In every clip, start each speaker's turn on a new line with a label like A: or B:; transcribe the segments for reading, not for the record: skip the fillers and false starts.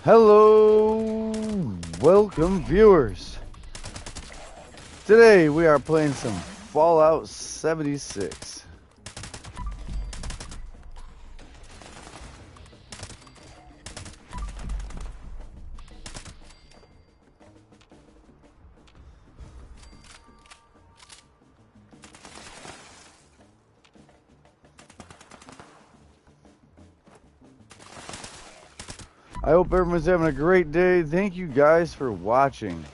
A: Hello, welcome viewers. Today we are playing some Fallout 76. I hope everyone's having a great day. Thank you guys for watching.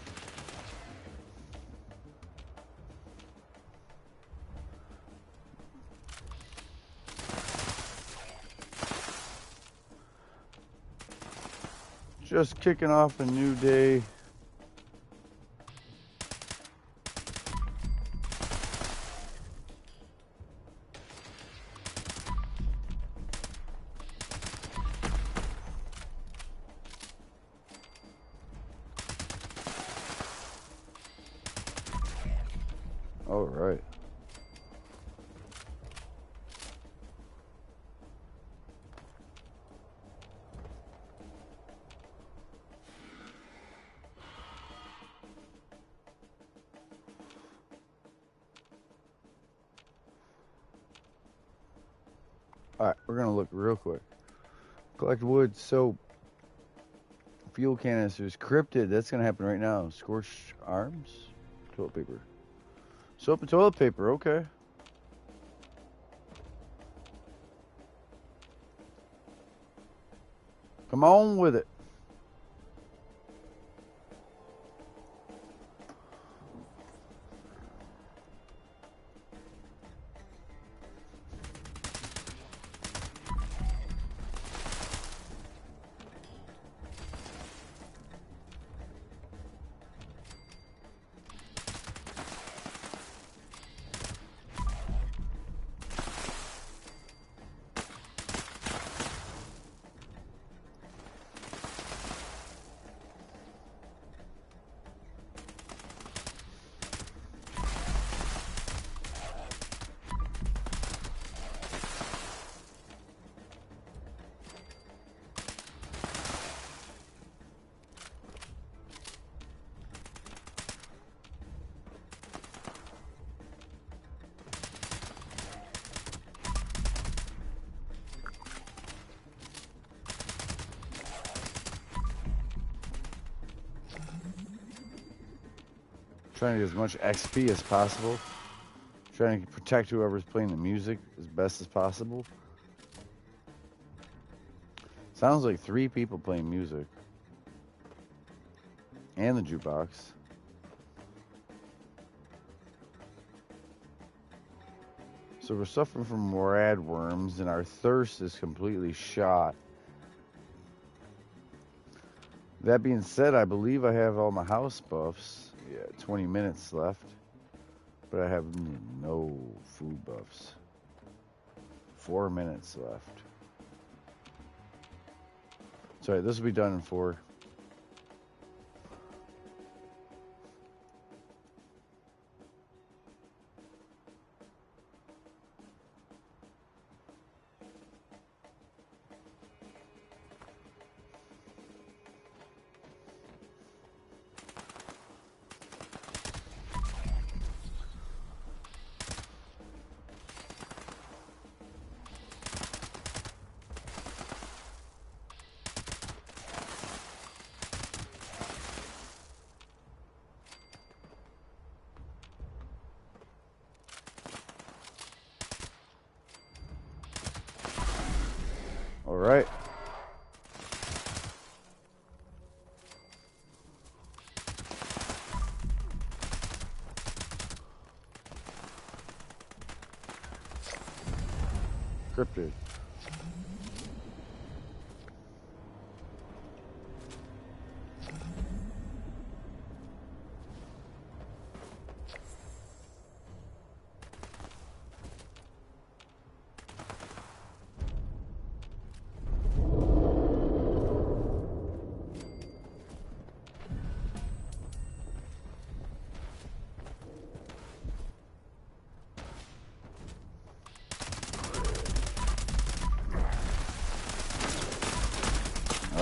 A: Just kicking off a new day. All right. All right, we're gonna look real quick. Collect wood, soap, fuel canisters, cryptid. That's gonna happen right now. Scorched arms, toilet paper, soap and toilet paper. Okay. Come on with it. Trying to get as much XP as possible. Trying to protect whoever's playing the music as best as possible. Sounds like 3 people playing music. And the jukebox. So we're suffering from radworms and our thirst is completely shot. That being said, I believe I have all my house buffs. Yeah, 20 minutes left. But I have no food buffs. 4 minutes left. Sorry, this will be done in 4. All right. Cryptid.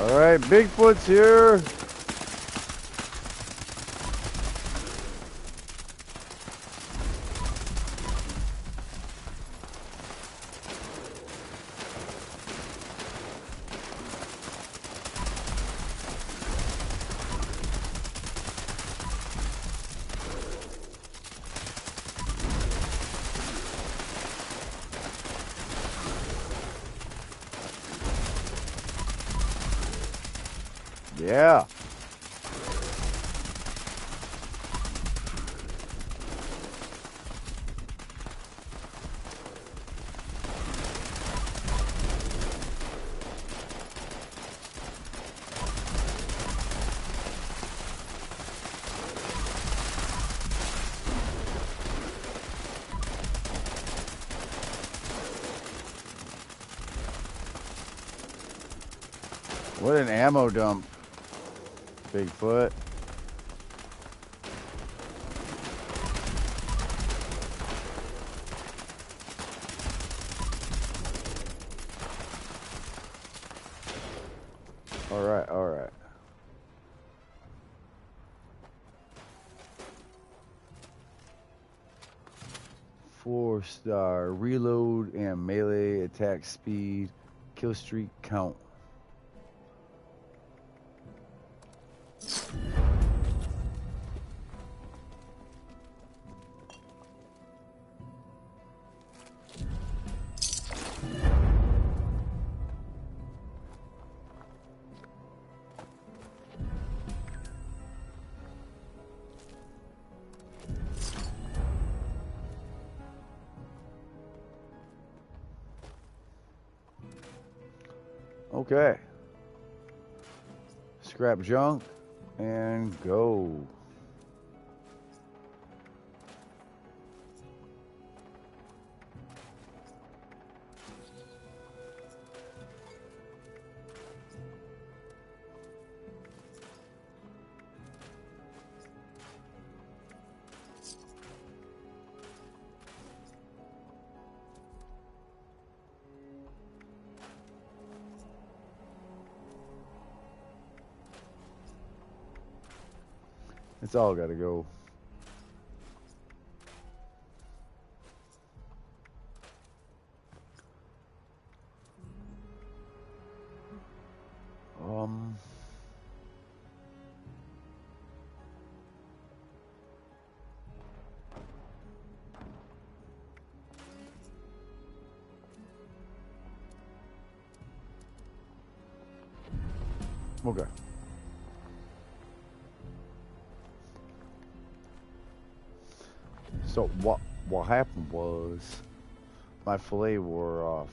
A: All right, Bigfoot's here. Yeah. What an ammo dump, Bigfoot. All right, all right. Four-star reload and melee attack speed, kill streak count. Okay. Scrap junk and go. It's all got to go. Okay. So what happened was my fillet wore off.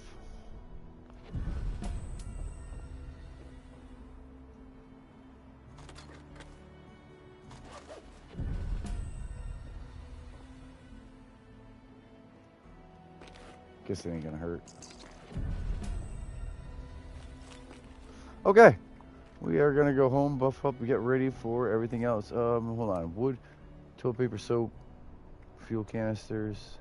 A: Guess it ain't gonna hurt. Okay. We are gonna go home, buff up, and get ready for everything else. Hold on. Wood, toilet paper, soap, fuel canisters.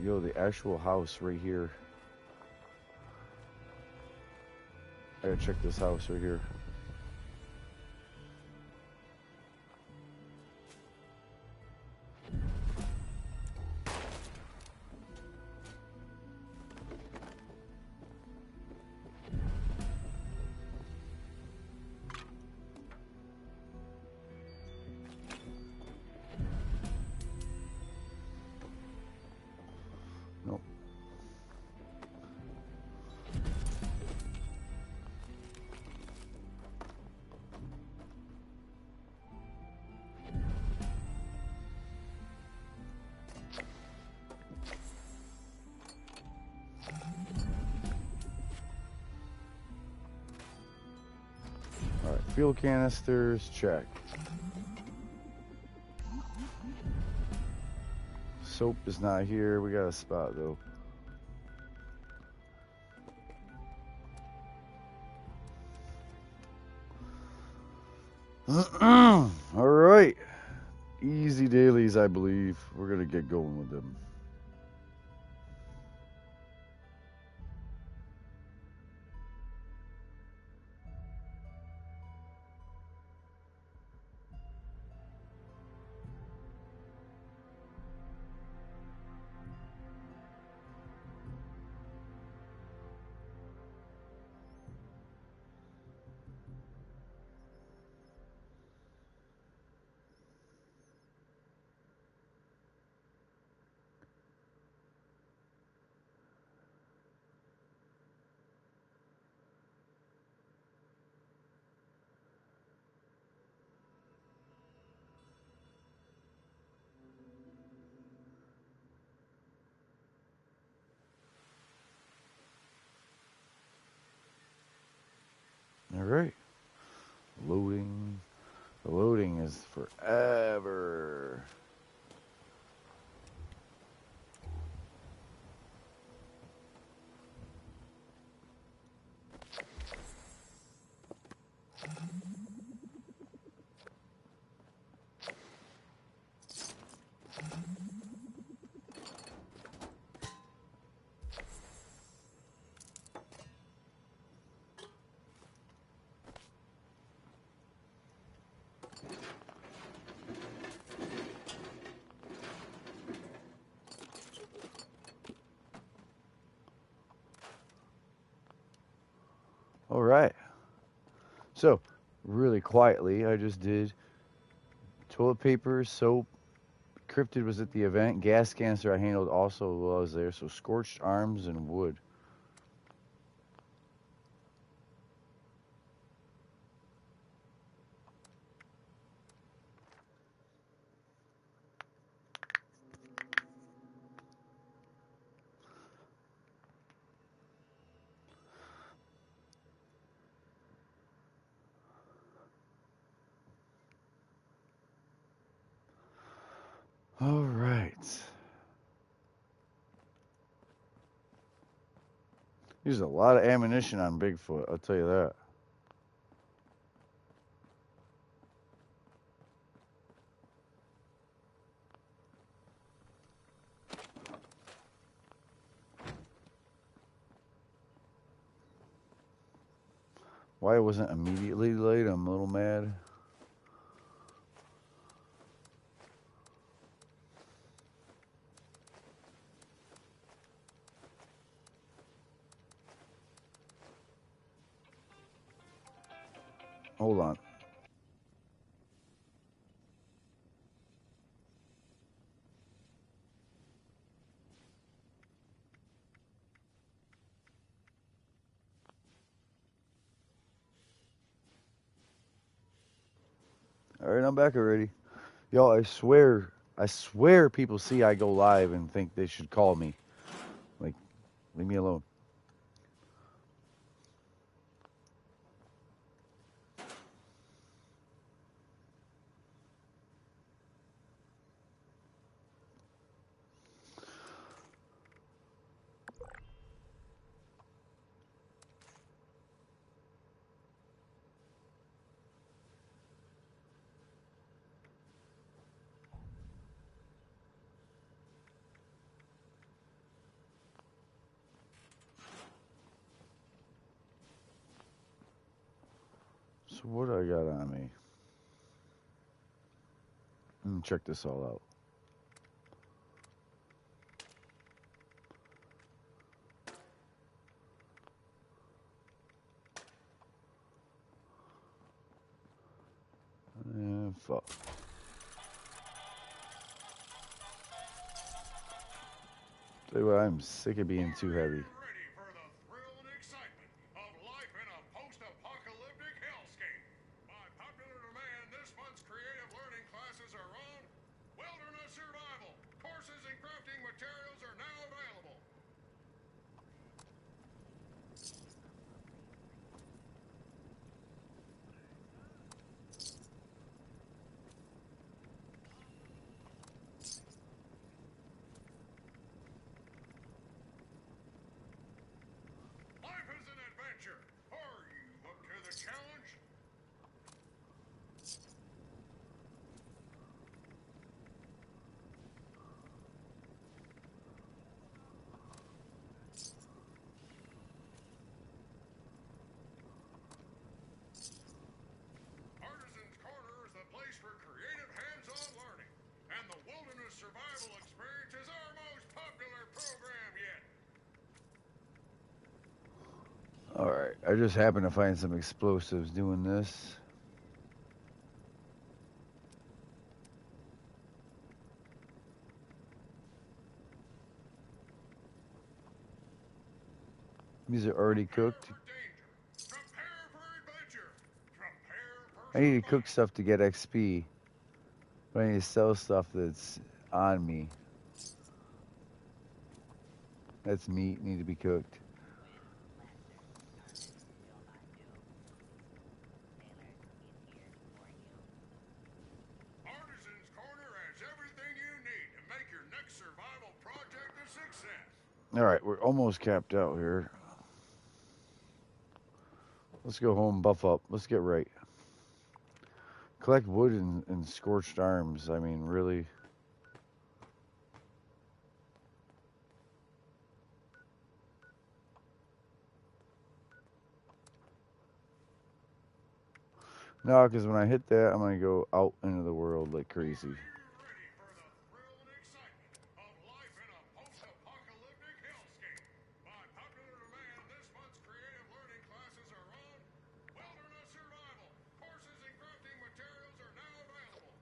A: Yo, the actual house right here. I gotta check this house right here. Nope. All right, fuel canisters, check. Soap is not here. We got a spot though. All right. Easy dailies, I believe. We're going to get going with them. All right. Loading. The loading is forever. All right. So, really quietly, I just did toilet paper, soap. Cryptid was at the event. Gas canister I handled also while I was there. So, scorched arms and wood. All right. There's a lot of ammunition on Bigfoot, I'll tell you that. Why it wasn't immediately delayed, I'm a little mad. Hold on. All right, I'm back already. Y'all, I swear people see I go live and think they should call me. Like, leave me alone. So what do I got on me? Let me check this all out. Fuck. Tell you what, I'm sick of being too heavy.
B: Ready for the thrill and excitement of life in a post-apocalyptic hellscape. By popular demand, this month's creative learning classes are on wilderness survival. Courses and crafting materials are now available.
A: I just happened to find some explosives doing this. These are already cooked.
B: Prepare for adventure. Prepare for
A: I need to cook
B: survival.
A: stuff to get XP. But I need to sell stuff that's on me. That's meat, need to be cooked.
B: Artisan's Corner has everything you need to make your next survival project a success.
A: Alright, we're almost capped out here. Let's go home, buff up. Let's get right. Collect wood and scorched arms. I mean, really. No, because when I hit that, I'm going to go out into the world like crazy.
B: Are you ready for the thrill and excitement of life in a post-apocalyptic hellscape? By popular demand, this month's creative learning classes are on wilderness survival. Courses and crafting materials are now available.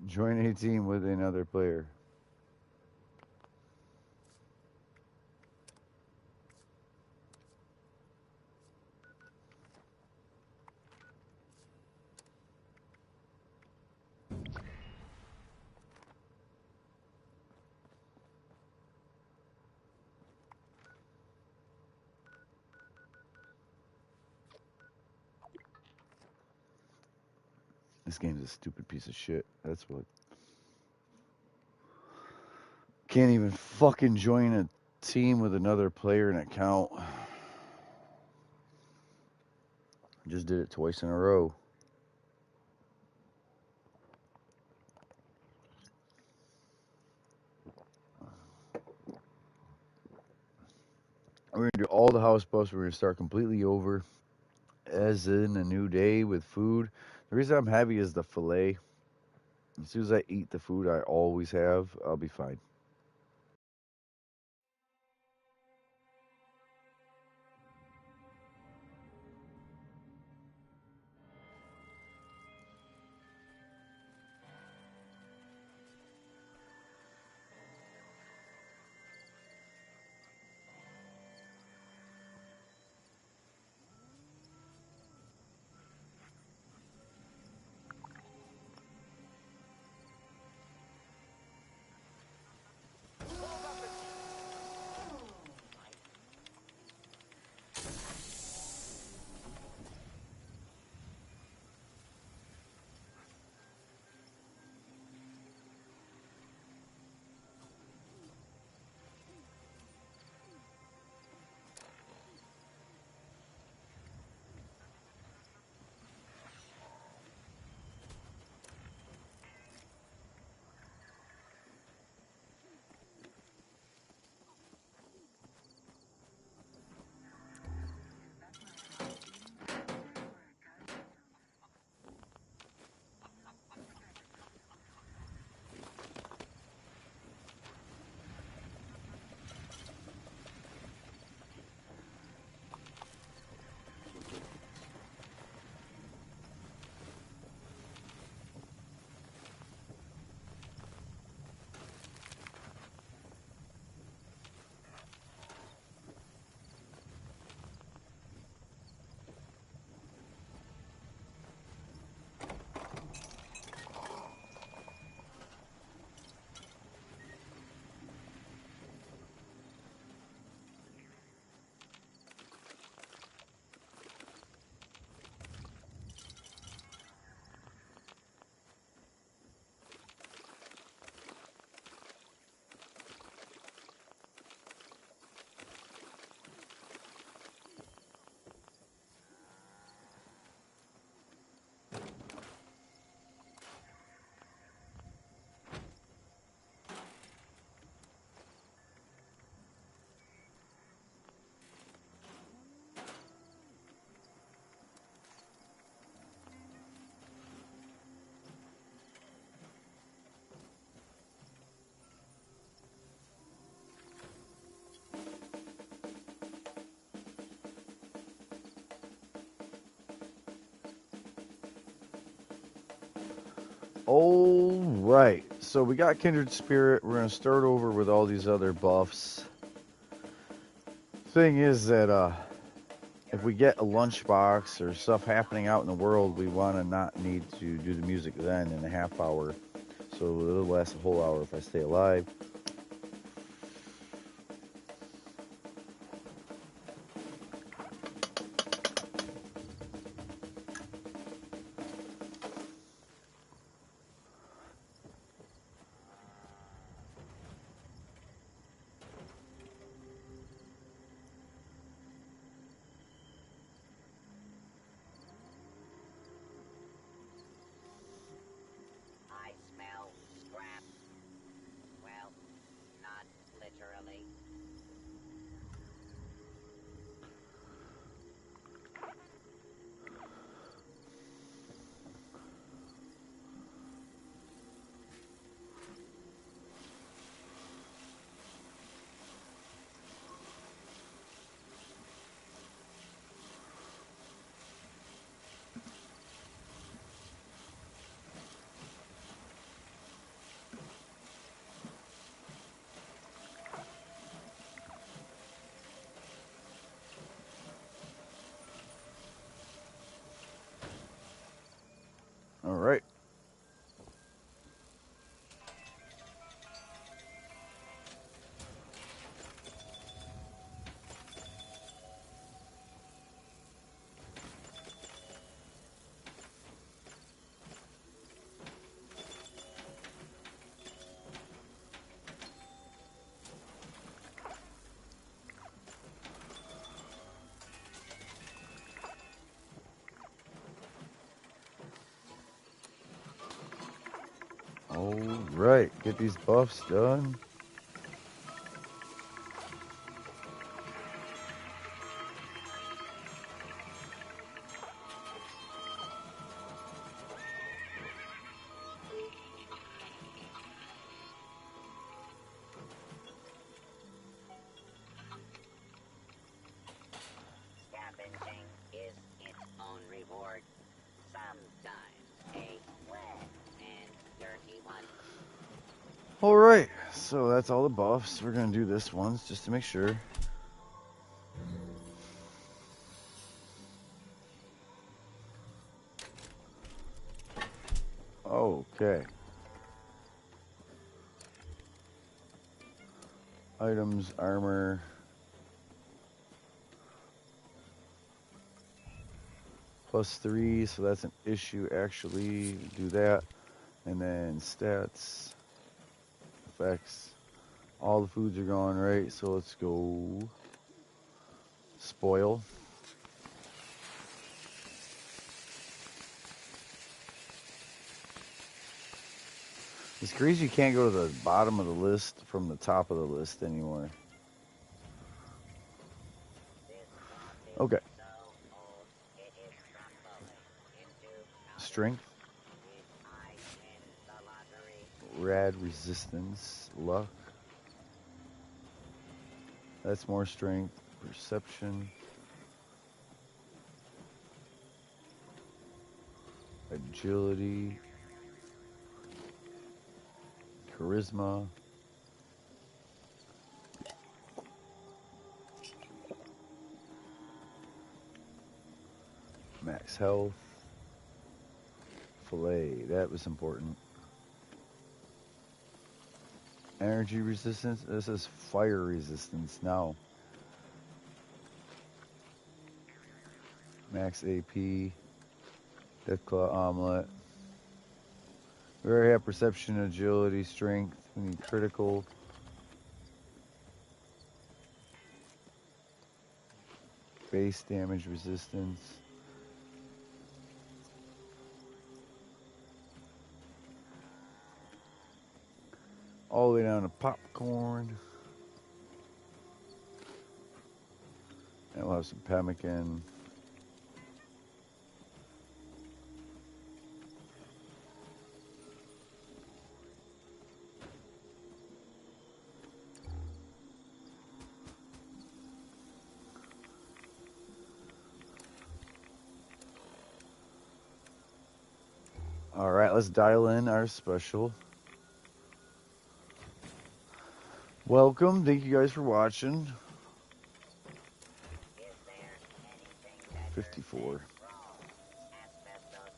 A: Join a team with another player. This game's a stupid piece of shit. That's what. Can't even fucking join a team with another player and account. Just did it twice in a row. We're gonna do all the house buffs. We're gonna start completely over, as in a new day with food. The reason I'm heavy is the fillet. As soon as I eat the food I always have, I'll be fine. All right, so we got Kindred Spirit. We're gonna start over with all these other buffs. Thing is that if we get a lunchbox or stuff happening out in the world, we want to not need to do the music then in a half hour. So it'll last a whole hour if I stay alive.
C: I smell scrap. Well, not literally.
A: All right. All right, get these buffs done.
C: Scavenging is its own reward. Sometimes a wet and dirty one.
A: All right, so that's all the buffs. We're gonna do this once just to make sure. Okay. Items, armor. +3, so that's an issue actually. Do that. And then stats, effects. All the foods are going right, so let's go spoil. It's crazy you can't go to the bottom of the list from the top of the list anymore.
C: This swamp is
A: Okay.
C: so old, it is crumbling into powder.
A: Strength,
C: Did I win the lottery?
A: rad resistance, luck. That's more strength, perception, agility, charisma, max health, fillet. That was important. Energy resistance. This is fire resistance now. Max AP. Deathclaw omelet. We already have perception, agility, strength. We need critical. Base damage resistance. All the way down to popcorn. And we'll have some pemmican. All right, let's dial in our special. Welcome. Thank you guys for watching.
C: Is there anything that
A: 54.
C: you're saying wrong? Asbestos.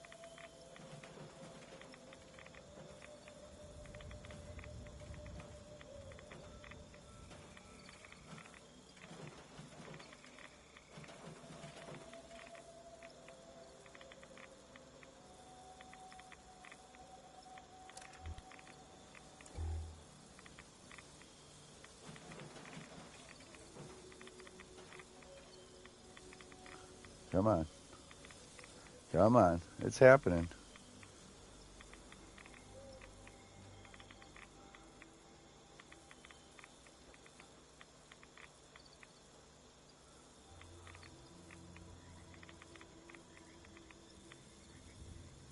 A: Come on. Come on. It's happening.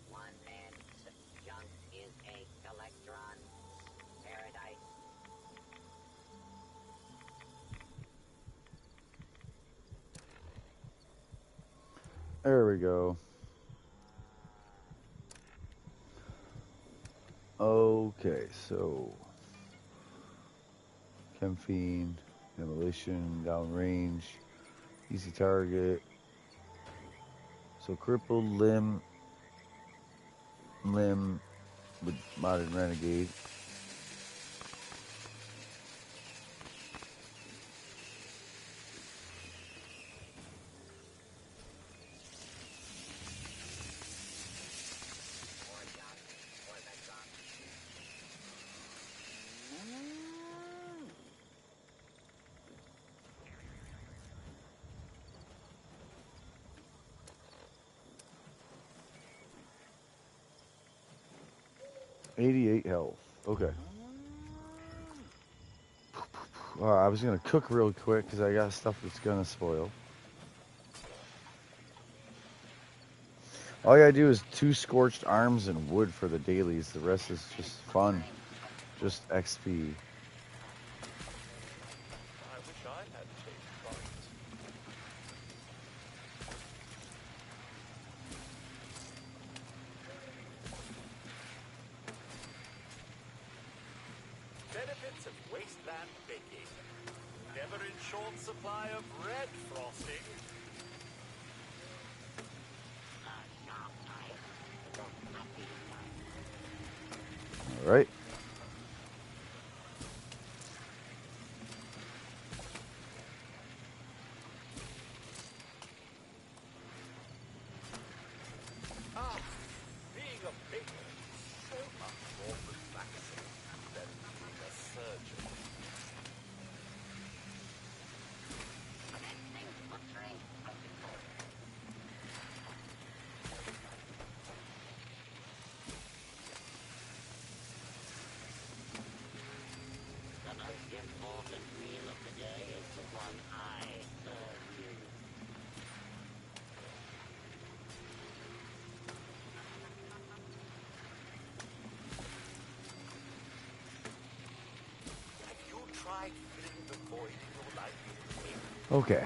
C: One man's junk is a collectron paradise.
A: There we go. Okay, so Chemphene, demolition, downrange, easy target. So crippled limb with modern renegade.
C: Or junk, or the junk.
A: 88 health. Okay. I was gonna cook real quick because I got stuff that's gonna spoil. All you gotta do is 2 scorched arms and wood for the dailies. The rest is just fun. Just XP.
D: I wish I had changed products. Benefits of wasteland baking. Never in short supply of red frosting.
A: All right.
D: Ah, being a baker is so much more relaxing than being a surgeon.
C: The most important meal of the day is the one I serve you.
D: Have you tried filling the void in your life with me?
A: Okay.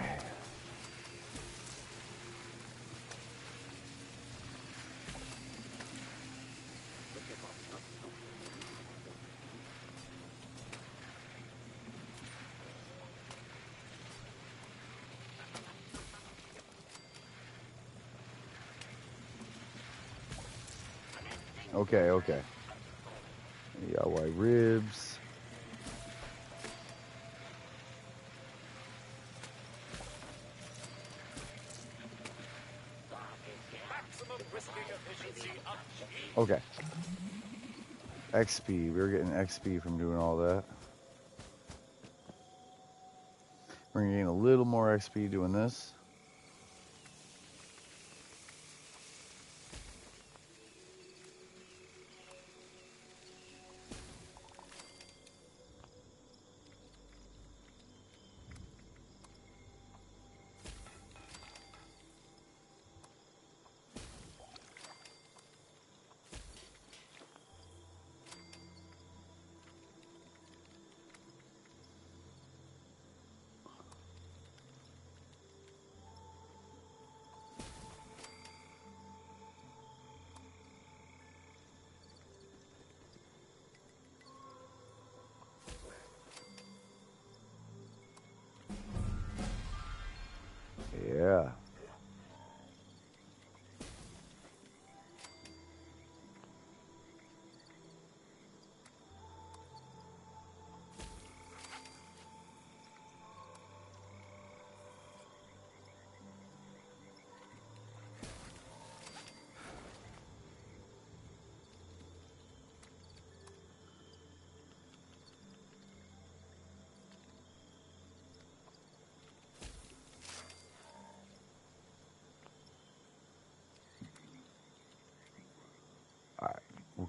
A: Okay, okay. Yeah, white ribs.
D: Maximum whisking efficiency achieved.
A: Okay. XP. We were getting XP from doing all that. We're gonna gain a little more XP doing this.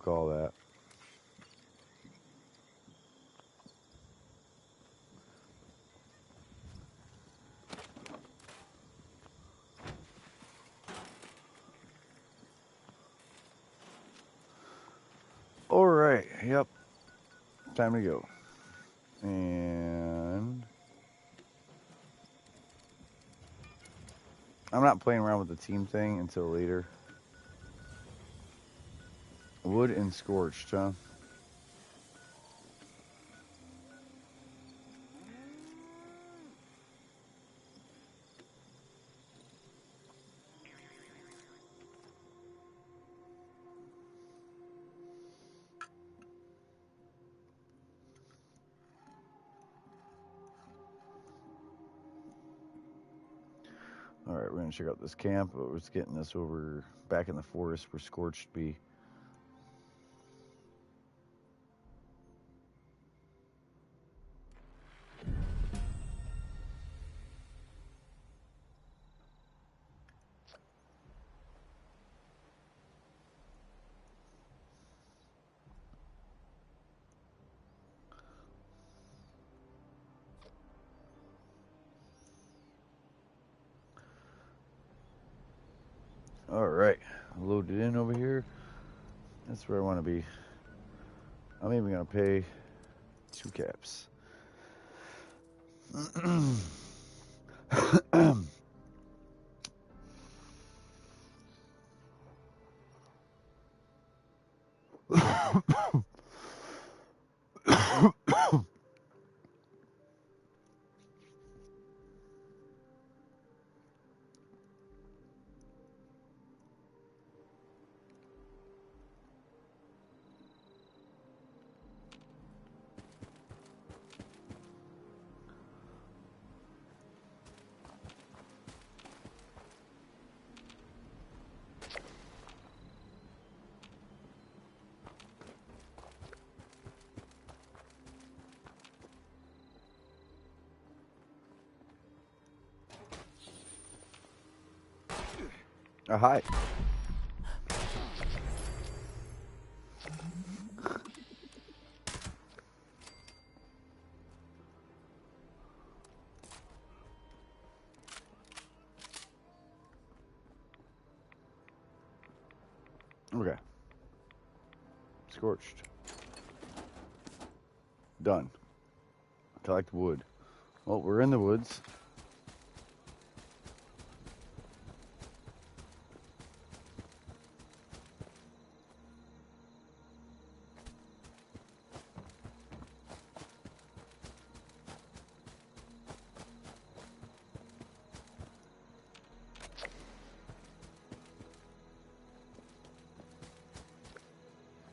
A: call that. All right. Yep. Time to go. And I'm not playing around with the team thing until later. Wood and scorched, huh? All right, we're gonna check out this camp. But it's getting us over back in the forest where scorched be. All right, load it in over here. That's where I want to be. I'm even gonna pay 2 caps. Hi. Okay. Scorched. Done. Collect wood. Well, we're in the woods.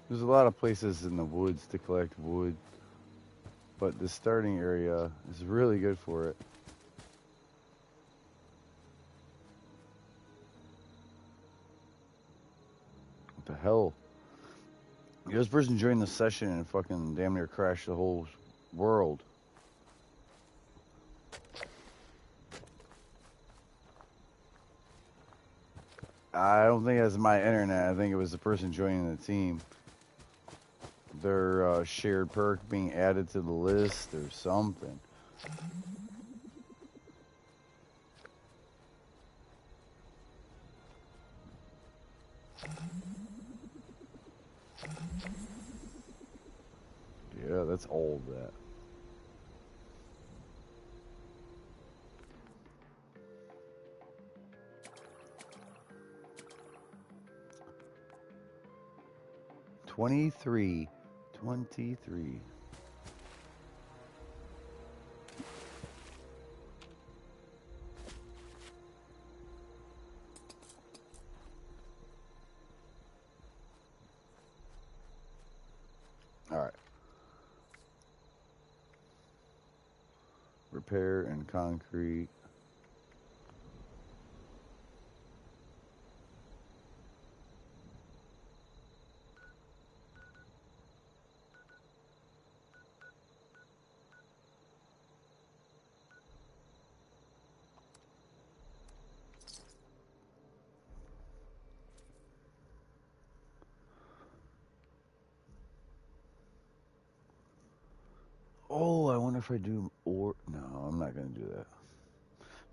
A: There's a lot of places in the woods to collect wood, but the starting area is really good for it. What the hell? This person joined the session and fucking damn near crashed the whole world. I don't think that's my internet. I think it was the person joining the team. Their shared perk being added to the list or something. Yeah, that's all of that. $23. All right. Repair and concrete. wonder if I do ore. No, I'm not gonna do that.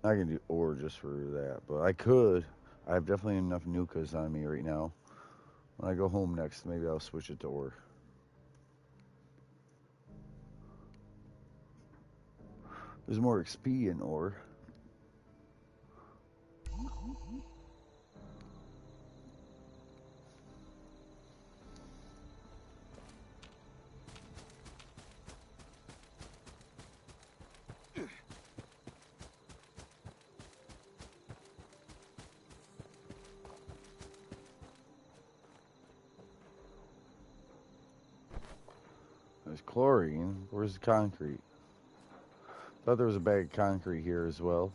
A: Not gonna do ore just for that, but I could. I have definitely enough nukas on me right now. When I go home next, maybe I'll switch it to ore. There's more XP in ore. There's chlorine. Where's the concrete? Thought there was a bag of concrete here as well.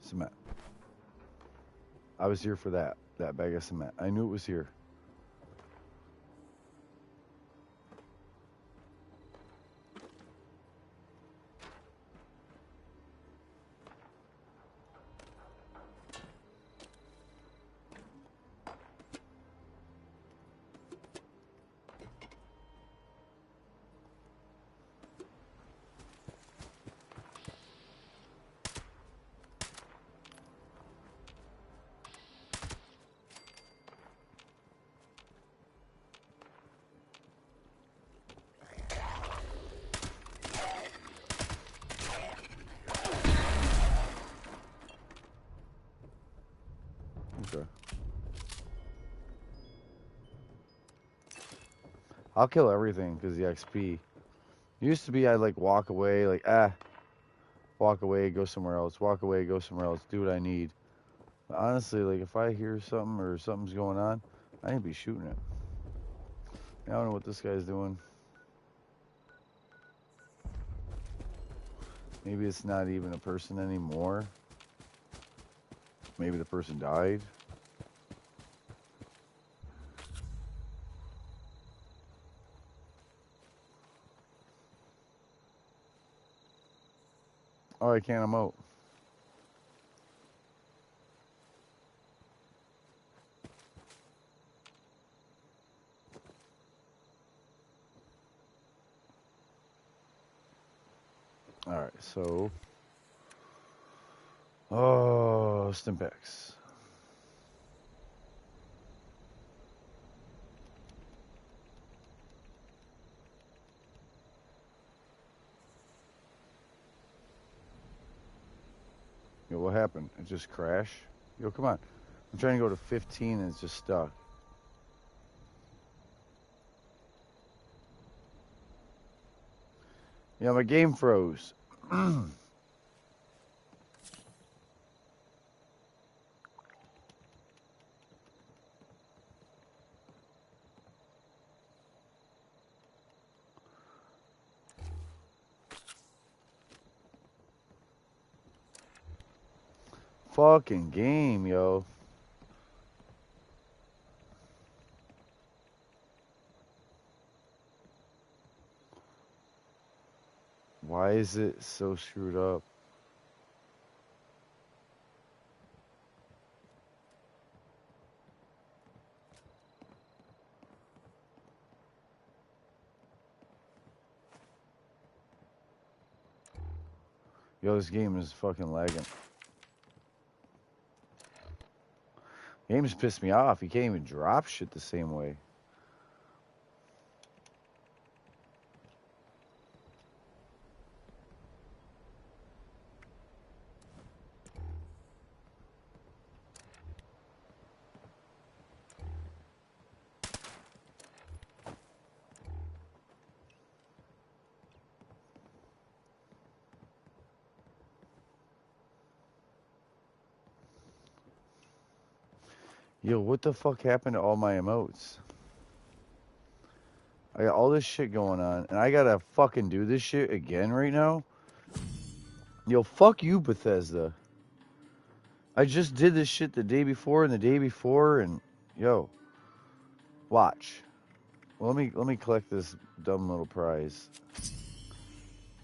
A: Cement. I was here for that bag of cement. I knew it was here. Okay. I'll kill everything because the XP. Used to be I'd like walk away, like walk away, go somewhere else, walk away, go somewhere else, do what I need. But honestly, like if I hear something or something's going on, I need to be shooting it. I don't know what this guy's doing. Maybe it's not even a person anymore. Maybe the person died. Oh, I can't emote. Alright, so. Oh, Stimpaks. Yo, what happened? It just crashed? Yo, come on. I'm trying to go to 15 and it's just stuck. Yeah, my game froze. Fucking game, yo. Why is it so screwed up? Yo, this game is fucking lagging. Game's pissed me off. You can't even drop shit the same way. Yo, what the fuck happened to all my emotes? I got all this shit going on, and I gotta fucking do this shit again right now? Yo, fuck you, Bethesda. I just did this shit the day before and the day before, and yo, watch. Well, let me collect this dumb little prize,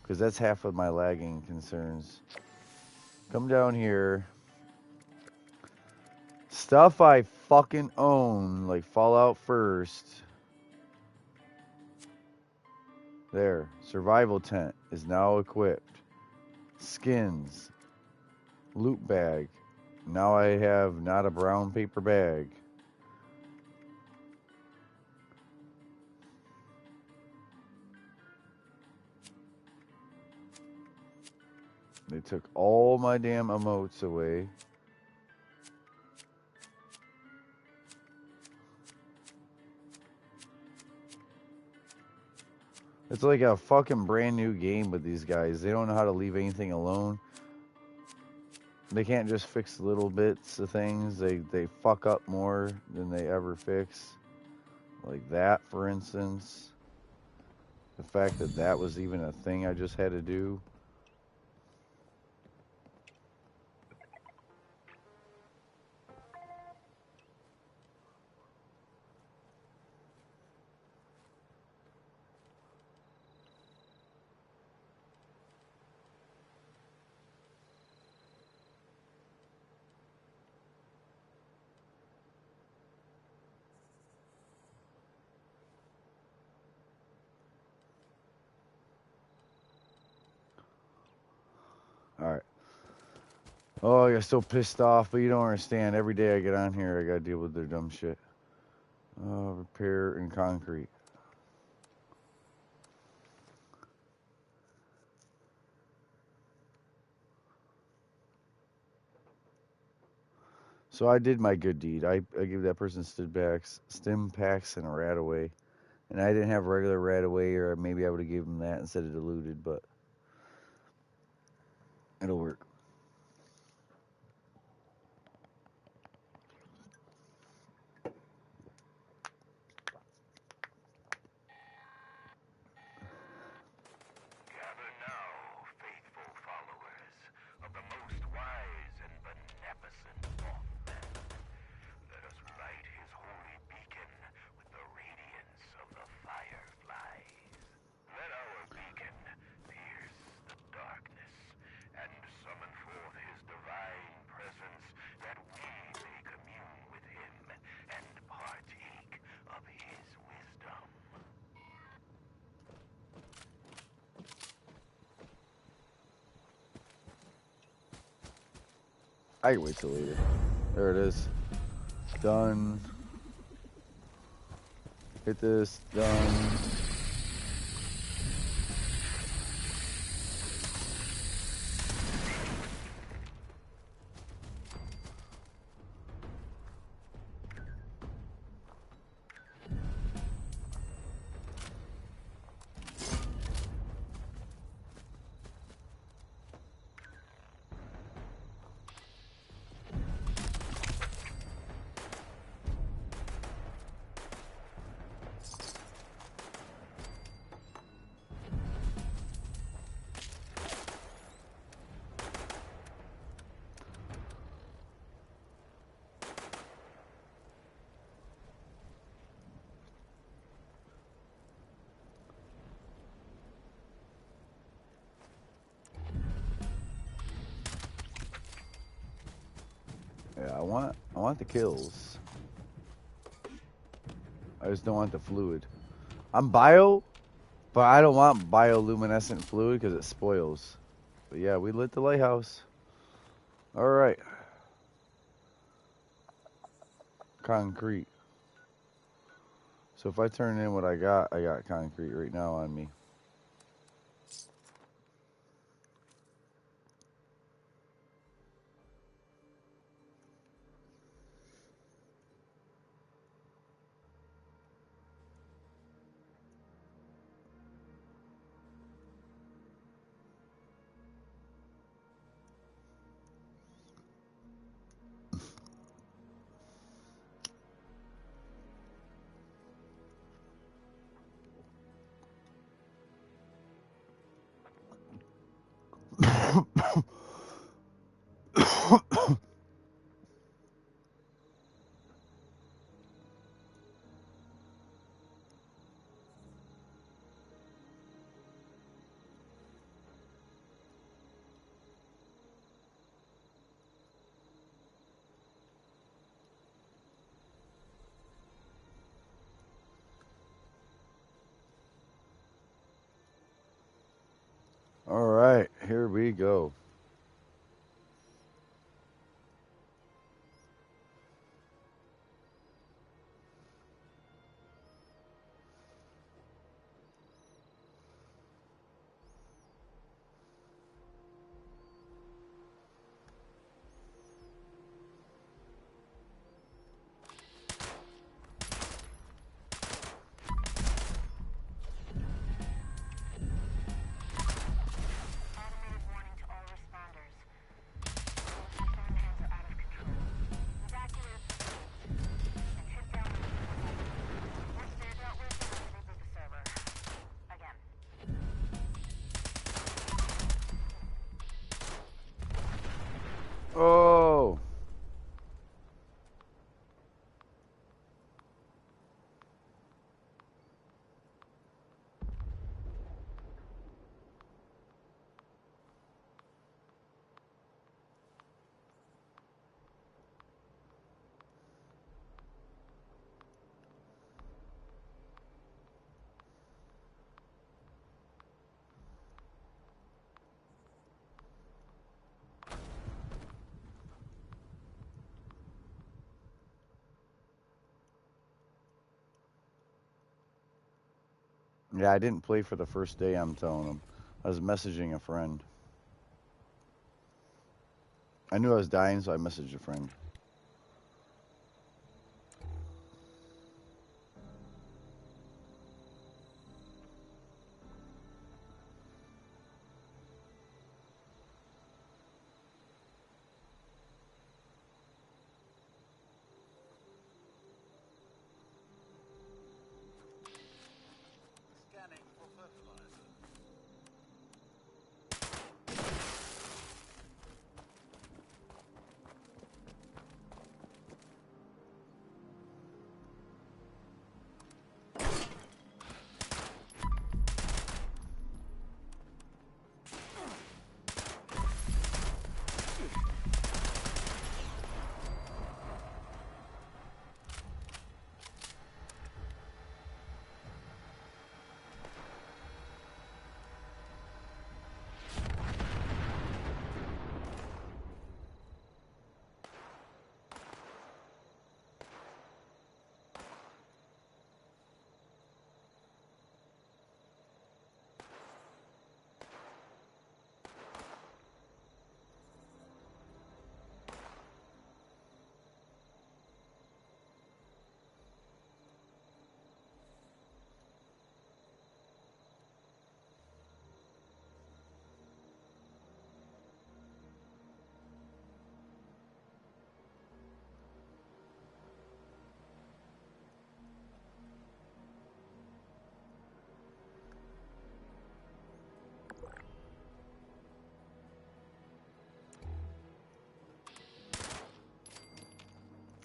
A: because that's half of my lagging concerns. Come down here. stuff I fucking own, like Fallout First. There. Survival tent is now equipped. Skins. Loot bag. Now I have not a brown paper bag. They took all my damn emotes away. It's like a fucking brand new game with these guys. They don't know how to leave anything alone. They can't just fix little bits of things. They fuck up more than they ever fix. Like that, for instance. The fact that that was even a thing I just had to do. Alright. Oh, I got so pissed off, but you don't understand. Every day I get on here, I gotta deal with their dumb shit. Repair and concrete. So I did my good deed. I gave that person stim packs and a rat away. And I didn't have regular rat away, or maybe I would have gave them that instead of diluted, but it'll work.
D: Gather now, faithful followers of the most wise and beneficent Mothman. Let us light his holy beacon with the radiance of the fireflies. Let our beacon pierce the darkness and summon forth his divine presence, that we may commune with him and partake of his wisdom.
A: I can wait till later. There it is. Done. Hit this. Done. Yeah, I want the kills. I just don't want the fluid. I'm bio, but I don't want bioluminescent fluid because it spoils. But yeah, we lit the lighthouse. All right. Concrete. So if I turn in what I got concrete right now on me. All right, here we go.
E: Automated warning to all responders. Farm hands are out of control. Evacuate and hit down on the once they're dealt with, reboot the server. Again.
A: Oh, yeah, I didn't play for the first day, I'm telling him. I was messaging a friend. I knew I was dying, so I messaged a friend.
F: Scanning for fertilizer.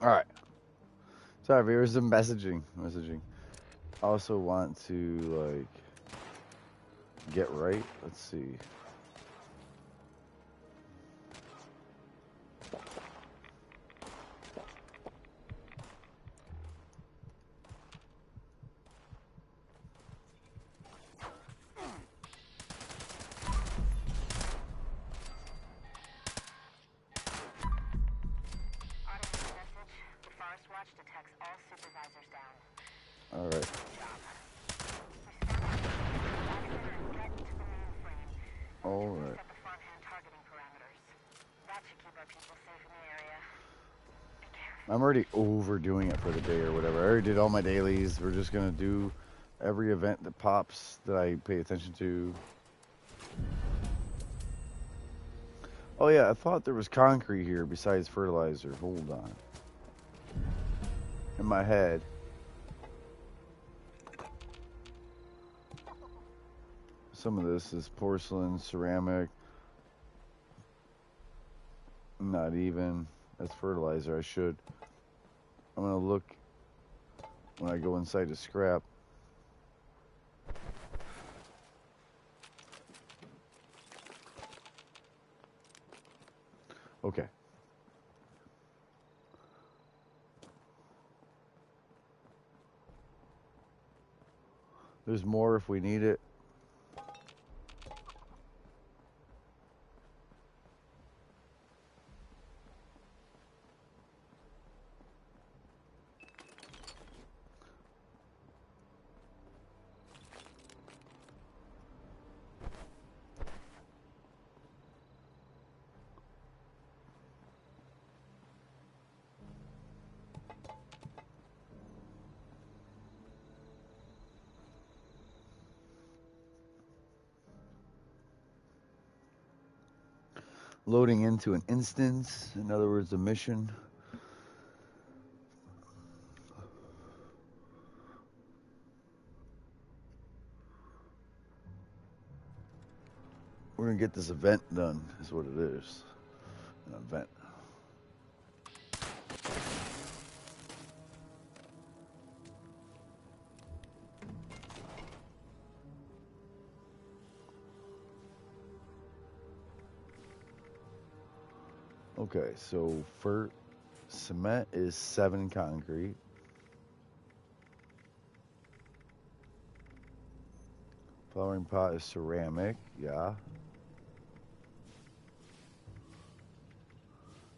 A: All right. Sorry, viewers, the messaging. I also want to, like, get right. Let's see.
E: Automated message. The Forest Watch detects all supervisors down.
A: All right.
E: Get to the mainframe.
A: All right.
E: Set the farmhand targeting parameters. That should keep our people safe in the area. Be careful.
A: I'm already overdoing it for the day or whatever. I already did all my dailies. We're just going to do every event that pops that I pay attention to. Oh, yeah, I thought there was concrete here besides fertilizer. Hold on. In my head. Some of this is porcelain, ceramic. Not even. That's fertilizer. I should. I'm going to look when I go inside to scrap. Okay. There's more if we need it. Loading into an instance, in other words, a mission. We're gonna get this event done, is what it is. An event. Okay, so for cement is 7 concrete. Flowering pot is ceramic, yeah.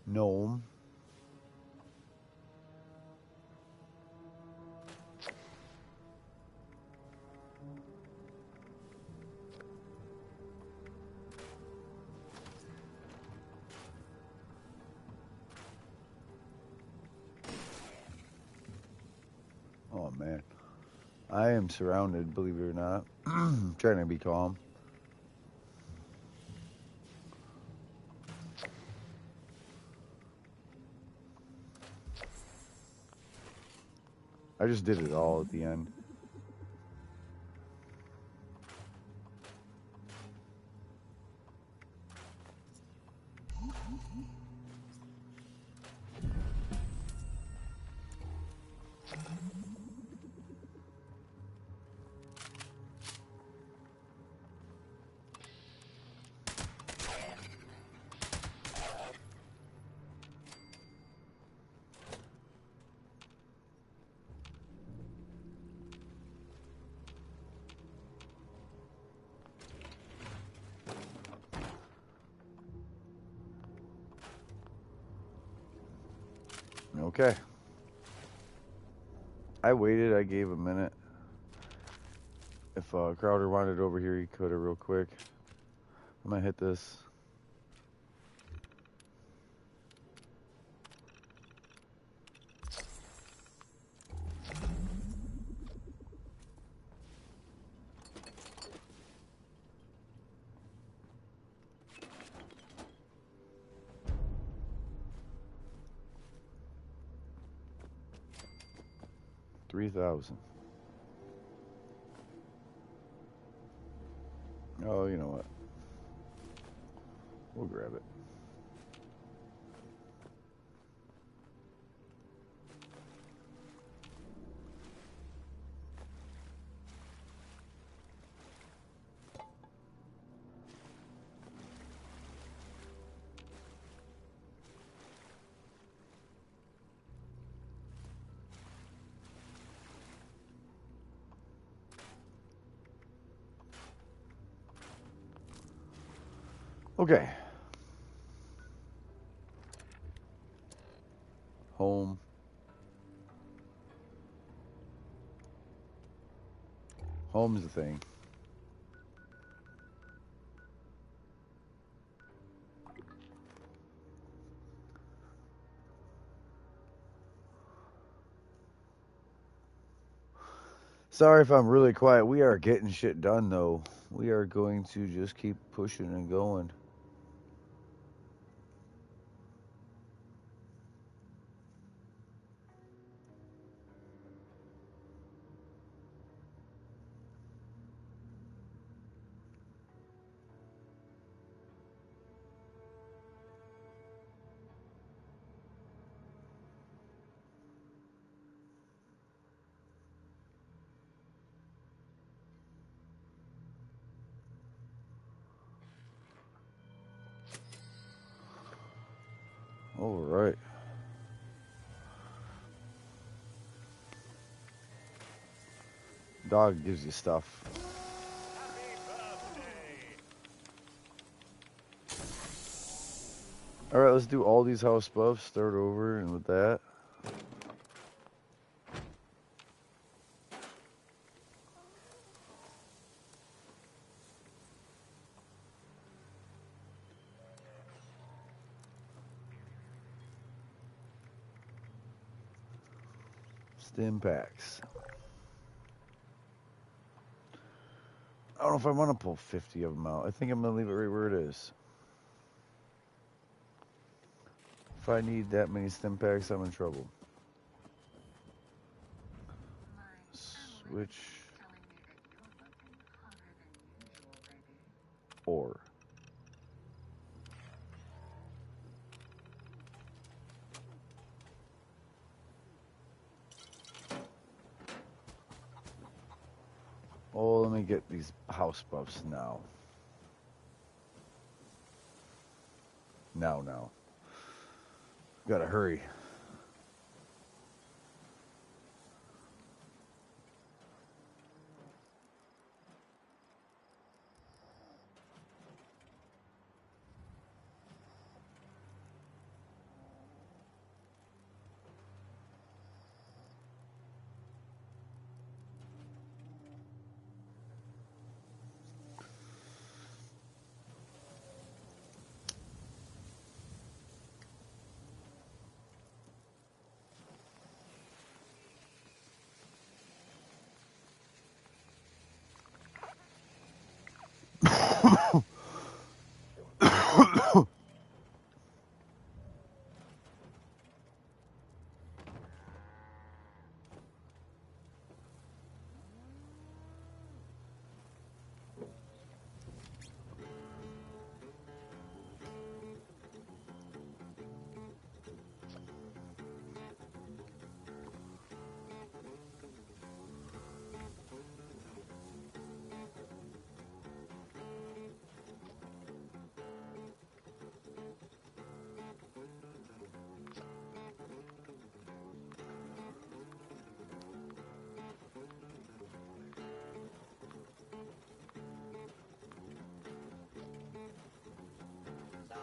A: Gnome. Oh man. I am surrounded, believe it or not. Trying to be calm. I just did it all at the end. Okay. I waited, I gave a minute. If Crowder wanted over here, he could have real quick. I'm gonna hit this. $3,000. Oh, you know what? We'll grab it. Okay. Home. Home's the thing. Sorry if I'm really quiet. We are getting shit done, though. We are going to just keep pushing and going. All right. Dog gives you stuff. All right, let's do all these house buffs. Start over, and with that. Stim packs. I don't know if I want to pull 50 of them out. I think I'm going to leave it right where it is. If I need that many stim packs, I'm in trouble. Switch. Or. Oh, let me get these house buffs now. Now. Gotta hurry.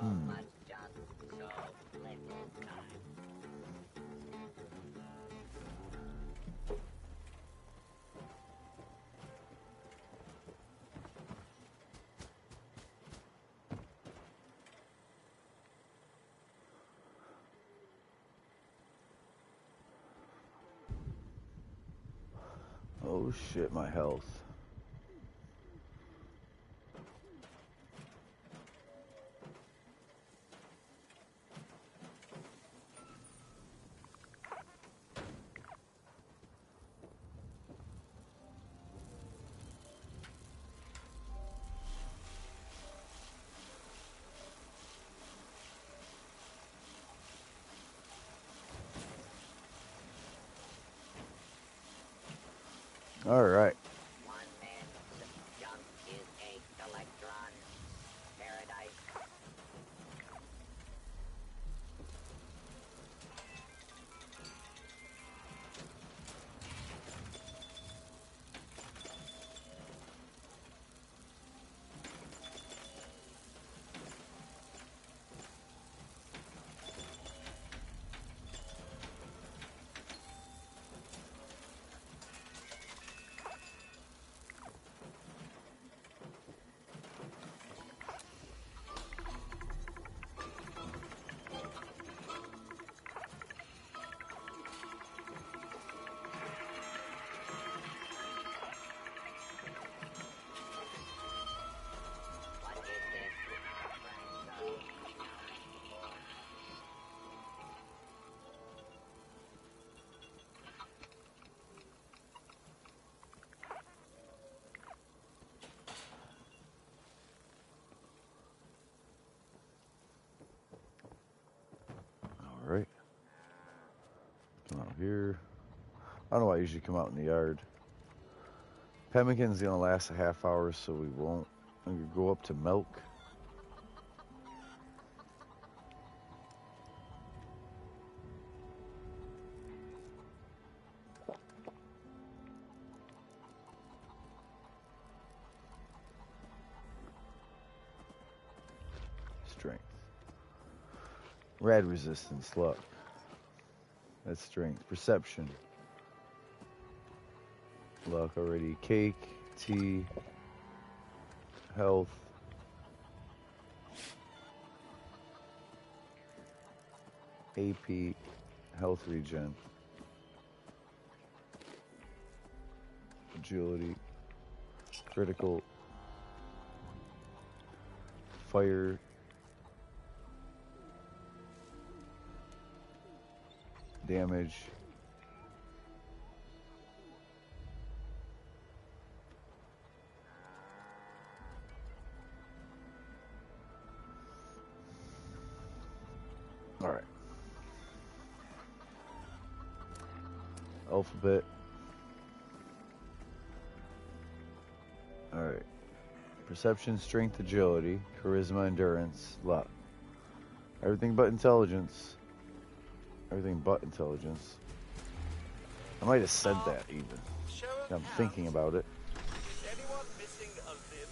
C: So much junk, so little time.
A: Oh shit, my health. All right.
C: One man's junk is a electron paradise. What is this?
A: All right. Come out here. I don't know why I usually come out in the yard. Pemmican's gonna last a half hour, so we won't. I'm gonna go up to milk. Strength. Rad resistance, luck. That's strength. Perception. Luck already. Cake, tea, health. AP, health regen. Agility. Critical. Fire. damage. Alright. Alphabet. Alright. Perception, strength, agility, charisma, endurance, luck. Everything but intelligence. Everything but intelligence. I might have said that even.
F: Show of
A: I'm thinking about it.
F: Is anyone missing a limb?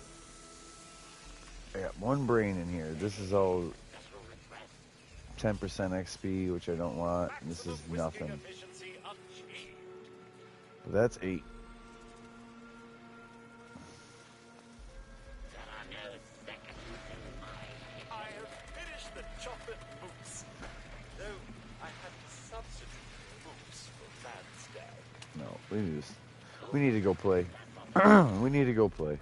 A: I got one brain in here. This is all 10% XP, which I don't want. And this is
F: Maximum
A: nothing.
F: whisking efficiency achieved.
A: But that's 8.
C: There are no seconds in my
F: I have finished the chocolate mousse. Though I had to substitute mousse for Man's Day.
A: No, we need to go play. We need to go play.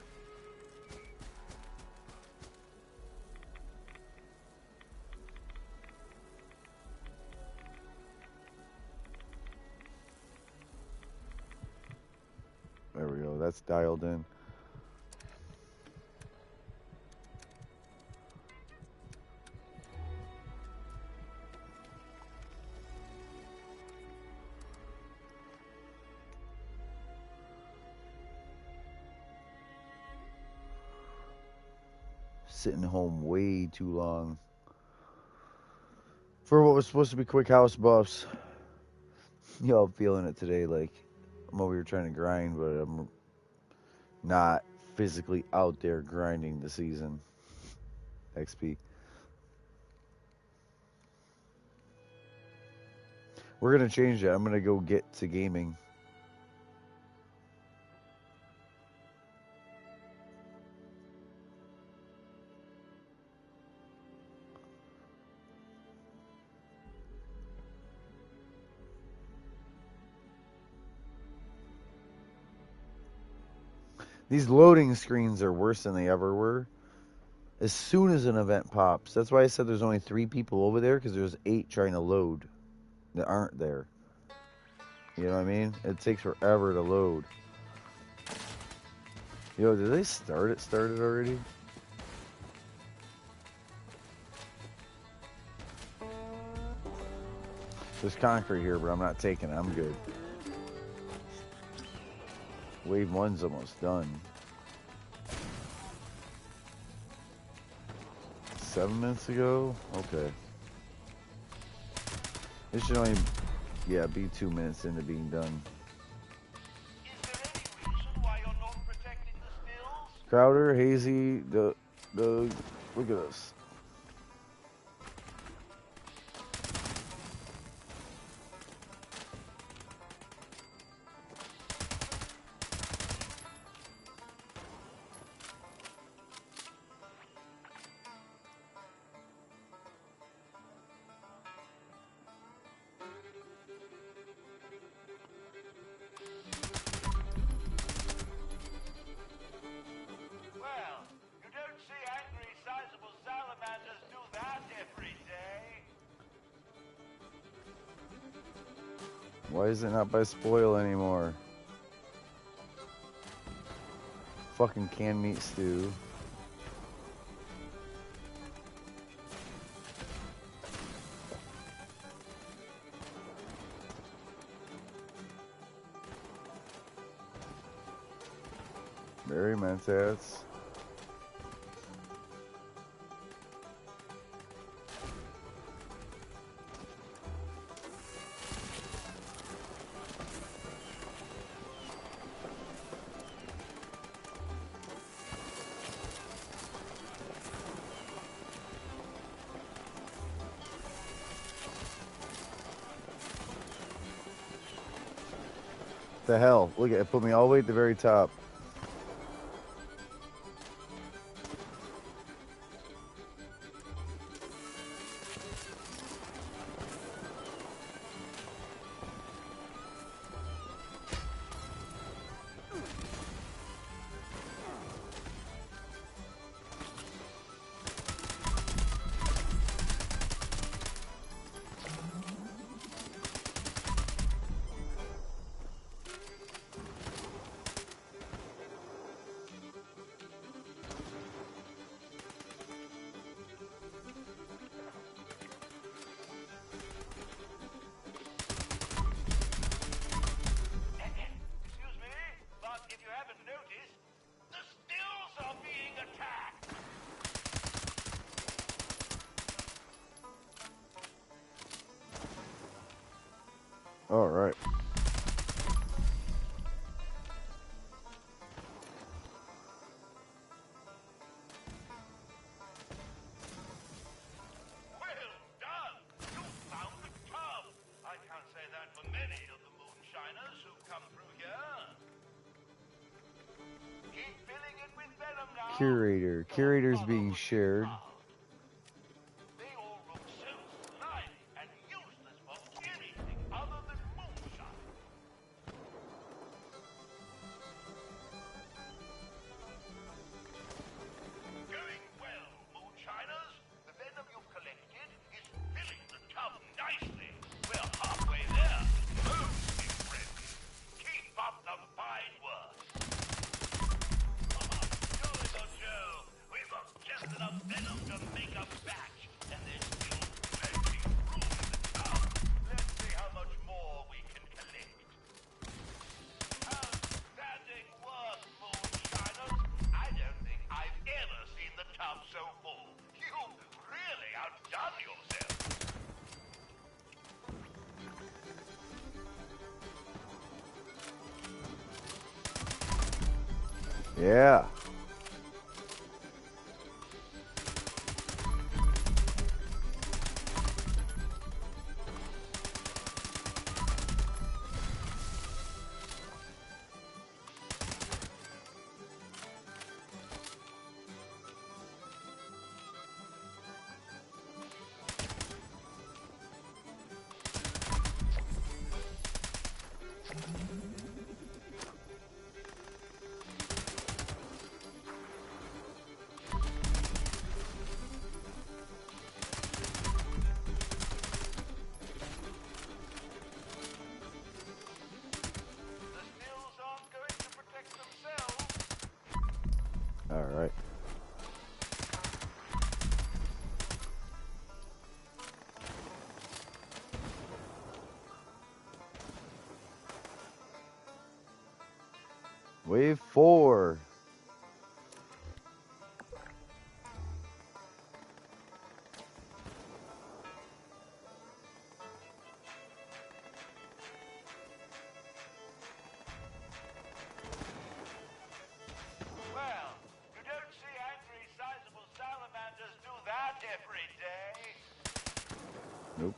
A: There we go. That's dialed in. Sitting home way too long for what was supposed to be quick house buffs. Yo, I'm feeling it today. Like, I'm over here trying to grind, but I'm not physically out there grinding the season. XP. We're gonna change that. I'm gonna go get to gaming. These loading screens are worse than they ever were. As soon as an event pops. That's why I said there's only 3 people over there, because there's 8 trying to load that aren't there. You know what I mean? It takes forever to load. Yo, did they start it? Started already? There's concrete here, but I'm not taking it. I'm good. Wave 1's almost done. 7 minutes ago? Okay. It should only, be 2 minutes into being done.
F: Is there any reason why you're not protecting the spills?
A: Crowder, Hazy, the look at us.
F: Well, you don't see angry, sizable salamanders do that every day.
A: Why is it not by spoil anymore? Fucking canned meat stew. Very mentats. The hell? Look at it, put me all the way at the very top. All right.
D: Well done! You found the tub! I can't say that for many of the moonshiners who've come through here. Keep filling it with venom now.
A: Curator. Curator's being shared.
D: They all look so slimy and useless for anything other than moonshine. Going well, moonshiners. The venom you've collected is filling the tub nicely. We're halfway there. Move, you friends. Keep up the fine work. Jolly good Joe. We've got just enough venom to make a batch, and there's still plenty of room in the tub. Let's see how much more we can collect. Outstanding work, moonshiners. I don't think I've ever seen the tub so full. You've really outdone yourself.
A: Yeah.
D: The stills aren't going to protect themselves.
A: All right. Wave 4.
D: Well, you don't see angry, sizable salamanders do that every day.
A: Nope.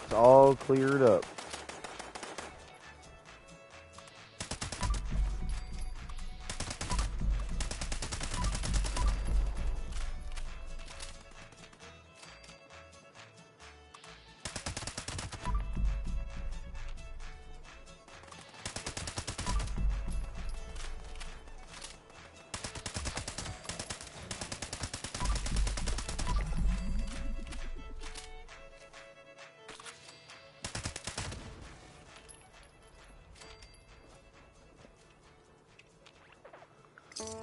A: It's all cleared up.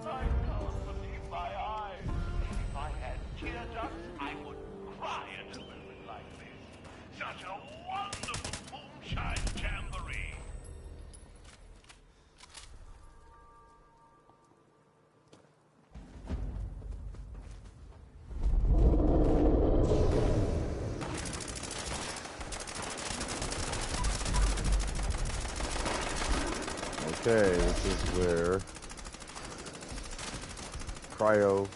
D: I can't believe my eyes. If I had tear ducts, I would cry at a moment like this. Such a wonderful moonshine jamboree.
A: Okay, this is where cryo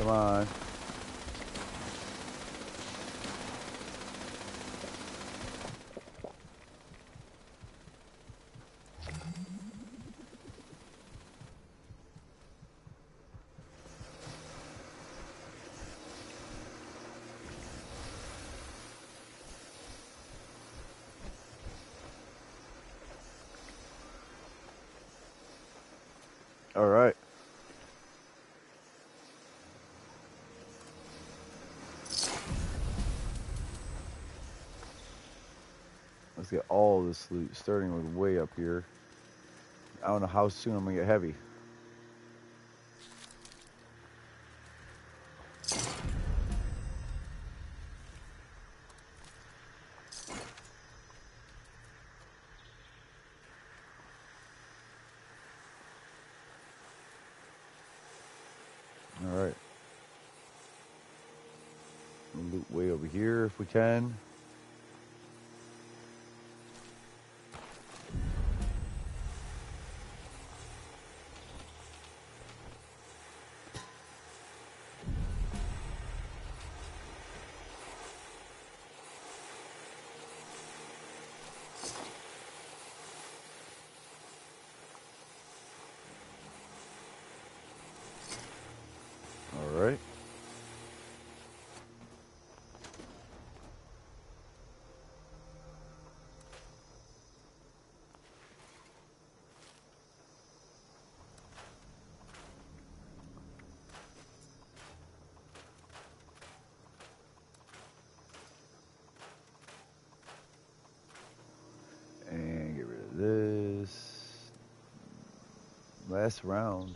A: Come on. All right. Let's get all this loot, starting with way up here. I don't know how soon I'm gonna get heavy. All right. We'll loot way over here if we can. All right. And get rid of this. Last round.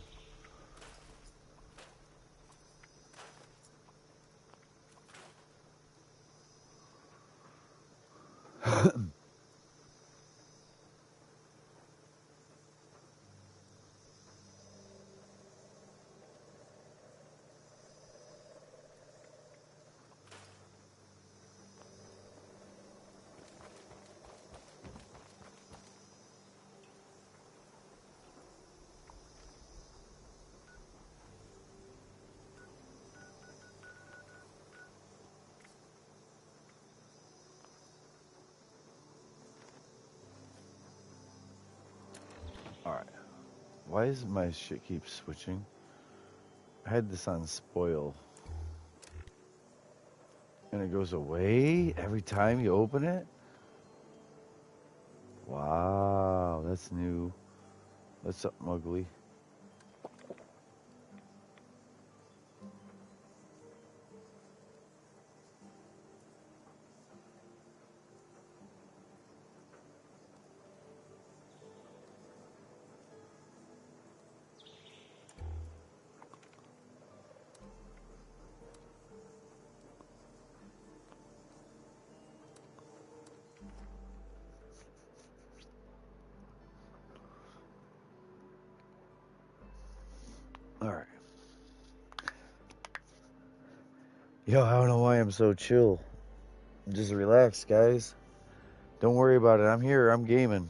A: All right. Why does my shit keep switching? I had this on spoil. And it goes away every time you open it? Wow, that's new. That's something ugly. All right. Yo, I don't know why I'm so chill. Just relax, guys. Don't worry about it. I'm here. I'm gaming.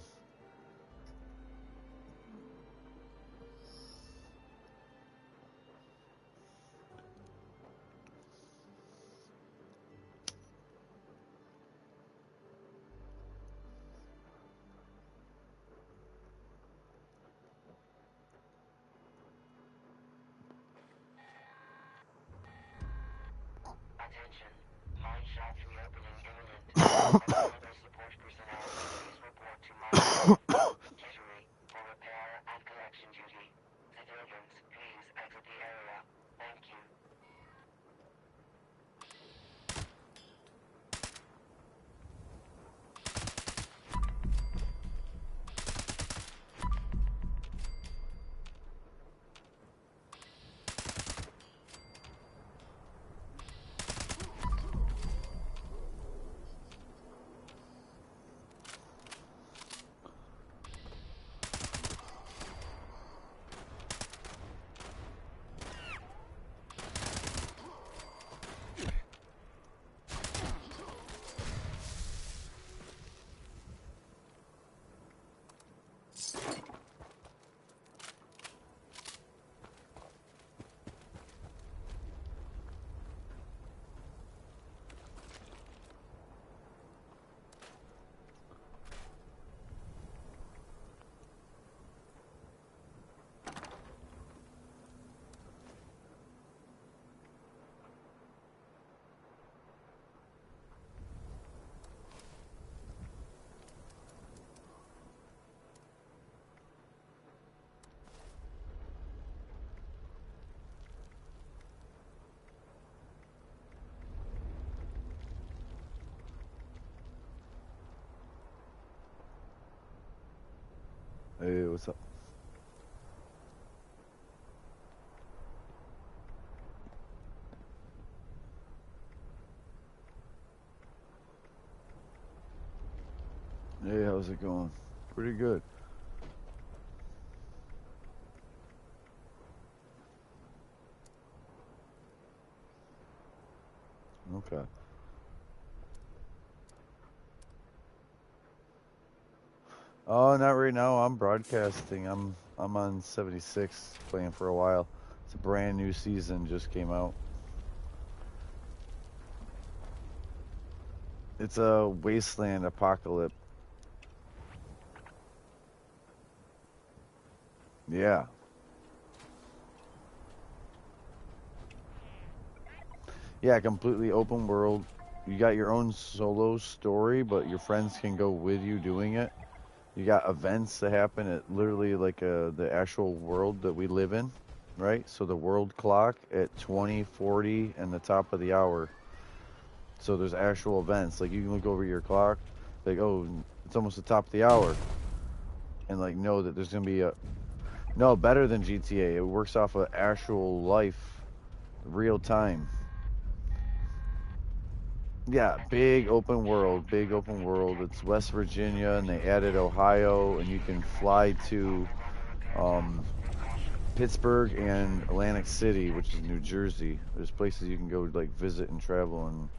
E: Attention. Mine shaft reopening imminent. All other support personnel, please report to mine Kittery for repair and collection duty. Civilians, please exit the area. Thank you.
A: Hey, what's up? Hey, how's it going? Pretty good. Okay. Oh, not right now. I'm broadcasting. I'm on 76 playing for a while. It's a brand new season just came out. It's a wasteland apocalypse. Yeah. Yeah, completely open world. You got your own solo story, but your friends can go with you doing it. You got events that happen at literally like the actual world that we live in, right? So the world clock at 20:40 and the top of the hour. So there's actual events. Like you can look over your clock, like, oh, it's almost the top of the hour, and like know that there's gonna be a no better than GTA. It works off of actual life, real time. Yeah, big open world, big open world. It's West Virginia, and they added Ohio, and you can fly to um, Pittsburgh and Atlantic City, which is New Jersey. There's places you can go like visit and travel, and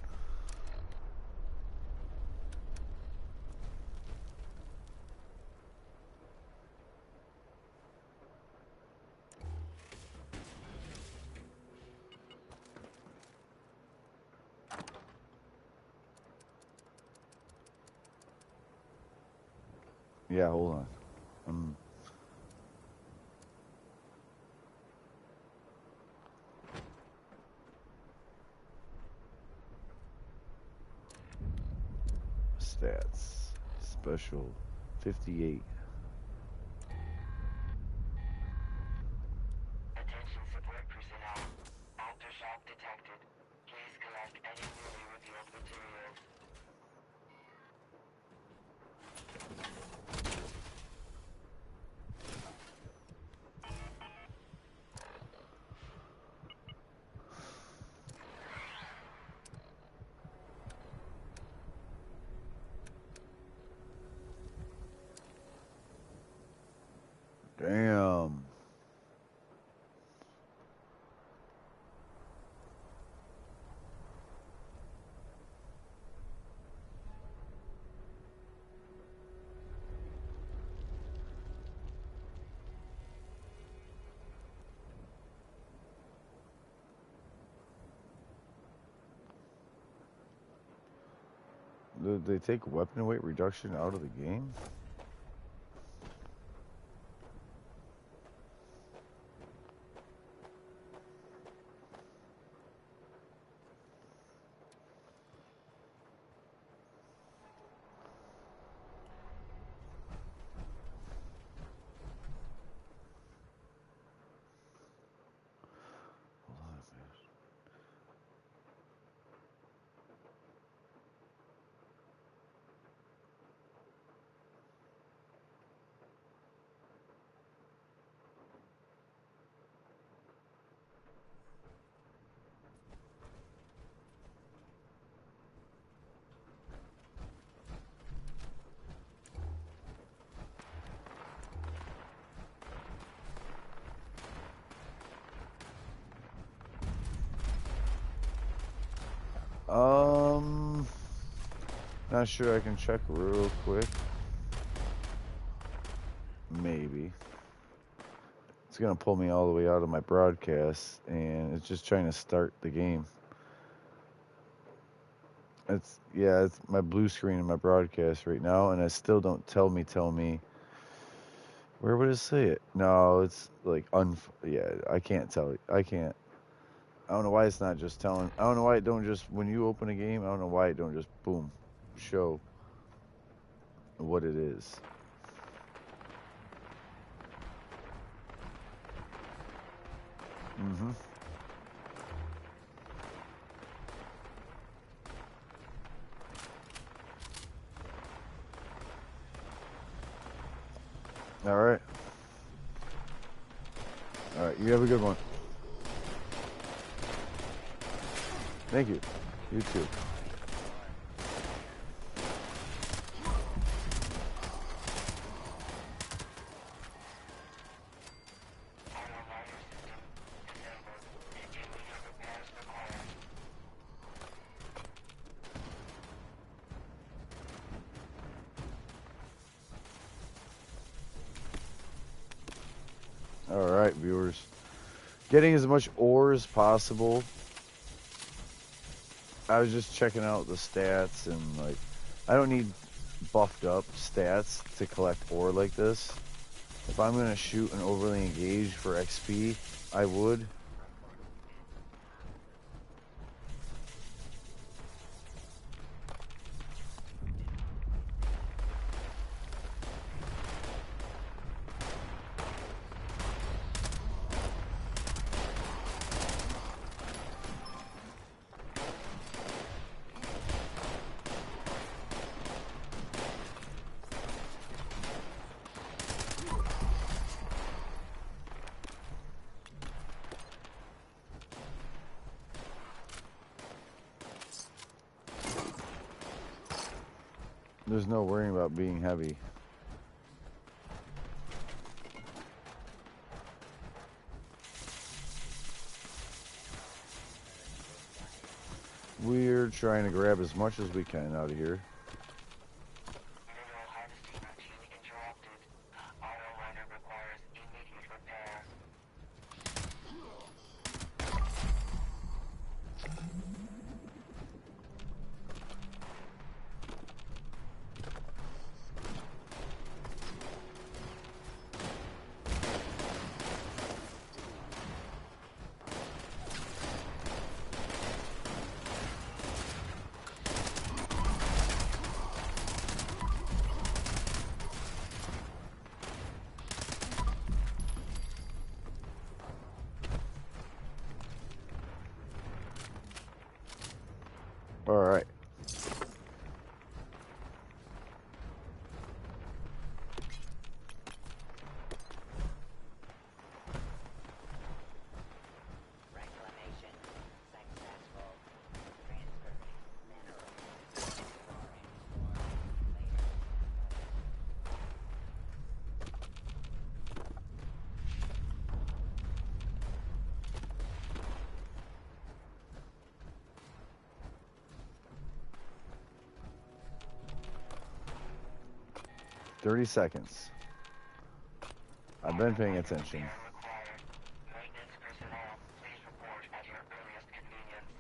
A: yeah, hold on. Stats special 58.
D: Attention support personnel. Aftershock detected. Please collect any newly revealed materials.
A: Damn. Did they take weapon weight reduction out of the game? Hold on, man. Not sure. I can check real quick. Maybe. It's gonna pull me all the way out of my broadcast, and it's just trying to start the game. It's my blue screen in my broadcast right now, and it still don't tell me. Where would it say it? No, it's like yeah, I can't tell it. I can't. I don't know why it's not just telling. I don't know why it don't just when you open a game. I don't know why it don't just boom, show what it is. Mm-hmm. All right. All right. You have a good one. Thank you. You too. All right, viewers. Getting as much ore as possible. I was just checking out the stats and like, I don't need buffed up stats to collect ore like this. If I'm gonna shoot an overly engaged for XP, I would. There's no worrying about being heavy. We're trying to grab as much as we can out of here.
D: Mineral harvesting routine interrupted. Auto miner requires immediate repair.
A: All right.
C: Reclamation successful. Transferring minerals. Storing later.
A: 30 seconds. I've been paying attention.
D: Repair required. Maintenance personnel, please report at your earliest convenience.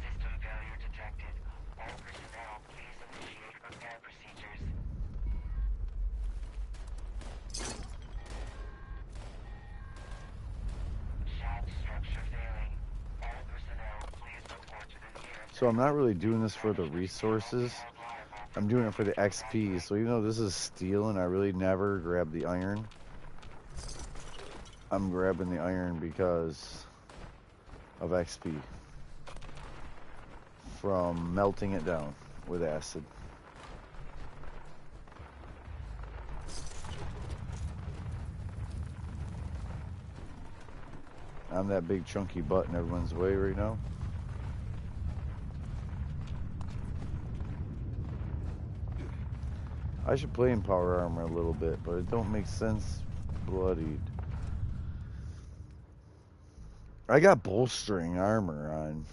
D: System failure detected. All personnel, please initiate repair procedures. Shaft structure failing. All personnel, please report to the nearest.
A: So I'm not really doing this for the resources.
D: Liable.
A: I'm doing it for the XP. So even though this is steel and I really never grab the iron, I'm grabbing the iron because of XP from melting it down with acid. I'm that big chunky butt in everyone's way right now. I should play in power armor a little bit, but it don't make sense. Bloodied. I got bolstering armor on.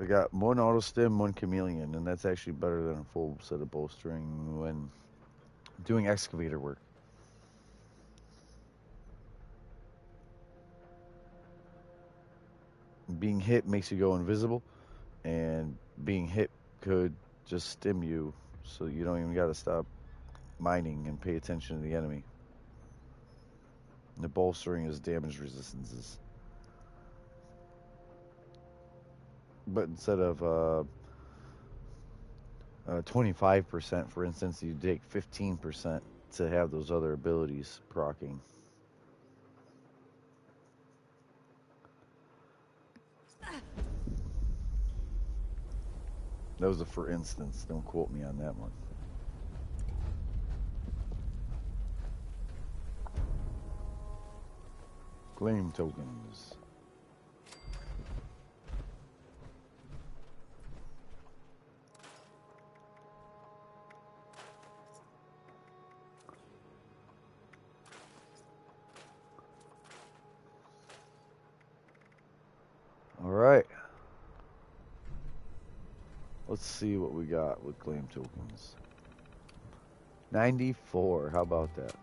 A: I got one auto stim, one chameleon, and that's actually better than a full set of bolstering when doing excavator work. Being hit makes you go invisible, and being hit could just stim you, so you don't even got to stop mining and pay attention to the enemy. And the bolstering is damage resistances. But instead of 25%, for instance, you take 15% to have those other abilities proccing. That was a for instance. Don't quote me on that one. Claim tokens. All right. Let's see what we got with claim tokens. 94. How about that?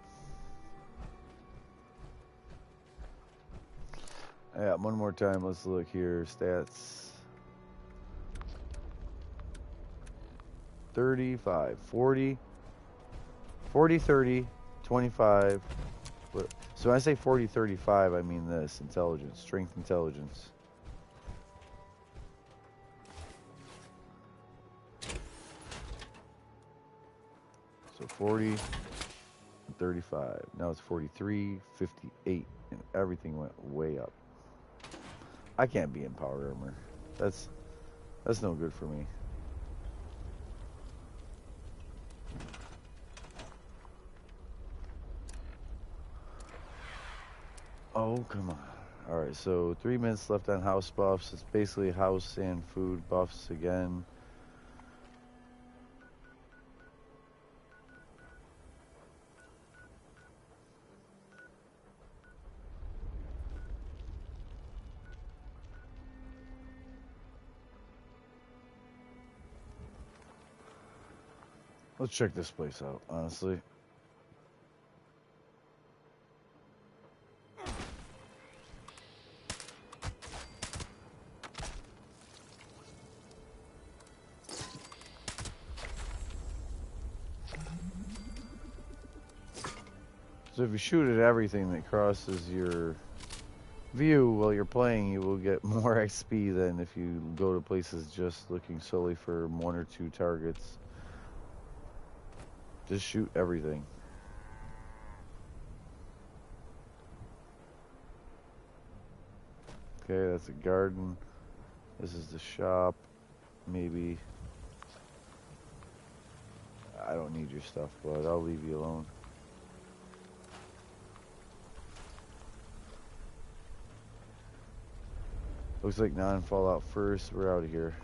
A: Yeah, one more time. Let's look here. Stats. 35, 40, 40, 30, 25. So when I say 40, 35, I mean this. Intelligence. Strength intelligence. So 40 and 35. Now it's 43, 58, and everything went way up. I can't be in power armor. That's no good for me. Oh, come on. Alright, so 3 minutes left on house buffs. It's basically house and food buffs again. Let's check this place out, honestly. So if you shoot at everything that crosses your view while you're playing, you will get more XP than if you go to places just looking solely for 1 or 2 targets. Just shoot everything. Okay, that's a garden. This is the shop. Maybe. I don't need your stuff, bud. I'll leave you alone. Looks like non-Fallout first. We're out of here.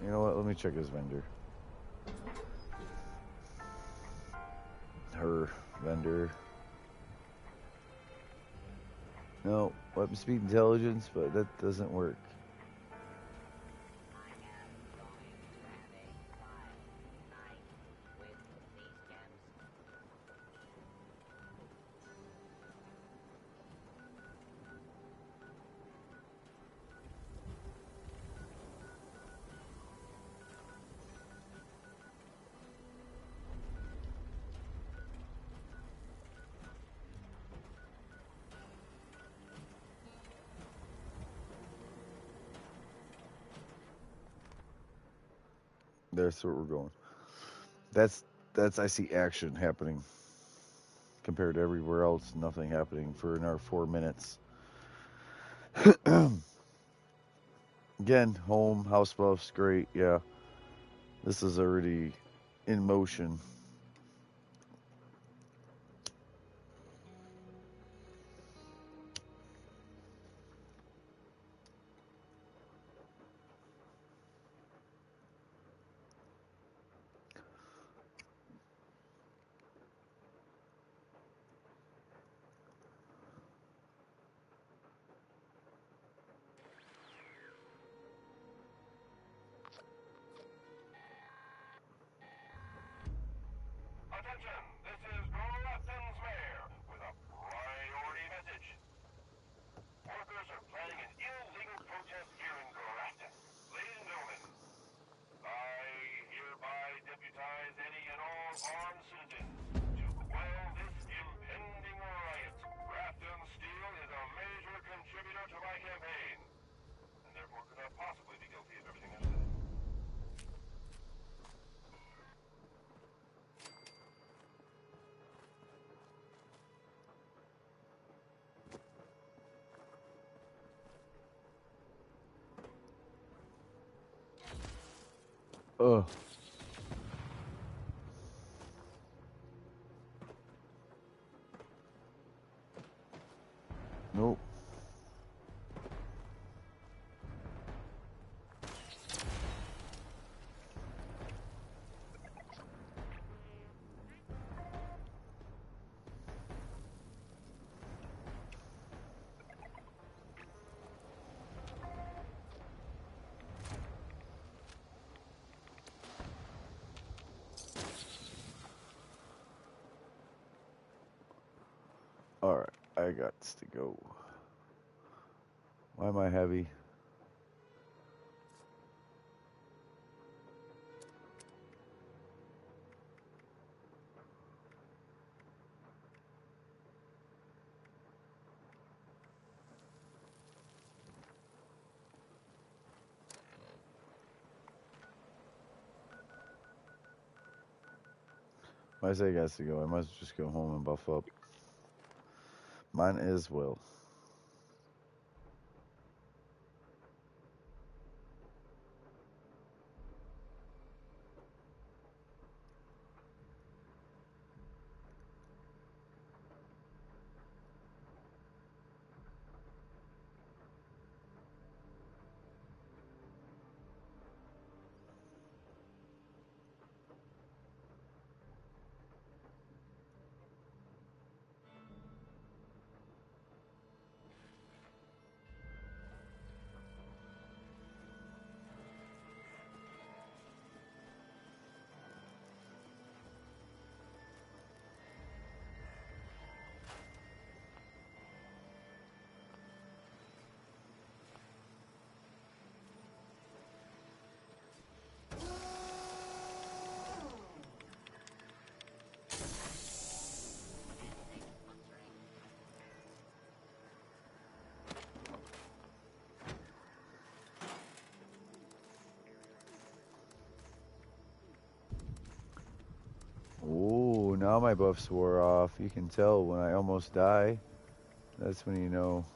A: You know what? Let me check his vendor. Her vendor. No, weapon speed intelligence, but that doesn't work. That's where we're going. That's I see action happening compared to everywhere else. Nothing happening for another 4 minutes. Again, home, house buffs, great. Yeah, this is already in motion. Ugh. Nope. Alright, I got to go. Why am I heavy? Why say I got to go? I must just go home and buff up. Mine as well. Oh, now my buffs wore off. You can tell when I almost die. That's when you know.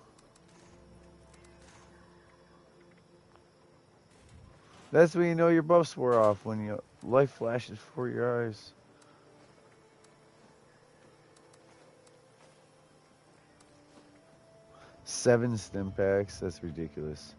A: That's when you know your buffs wore off, when your life flashes before your eyes. Seven stim packs, that's ridiculous.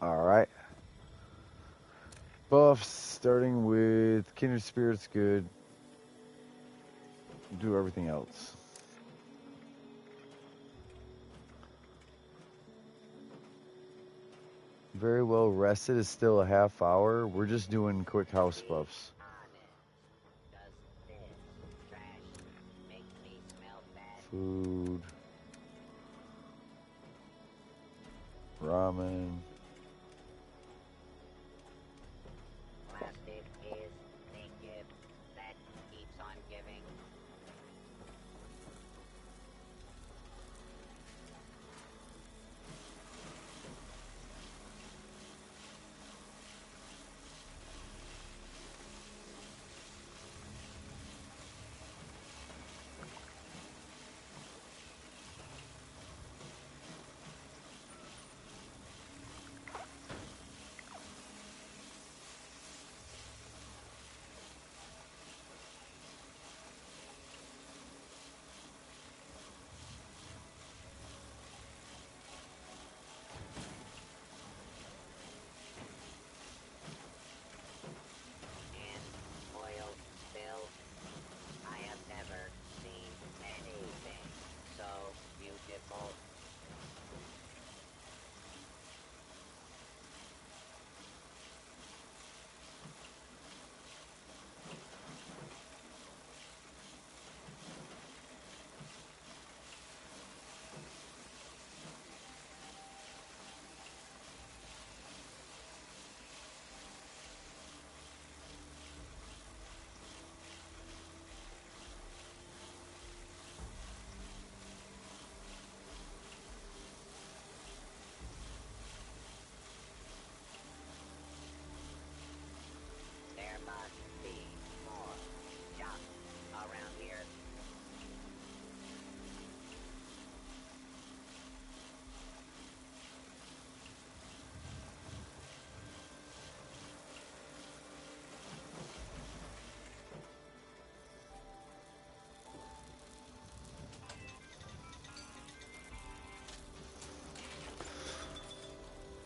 A: Alright. Buffs, starting with Kindred Spirit's good. Do everything else. Very well rested is still a half hour. We're just doing quick house buffs.
C: Does this trash make me smell bad?
A: Food. Ramen.
C: Plastic is the gift that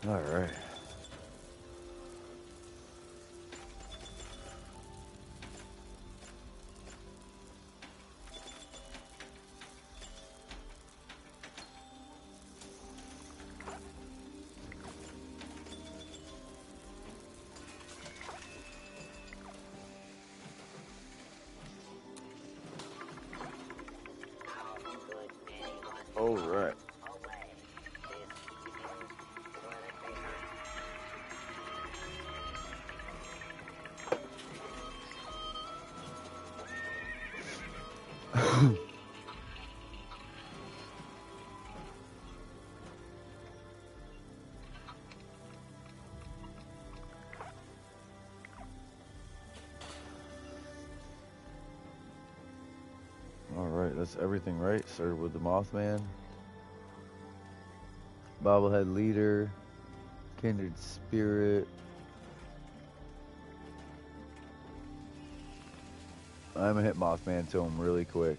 A: All right. All right. All right, that's everything, right? Started with the Mothman, Bobblehead Leader, Kindred Spirit. I'm gonna hit Mothman to him really quick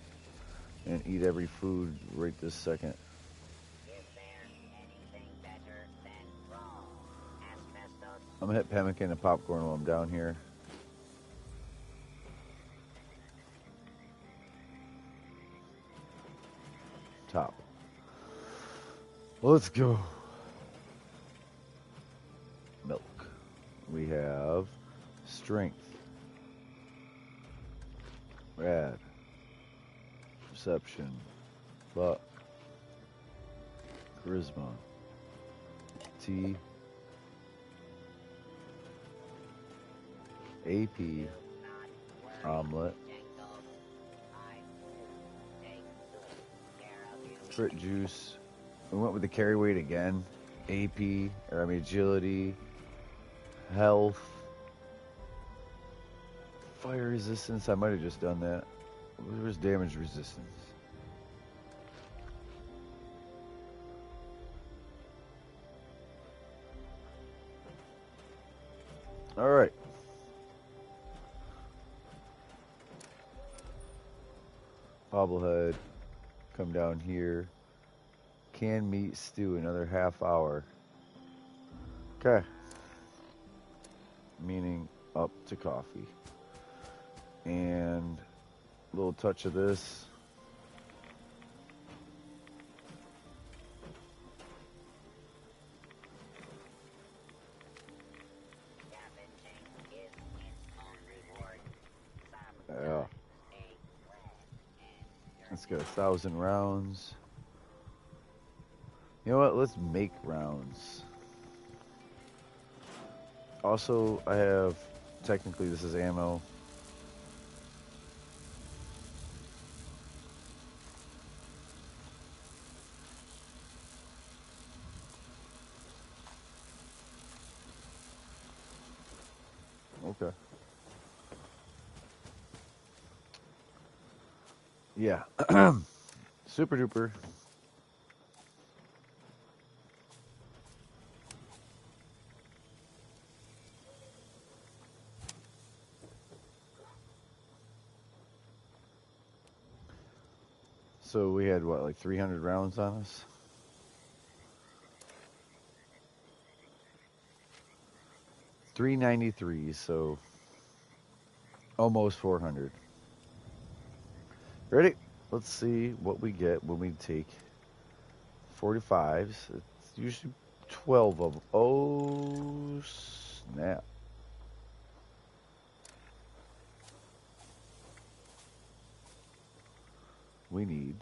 A: and eat every food right this second. I'm gonna hit pemmican and popcorn while I'm down here. Top. Let's go. Milk. We have strength. Rad. Perception. Luck. Charisma. T. AP. Omelet. Crit juice. We went with the carry weight again. AP, or I mean agility, health, fire resistance. I might have just done that. Where's damage resistance? All right. Bobblehead, come down here. Canned meat stew, another half hour. Okay. Meaning up to coffee. And a little touch of this. Yeah. Let's get 1,000 rounds. You know what? Let's make rounds. Also, I have, technically this is ammo. Okay. Yeah. Super duper. So we had what, like 300 rounds on us? $393, so almost 400. Ready? Let's see what we get when we take 45s. It's usually 12 of them. Oh, snap. We need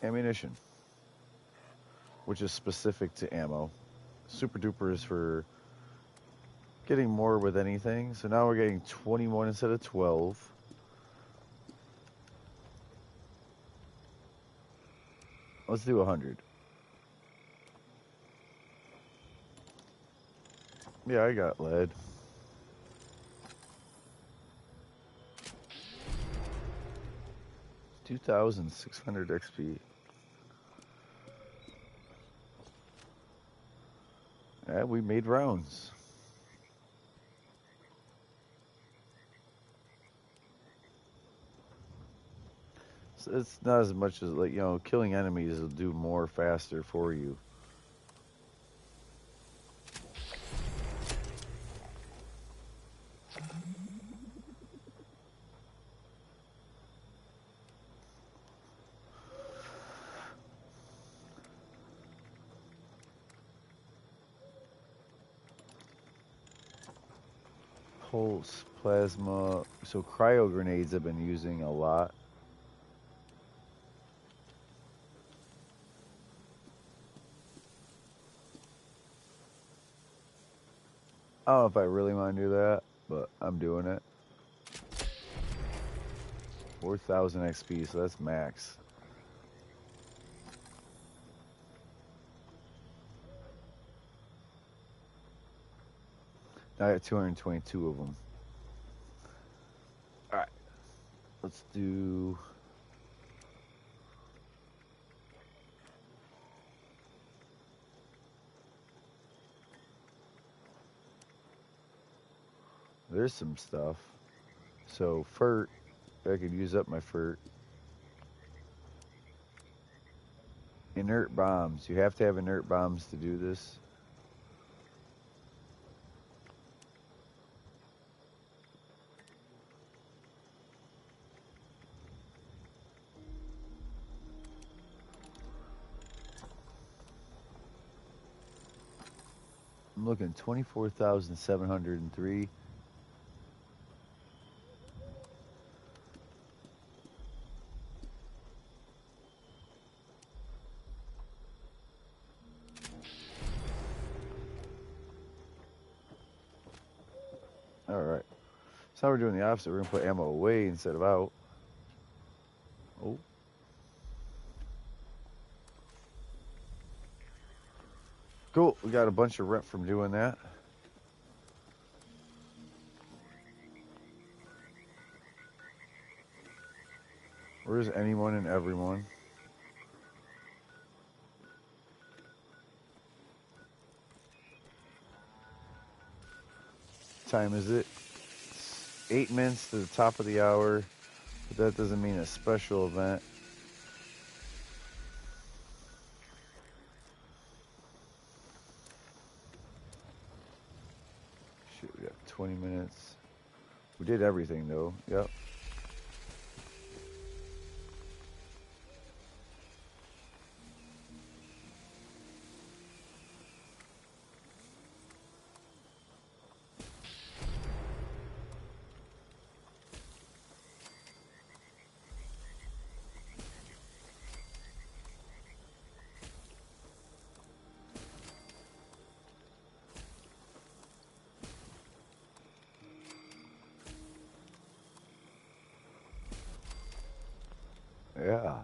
A: ammunition, which is specific to ammo. Super duper is for getting more with anything. So now we're getting 21 instead of 12. Let's do 100. Yeah, I got lead. $2,600 XP. Yeah, we made rounds. it's not as much as like killing enemies will do more faster for you. Pulse, plasma. So cryo grenades I've been using a lot. I don't know if I really want to do that, but I'm doing it. 4,000 XP, so that's max. I got 222 of them. All right, let's do. There's some stuff. So FERT, I could use up my FERT. Inert bombs. You have to have inert bombs to do this. I'm looking 24,703. All right. So now we're doing the opposite. We're gonna put ammo away instead of out. Oh. Cool. We got a bunch of rep from doing that. Where's anyone and everyone? Time is it? It's 8 minutes to the top of the hour, but that doesn't mean a special event. Shit, we got 20 minutes. We did everything though. Yep. Yeah.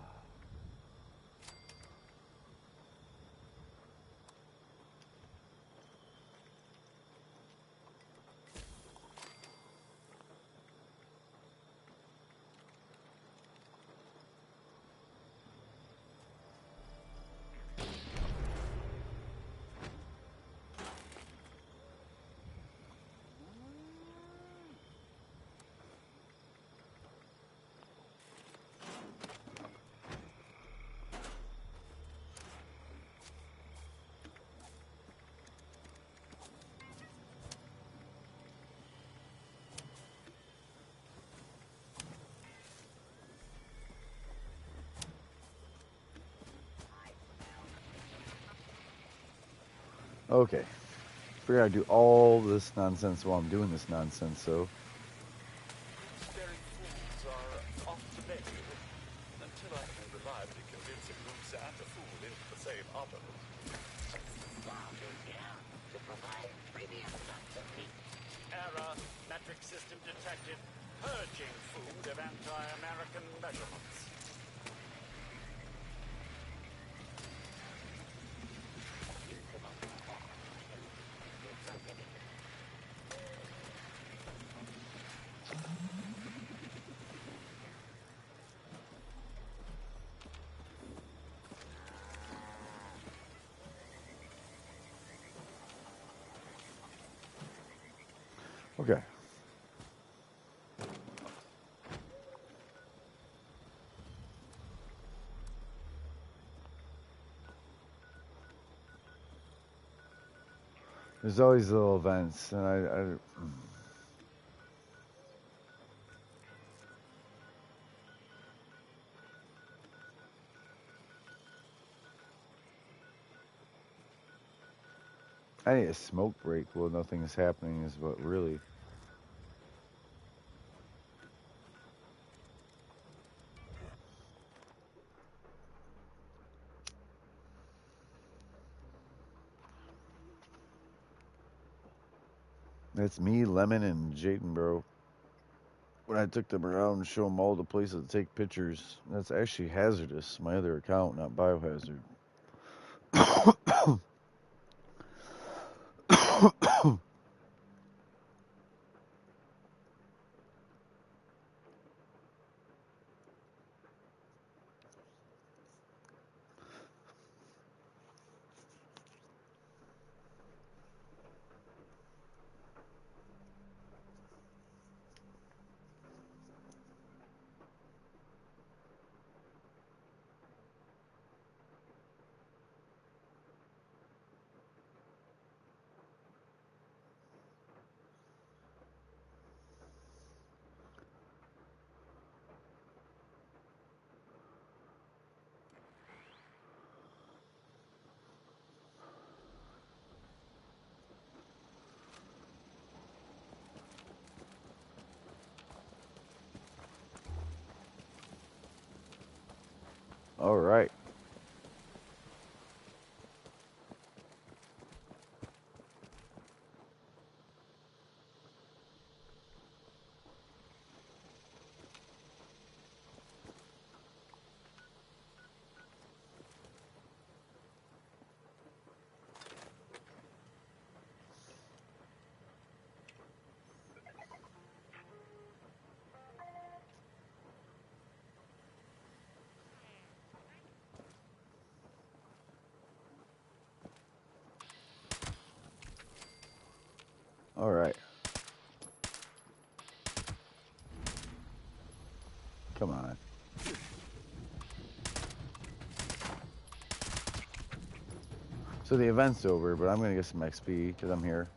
A: Okay. Figure out to do all this nonsense while I'm doing this nonsense, so.
F: Dairy foods are off today, until I can reliably convince a moose and a fool into the same auto.
C: Bob is here to provide premium cuts of meat.
F: Error. Metric system detected. Purging food of anti-American measurements.
A: Okay. There's always little events, and I need a smoke break. Well, nothing is happening, is what really. That's me, Lemon, and Jayden, bro. When I took them around and show them all the places to take pictures, that's actually hazardous. My other account, not biohazard. All right. All right. Come on. So the event's over, but I'm going to get some XP because I'm here.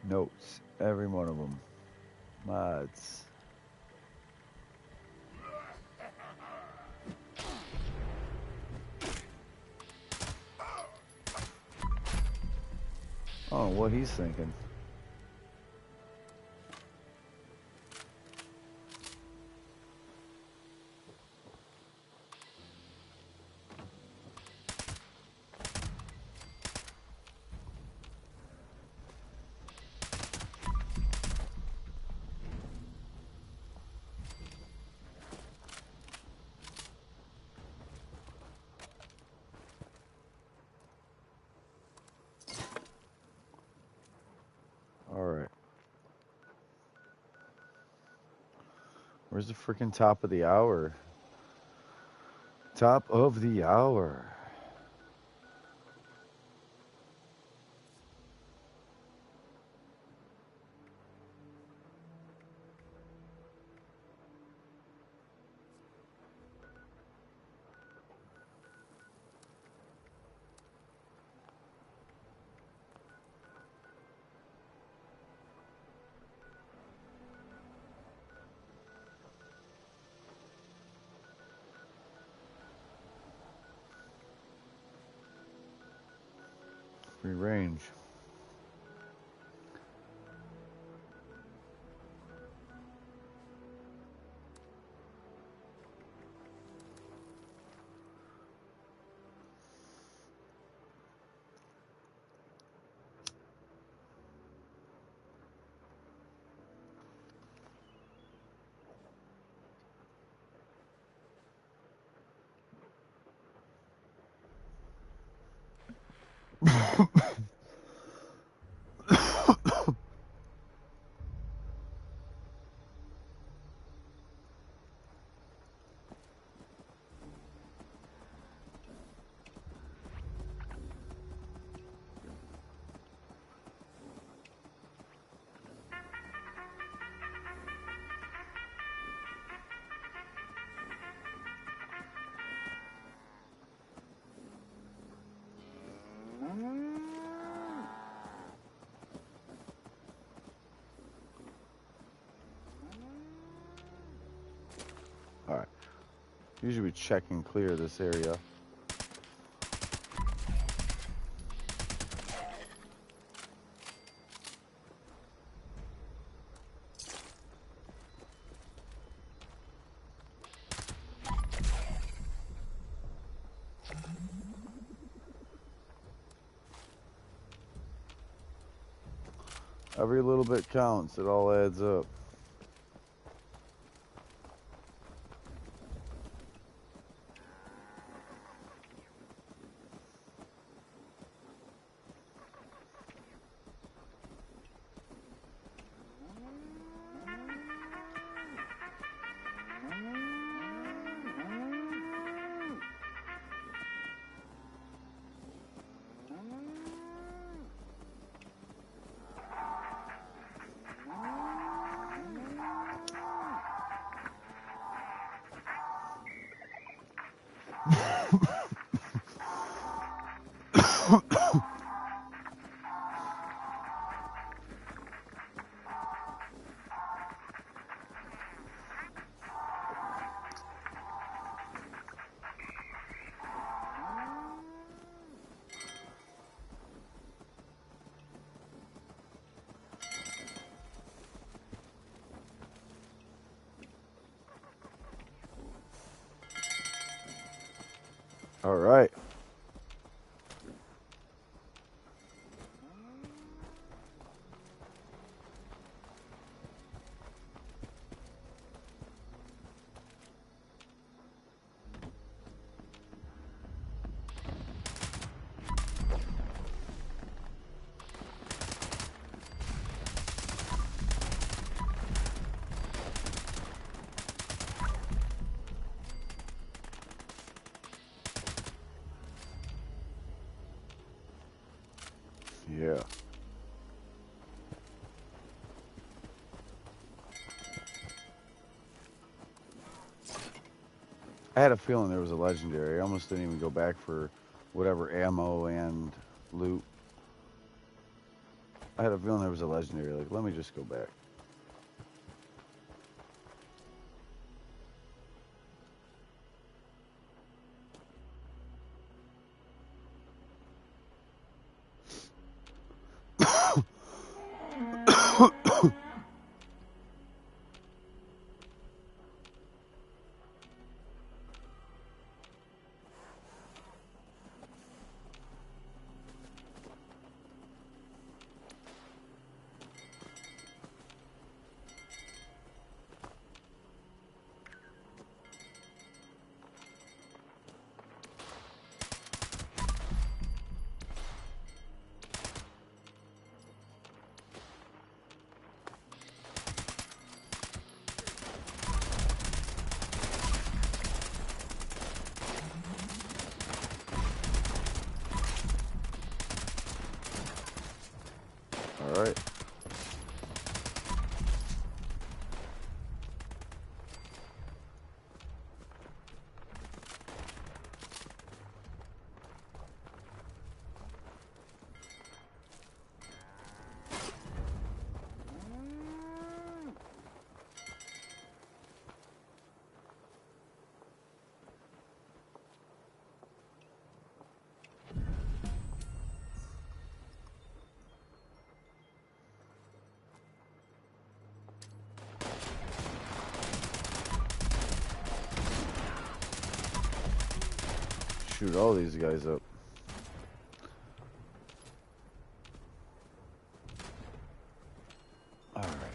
A: Notes. Every one of them. Mods. Oh, what he's thinking. All right. Where's the freaking top of the hour? Top of the hour. Free range. Alright. Usually we check and clear this area. Every little bit counts. It all adds up. All right. Yeah. I had a feeling there was a legendary. I almost didn't even go back for whatever ammo and loot. I had a feeling there was a legendary. Like, let me just go back. All right. shoot all these guys up. All right.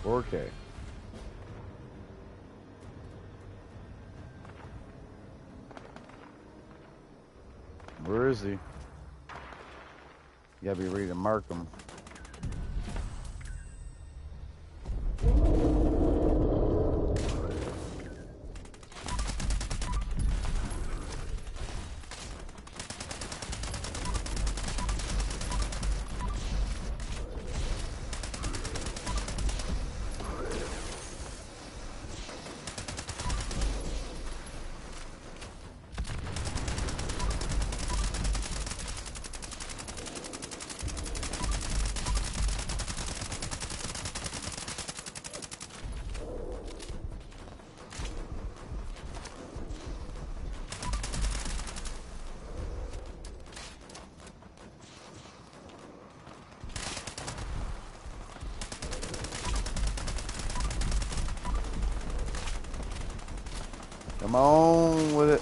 A: Okay. Where is he? You gotta be ready to mark him. Come on with it.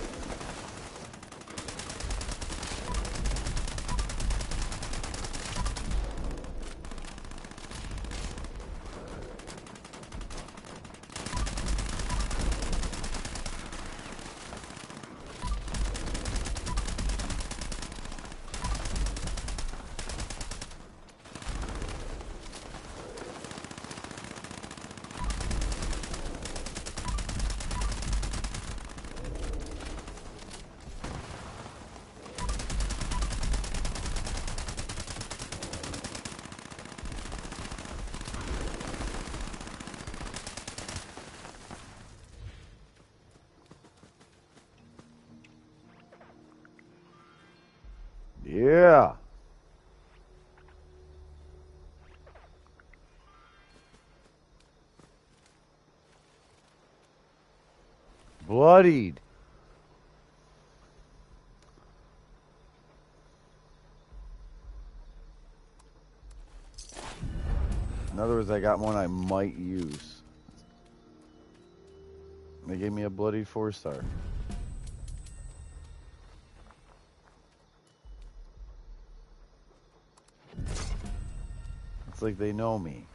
A: Yeah. Bloodied. In other words, I got one I might use. They gave me a bloody 4-star. It's like they know me.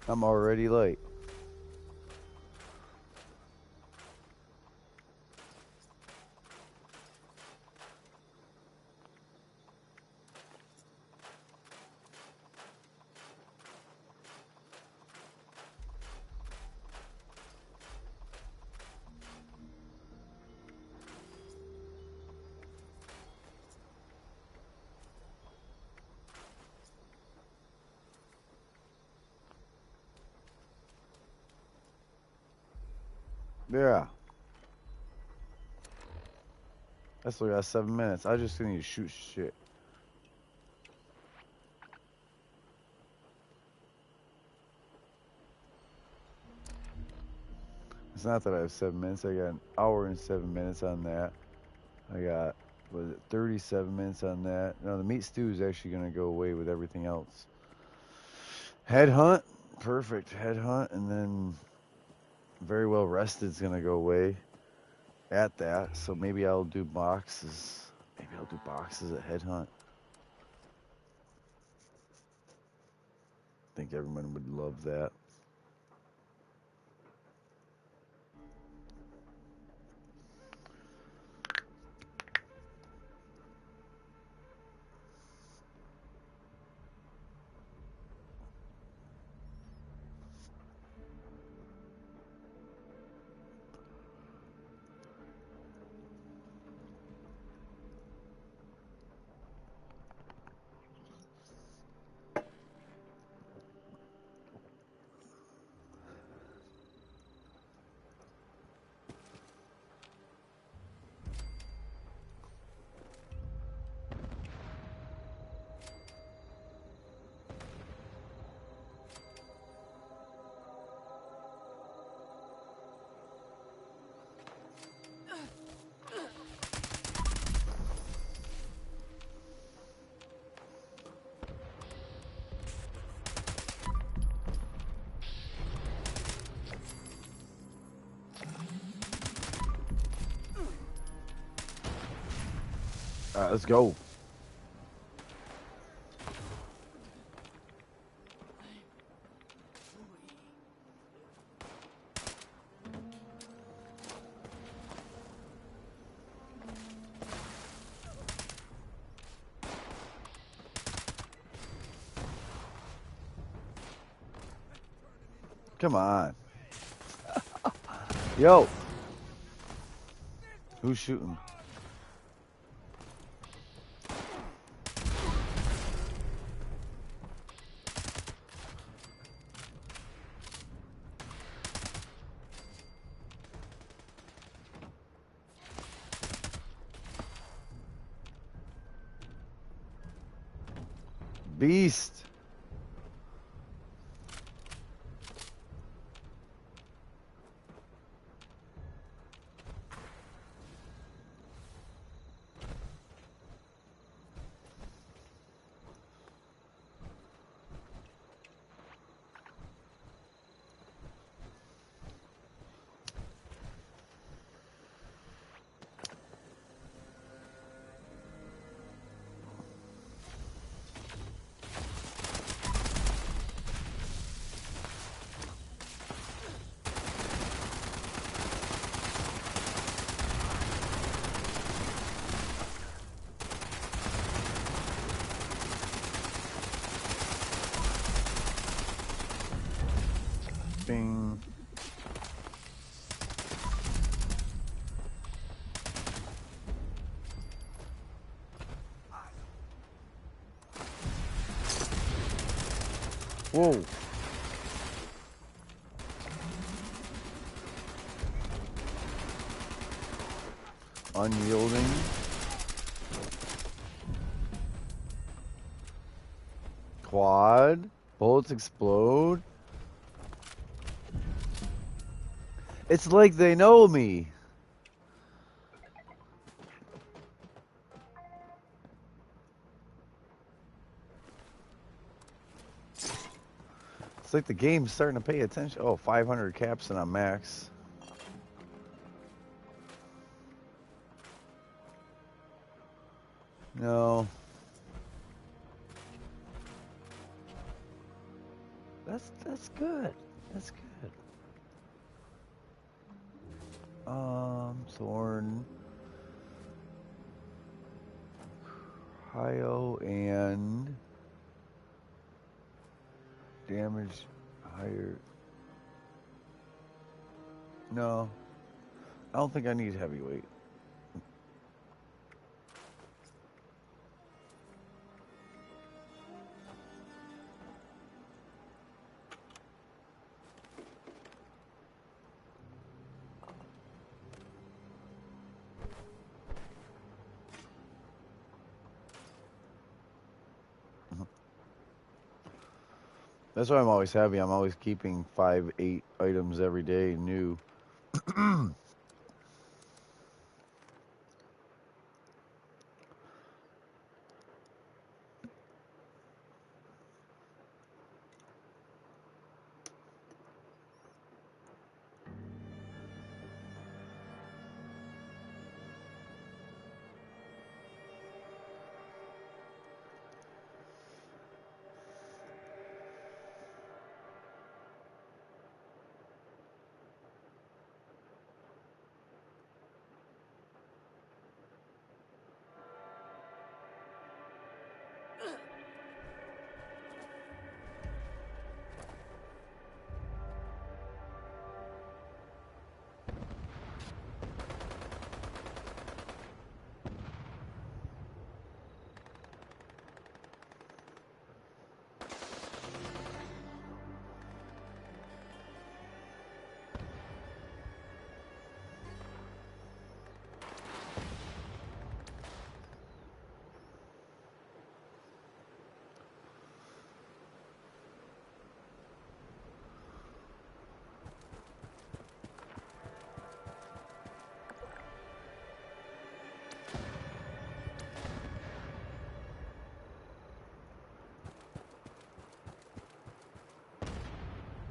A: I'm already late. Yeah. I still got 7 minutes. I just need to shoot shit. It's not that I have 7 minutes. I got an hour and 7 minutes on that. I got, was it 37 minutes on that? No, the meat stew is actually going to go away with everything else. Headhunt. Perfect. Headhunt. And then very well rested is going to go away at that. So maybe I'll do boxes. Maybe I'll do boxes at Headhunt. I think everyone would love that. Alright, let's go. Come on. Yo. Who's shooting? Beast. Bing. Whoa. Unyielding. Quad. Bullets explode. It's like they know me. It's like the game's starting to pay attention. Oh, 500 caps and I'm max. No. That's good. That's good. Thorn. Cryo and damage higher. No. I don't think I need heavyweight. That's why I'm always heavy. I'm always keeping 5-8 items every day, new.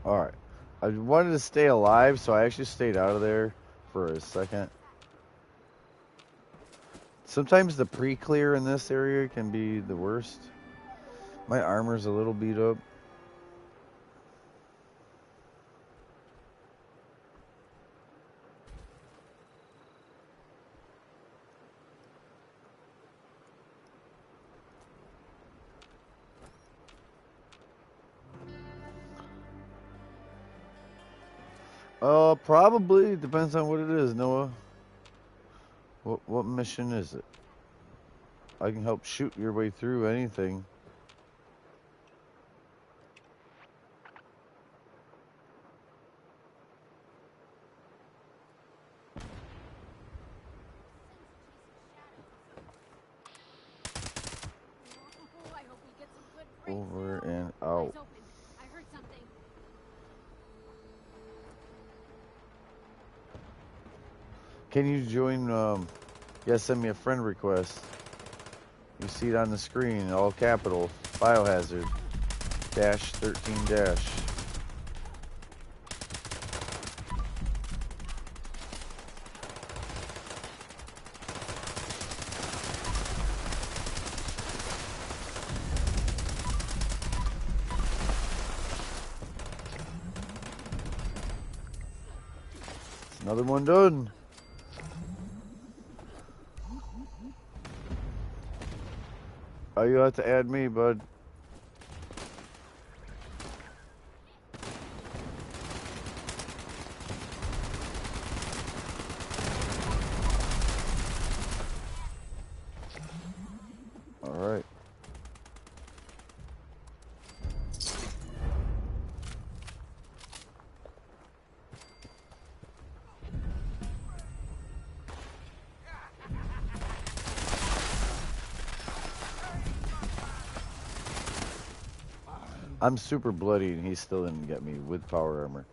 A: Alright. I wanted to stay alive, so I actually stayed out of there for a second. Sometimes the pre-clear in this area can be the worst. My armor's a little beat up. Probably depends on what it is, Noah. What mission is it? I can help shoot your way through anything.
G: Oh, I hope we get some good breaks.
A: Over and
G: Eyes
A: out.
G: open. I heard something.
A: Can you join? Yeah, send me a friend request. You see it on the screen, all capital. Biohazard. -13 dash. Another one done. Oh, you have to add me, bud. All right. I'm super bloody, and he still didn't get me with power armor.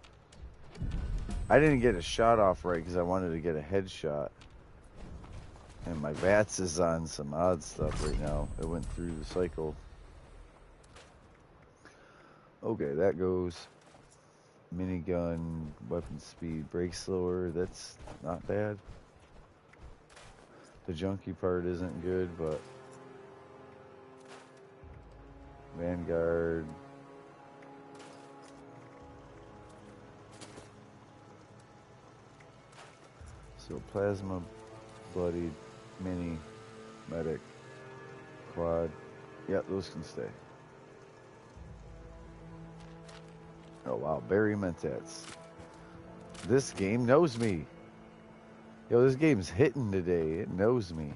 A: I didn't get a shot off right because I wanted to get a headshot. And my VATS is on some odd stuff right now. It went through the cycle. Okay, that goes. Minigun, weapon speed, brake slower. That's not bad. The junkie part isn't good, but Vanguard. So plasma, bloodied, mini, medic, quad. Yeah, those can stay. Oh wow, Barry Mentats. This game knows me. Yo, this game's hitting today. It knows me.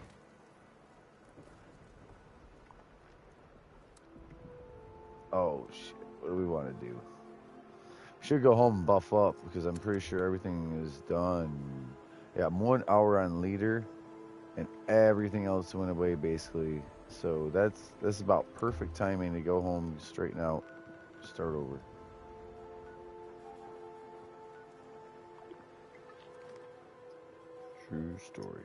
A: Oh shit, what do we want to do? Should go home and buff up because I'm pretty sure everything is done. Yeah, I'm 1 hour on leader, and everything else went away basically. So that's about perfect timing to go home, straighten out, start over. True story.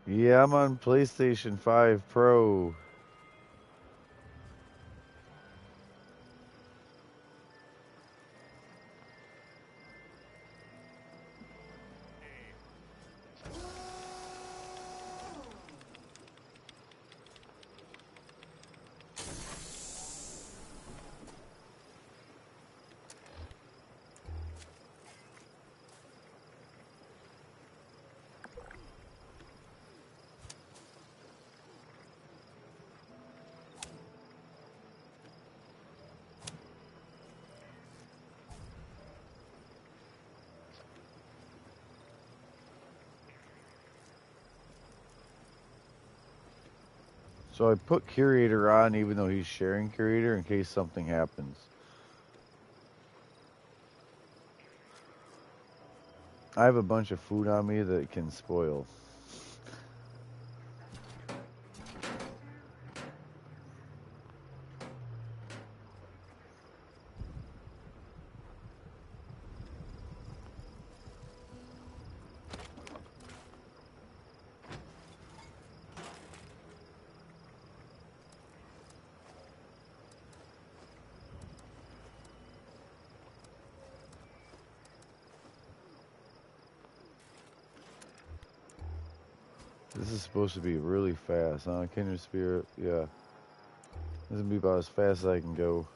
A: Yeah, I'm on PlayStation 5 Pro. So I put Curator on even though he's sharing Curator in case something happens. I have a bunch of food on me that can spoil. This is supposed to be really fast, huh? Kindred Spirit, yeah. This will be about as fast as I can go.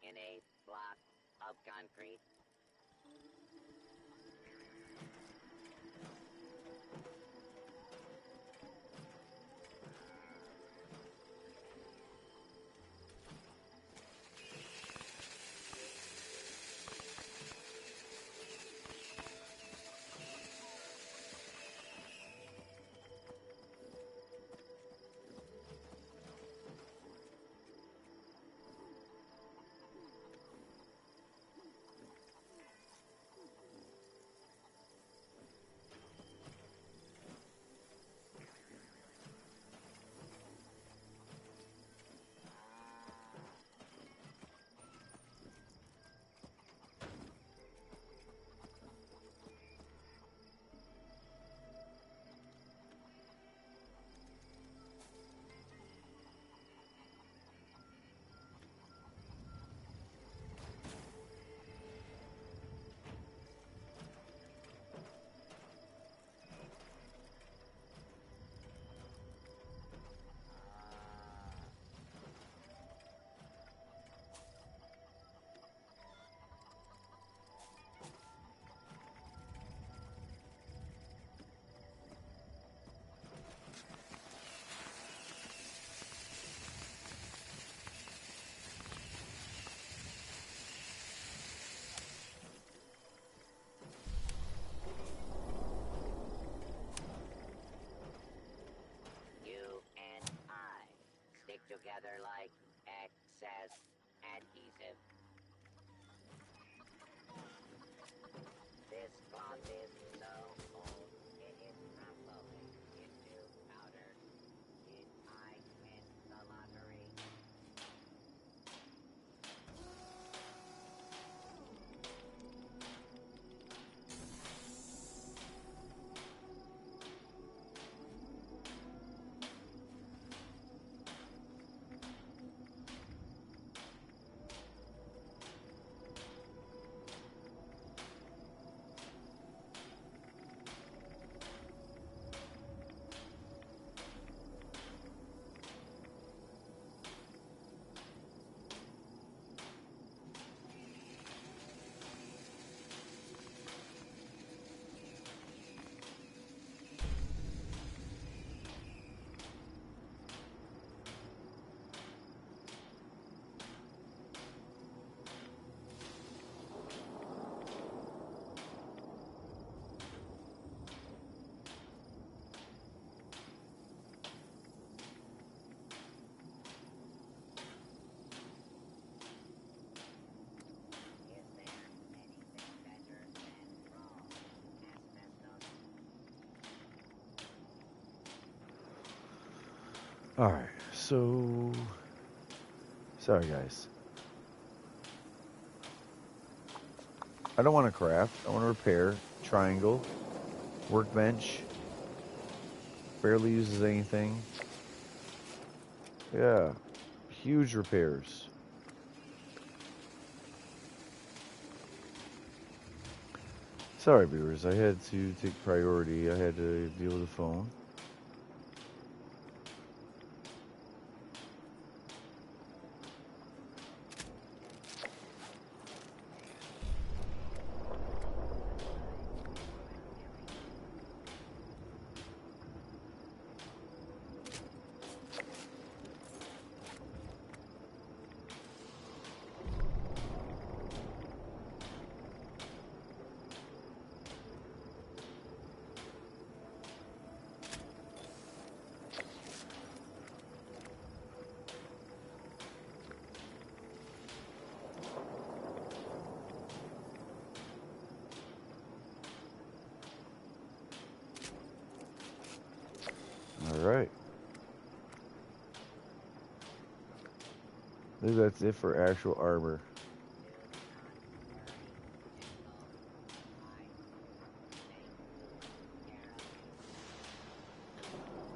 C: in a block of concrete. You and I stick together like excess adhesive. This cloth is so old, it is crumbling into powder. Did I win the lottery? Is there anything better than raw asbestos?
A: Alright, so... Sorry, guys. I don't want to craft. I want to repair. Triangle. Workbench. Barely uses anything. Yeah. Huge repairs. Sorry, viewers. I had to take priority. I had to deal with the phone. Alright. I think that's it for actual armor.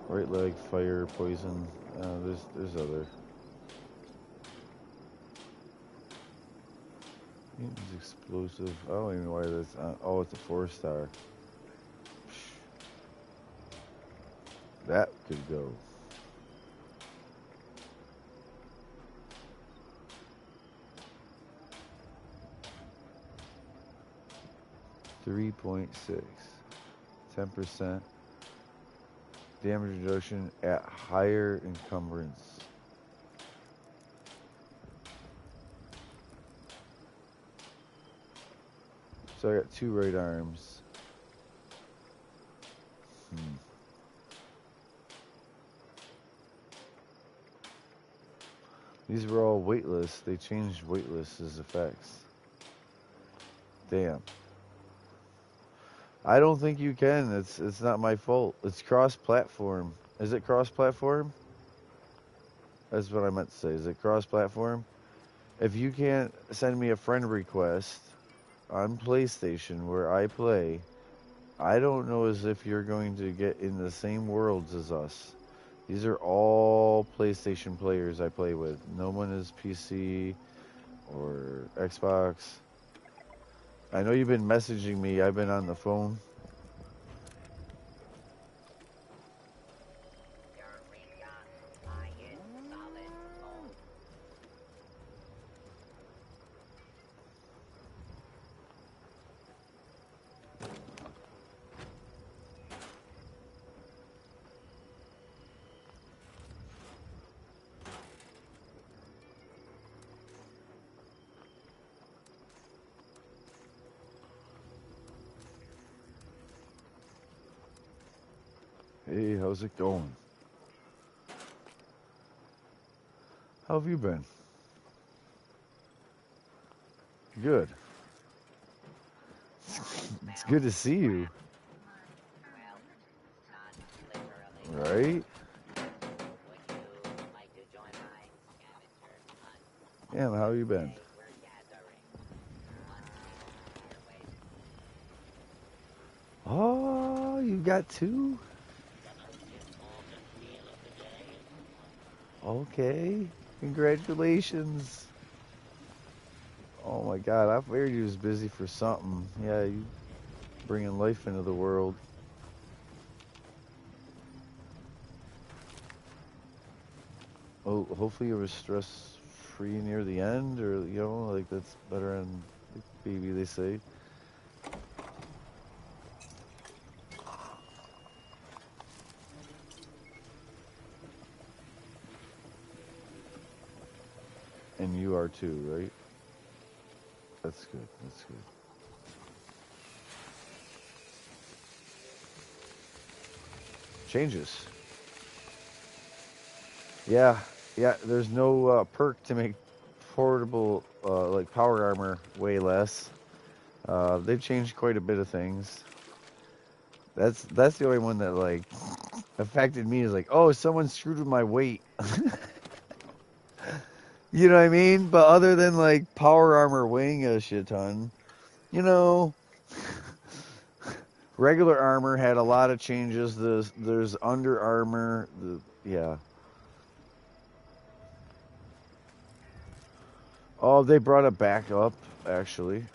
A: Right leg, fire, poison. There's other. It's explosive. I don't even know why that's. Oh, it's a 4-star. That could go. 3.6. 10% damage reduction at higher encumbrance. So I got 2 right arms. These were all weightless. They changed weightless as effects. Damn. I don't think you can. It's not my fault. It's cross-platform. Is it cross-platform? That's what I meant to say. Is it cross-platform? If you can't send me a friend request on PlayStation where I play, I don't know as if you're going to get in the same worlds as us. These are all PlayStation players I play with. No one is PC or Xbox. I know you've been messaging me. I've been on the phone.
C: Eureka! I hit solid gold.
A: Hey, how's it going? How have you been? Good. It's good to see you.
C: Well, not literally.
A: Right?
C: Would you like to join my scavenger hunt?
A: Yeah, how you been?
C: Today we're gathering unexpected waste.
A: Oh, you got 2? Okay. Congratulations. Oh my god, I figured you was busy for something. Yeah, you bringing life into the world. Oh, hopefully you were stress-free near the end, or, you know, like that's better on baby, they say. And you are too, right? That's good, that's good. Changes. Yeah, there's no perk to make portable, like power armor way less. They've changed quite a bit of things. That's the only one that, like, affected me, is like, oh, someone screwed with my weight. You know what I mean? But other than, like, power armor weighing a shit ton, you know, regular armor had a lot of changes. There's under armor. Yeah. Oh, they brought it back up, actually,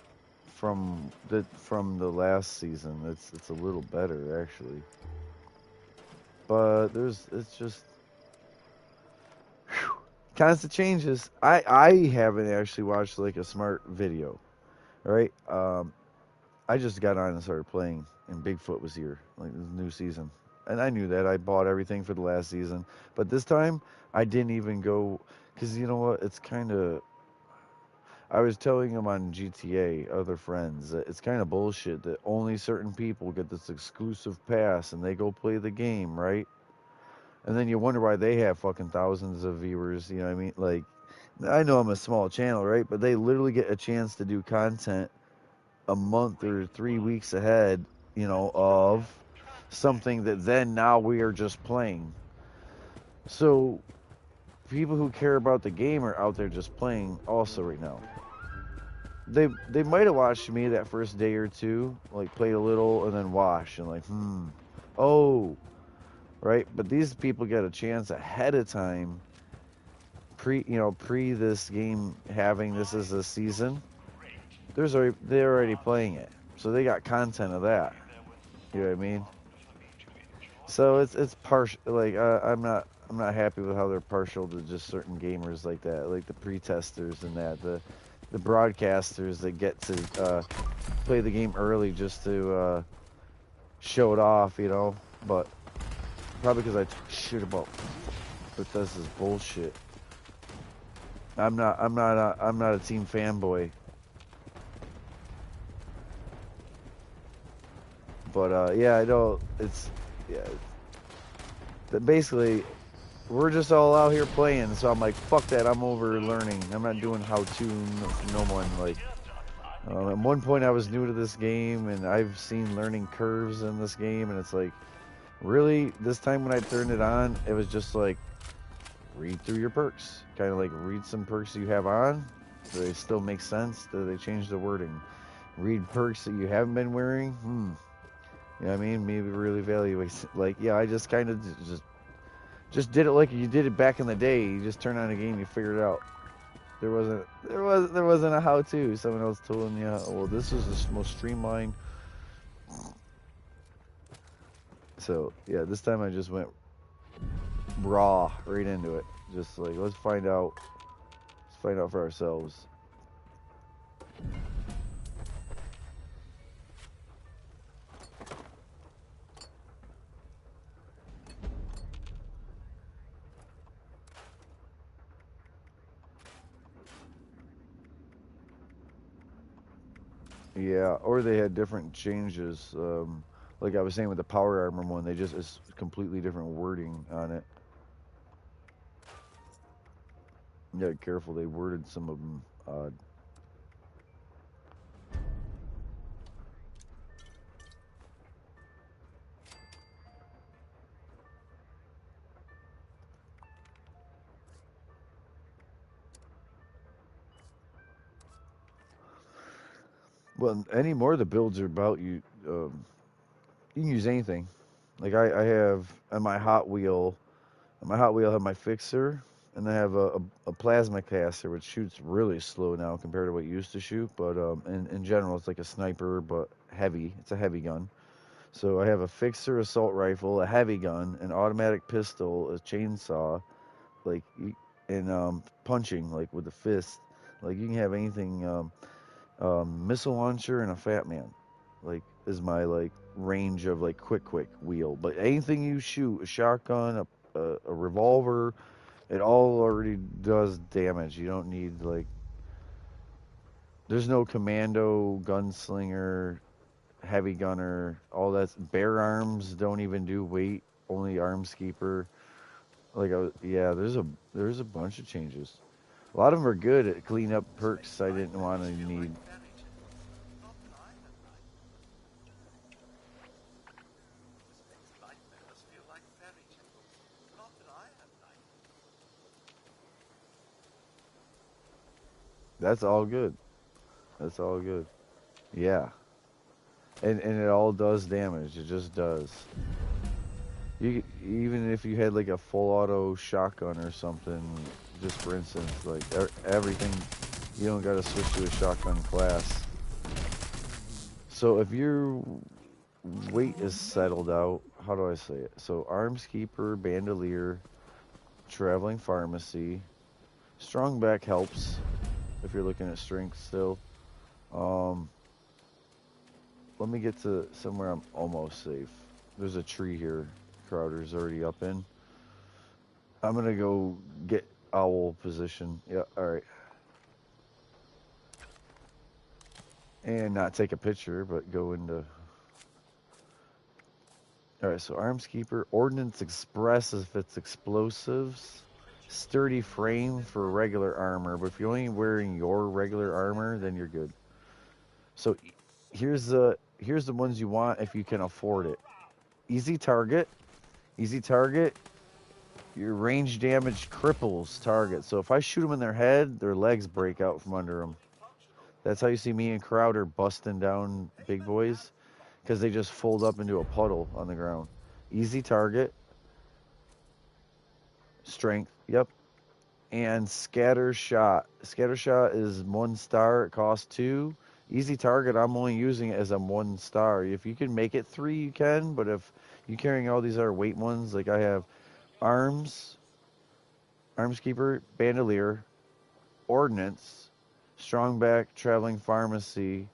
A: from the last season. It's a little better, actually. But it's just constant changes. I haven't actually watched like a smart video, right? I just got on and started playing, and Bigfoot was here, like the new season, and I knew that. I bought everything for the last season, but this time I didn't even go, because you know what? It's kind of, I was telling them on GTA, other friends, that it's kind of bullshit that only certain people get this exclusive pass and they go play the game, right? And then you wonder why they have fucking thousands of viewers, you know what I mean? Like, I know I'm a small channel, right? But they literally get a chance to do content a month or 3 weeks ahead, you know, of something that then now we are just playing. So people who care about the game are out there just playing also right now. They might have watched me that first day or two, like played a little and then watched and like, oh, right? But these people get a chance ahead of time, pre this game having this as a season. They're already playing it, so they got content of that. You know what I mean? So it's partial. Like I'm not happy with how they're partial to just certain gamers like that, like the pre-testers and that the broadcasters that get to play the game early just to show it off, you know. But probably because I talk shit about Bethesda's bullshit. I'm not a team fanboy. But yeah, I know it's basically we're just all out here playing, so I'm like, fuck that, I'm over learning. I'm not doing how to no one like at one point I was new to this game and I've seen learning curves in this game, and it's like, really, this time when I turned it on, it was just like, read through your perks. Kind of like read some perks you have on. Do they still make sense? Do they change the wording? Read perks that you haven't been wearing. You know what I mean? Maybe really evaluate. Like, yeah, I just kind of just did it like you did it back in the day. You just turn on a game, you figure it out. There wasn't a how-to. Someone else told me, well, this is the most streamlined. So yeah, this time I just went raw right into it. Just like, let's find out for ourselves. Yeah, or they had different changes. Like I was saying with the power armor one, it's completely different wording on it. Yeah, careful, they worded some of them odd. Well, anymore the builds are about you. You can use anything. Like I have on my Hot Wheel. On my Hot Wheel, I have my fixer, and I have a plasma caster, which shoots really slow now compared to what it used to shoot. But in general, it's like a sniper, but heavy. It's a heavy gun. So I have a fixer assault rifle, a heavy gun, an automatic pistol, a chainsaw, like and punching like with the fist. Like you can have anything. Missile launcher and a Fat Man, like is my like range of like quick wheel. But anything you shoot, a shotgun, a revolver, it all already does damage. You don't need like. There's no commando, gunslinger, heavy gunner. All that's bear arms don't even do weight. Only arms keeper. Like yeah, there's a bunch of changes. A lot of them are good at cleaning up perks I didn't want to need. That's all good. That's all good. Yeah. And it all does damage. It just does. Even if you had like a full auto shotgun or something, just for instance, like everything, you don't got to switch to a shotgun class. So if your weight is settled out, how do I say it? So arms keeper, bandolier, traveling pharmacy, strong back helps if you're looking at strength still. Let me get to somewhere I'm almost safe. There's a tree here. Crowder's already up in. I'm gonna go get owl position. Yeah, alright. And not take a picture, but go into... Alright, so arms keeper. Ordnance express if it's explosives. Sturdy frame for regular armor. But if you're only wearing your regular armor, then you're good. So here's the ones you want if you can afford it. Easy target. Easy target. Your range damage cripples target. So if I shoot them in their head, their legs break out from under them. That's how you see me and Crowder busting down big boys, because they just fold up into a puddle on the ground. Easy target. Strength. Yep. And scatter shot. Scatter shot is 1 star. It costs 2. Easy target, I'm only using it as a 1 star. If you can make it 3, you can. But if you're carrying all these other weight ones, like I have arms keeper, bandolier, ordnance, strong back, traveling pharmacy,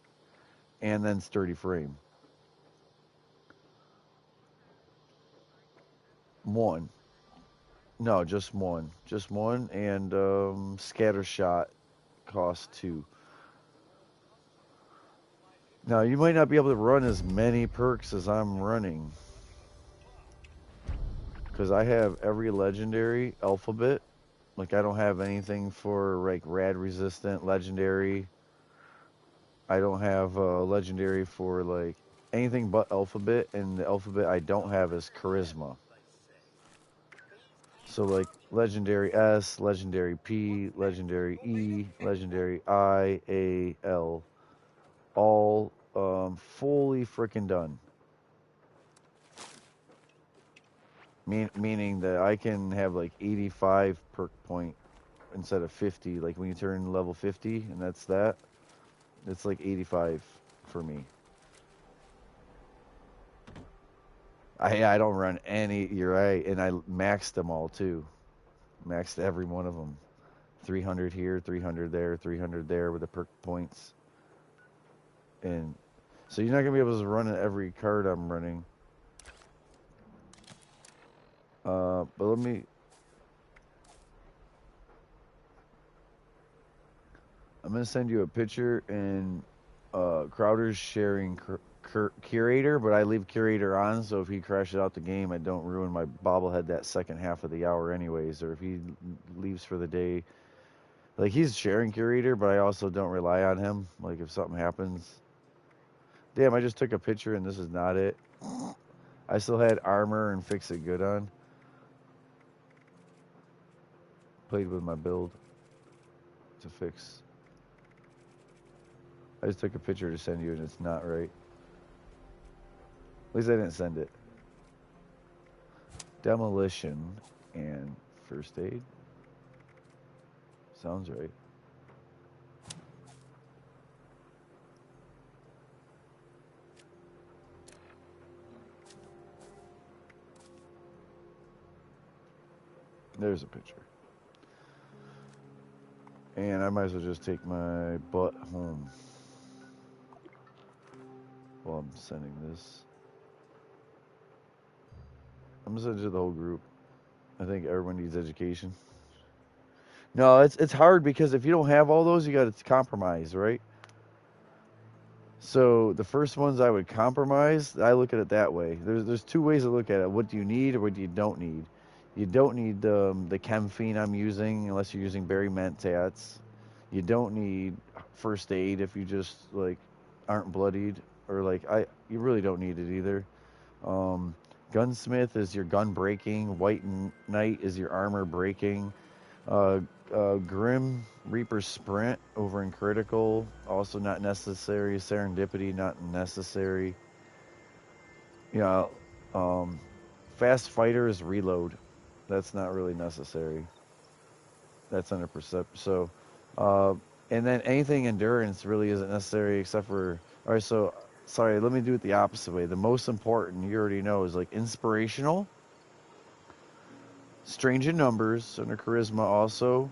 A: and then sturdy frame. One. No, just one. Just one, and scatter shot costs 2. Now, you might not be able to run as many perks as I'm running. Because I have every legendary alphabet. Like, I don't have anything for, like, rad resistant legendary. I don't have legendary for, like, anything but alphabet. And the alphabet I don't have is charisma. So, like, legendary S, legendary P, legendary E, legendary I, A, L. All fully freaking done. Meaning that I can have like 85 perk point instead of 50. Like when you turn level 50, and that's that. It's like 85 for me. I don't run any. You're right, and I maxed them all too. Maxed every one of them. 300 here, 300 there, 300 there with the perk points. And so you're not gonna be able to run every card I'm running. But let me. I'm gonna send you a picture, and Crowder's sharing Curator, but I leave Curator on, so if he crashes out the game, I don't ruin my bobblehead that second half of the hour anyways, or if he leaves for the day. Like, he's sharing Curator, but I also don't rely on him, like, if something happens. Damn, I just took a picture, and this is not it. I still had armor and fix it good on. Played with my build to fix. I just took a picture to send you, and it's not right. At least I didn't send it. Demolition and first aid. Sounds right. There's a picture. And I might as well just take my butt home while I'm sending this. I'm gonna send it to the whole group. I think everyone needs education. No, it's hard because if you don't have all those, you got to compromise, right? So the first ones I would compromise. I look at it that way. There's 2 ways to look at it. What do you need, or what do you don't need? You don't need the Chemphene I'm using unless you're using Berry Mentats. You don't need first aid if you just like aren't bloodied, or like you really don't need it either. Gunsmith is your gun breaking. White Knight is your armor breaking. Grim Reaper Sprint over in Critical, also not necessary. Serendipity, not necessary. Yeah, Fast Fighter is Reload. That's not really necessary. That's under Percept. So, and then anything Endurance really isn't necessary except for. All right, so sorry, let me do it the opposite way. The most important, you already know, is like Inspirational, Strange in Numbers under Charisma also,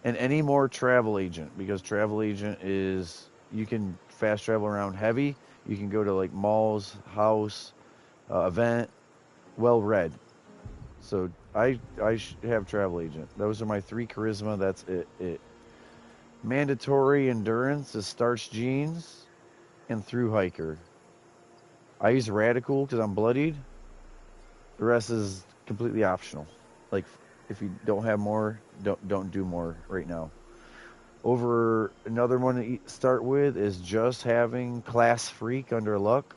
A: and any more Travel Agent, because Travel Agent is, you can fast travel around heavy. You can go to like malls, house, event, well read. So I have Travel Agent. Those are my 3 Charisma. That's it. Mandatory Endurance is Starched Jeans and Through Hiker. I use Radical because I'm bloodied. The rest is completely optional. Like, if you don't have more, don't do more right now. Over another one to start with is just having Class Freak under Luck.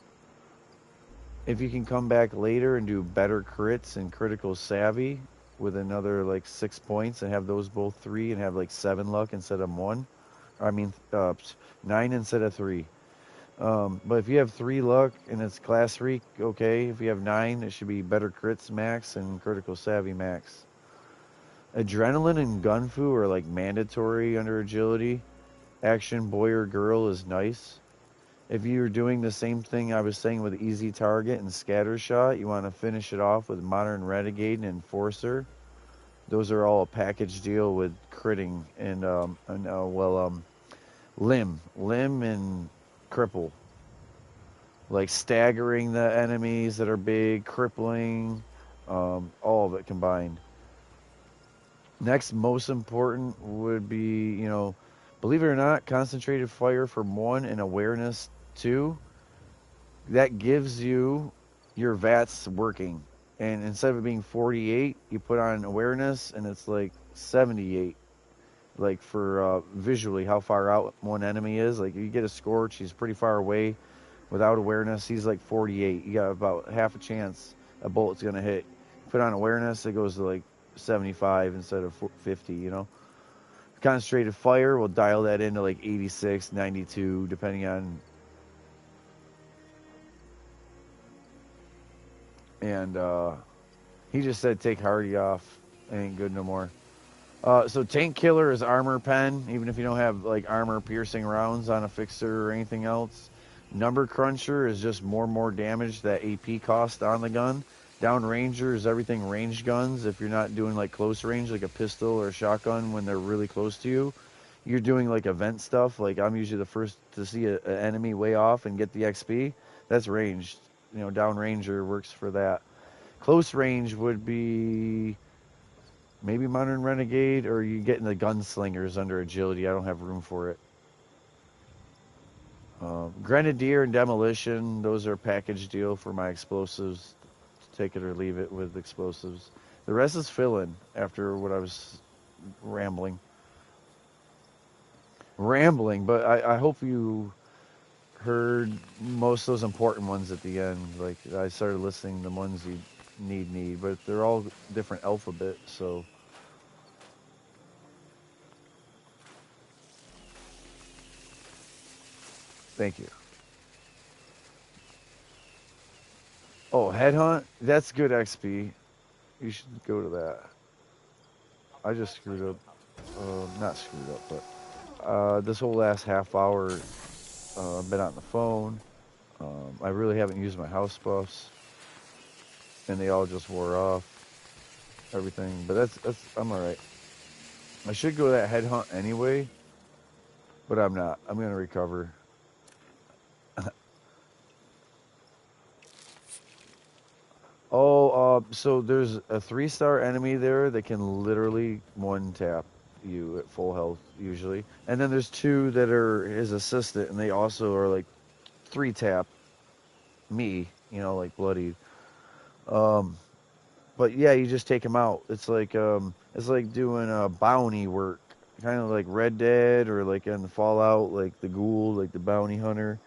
A: If you can come back later and do better crits and Critical Savvy with another like 6 points and have those both 3 and have like 7 luck instead of 1. I mean 9 instead of 3. But if you have 3 luck and it's Class Freak, okay. If you have 9, it should be better crits max and Critical Savvy max. Adrenaline and Gunfu are like mandatory under Agility. Action Boy or Girl is nice. If you're doing the same thing I was saying with Easy Target and Scattershot, you want to finish it off with Modern Renegade and Enforcer. Those are all a package deal with critting and Limb and Cripple. like staggering the enemies that are big, crippling, all of it combined. Next, most important would be, you know, believe it or not, concentrated fire for 1 and awareness 2. That gives you your VATS working. And instead of it being 48, you put on awareness and it's like 78. Like for visually how far out one enemy is. Like you get a Scorch, he's pretty far away. Without awareness, he's like 48. You got about half a chance a bullet's going to hit. Put on awareness, it goes to like 75 instead of 50, you know. Concentrated fire will dial that into like 86, 92, depending on. And he just said take Hardy off. It ain't good no more. So Tank Killer is armor pen, even if you don't have like armor piercing rounds on a fixer or anything else. Number Cruncher is just more damage that AP cost on the gun. Down Ranger is everything range guns. If you're not doing like close range, like a pistol or a shotgun when they're really close to you, you're doing like event stuff. Like I'm usually the first to see an enemy way off and get the XP. That's ranged. You know, Down Ranger works for that. Close range would be maybe Modern Renegade, or you get in the Gunslingers under Agility. I don't have room for it. Grenadier and Demolition, those are a package deal for my explosives. Take it or leave it with explosives. The rest is fill-in after what I was rambling. But I hope you heard most of those important ones at the end. Like I started listing the ones you need, but they're all different alphabet, so. Thank you. Oh, Headhunt? That's good XP. You should go to that. I just screwed up. Not screwed up, but this whole last half hour, I've been on the phone. I really haven't used my house buffs, and they all just wore off. Everything, but that's I'm all right. I should go to that Headhunt anyway, but I'm not. I'm gonna recover. Oh, so there's a 3-star enemy there that can literally one tap you at full health usually, and then there's 2 that are his assistant, and they also are like 3 tap me, you know, like bloodied. But yeah, you just take him out. It's like doing a bounty work, kind of like Red Dead or like in Fallout, like the ghoul, like the bounty hunter.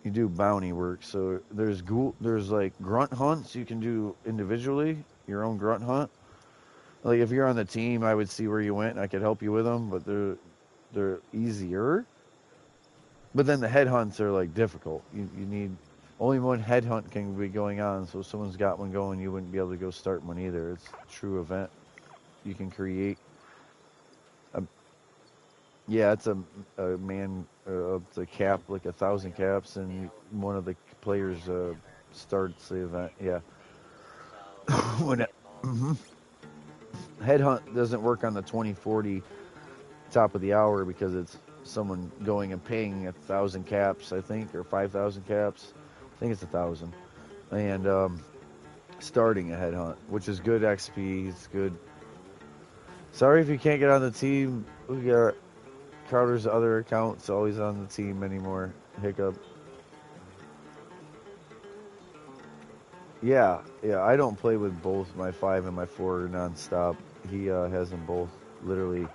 A: You do bounty work. So there's like grunt hunts you can do individually, your own grunt hunt. Like if you're on the team, I would see where you went and I could help you with them, but they're easier. But then the head hunts are like difficult. You need only one head hunt can be going on, so if someone's got one going, you wouldn't be able to go start one either. It's a true event you can create. Yeah, it's a man it's a cap, like 1,000 caps, and one of the players starts the event. Yeah. when it, Headhunt doesn't work on the 2040 top of the hour because it's someone going and paying 1,000 caps, I think, or 5,000 caps. I think it's 1,000, and starting a headhunt, which is good XP. It's good. Sorry if you can't get on the team. We got Carter's other account's always on the team anymore. Hiccup. Yeah, I don't play with both my 5 and my 4 nonstop. He has them both literally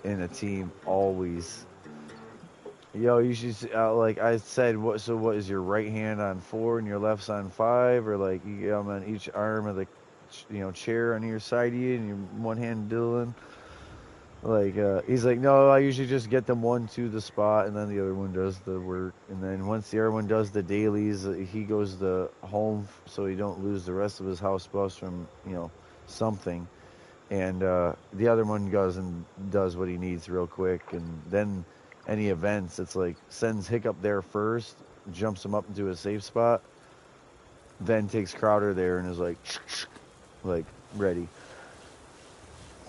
A: in a team always. Yo, you should like I said. What is your right hand on 4 and your left's on 5, or like you get them on each arm of the chair on your side of you, and your one hand Dylan. Like he's like, no, I usually just get them one to the spot, and then the other one does the work, and then once the other one does the dailies, he goes to home so he don't lose the rest of his house buffs from something, and the other one goes and does what he needs real quick, and then any events, it's like sends Hiccup there first, jumps him up into a safe spot, then takes Crowder there and is like ready.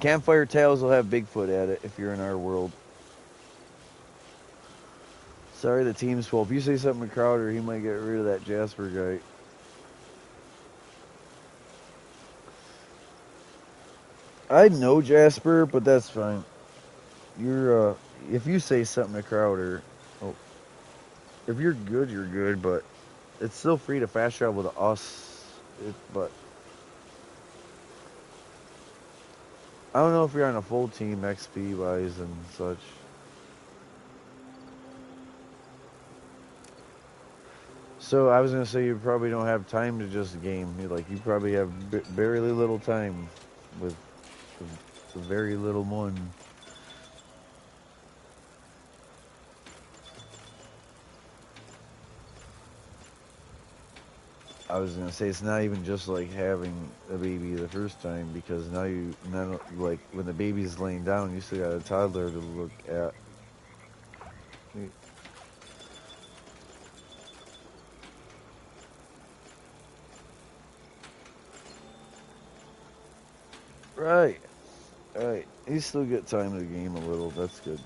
A: Campfire Tales will have Bigfoot at it if you're in our world. Sorry, the team's full. If you say something to Crowder, he might get rid of that Jasper guy. I know Jasper, but that's fine. You're if you say something to Crowder, oh, if you're good, but it's still free to fast travel to us. But I don't know if you're on a full team XP wise and such. So I was gonna say you probably don't have time to just game. You probably have very little time with the very little one. I was gonna say it's not even just like having a baby the first time, because now like when the baby's laying down, you still got a toddler to look at. Right. Alright. You still get time to game a little, that's good.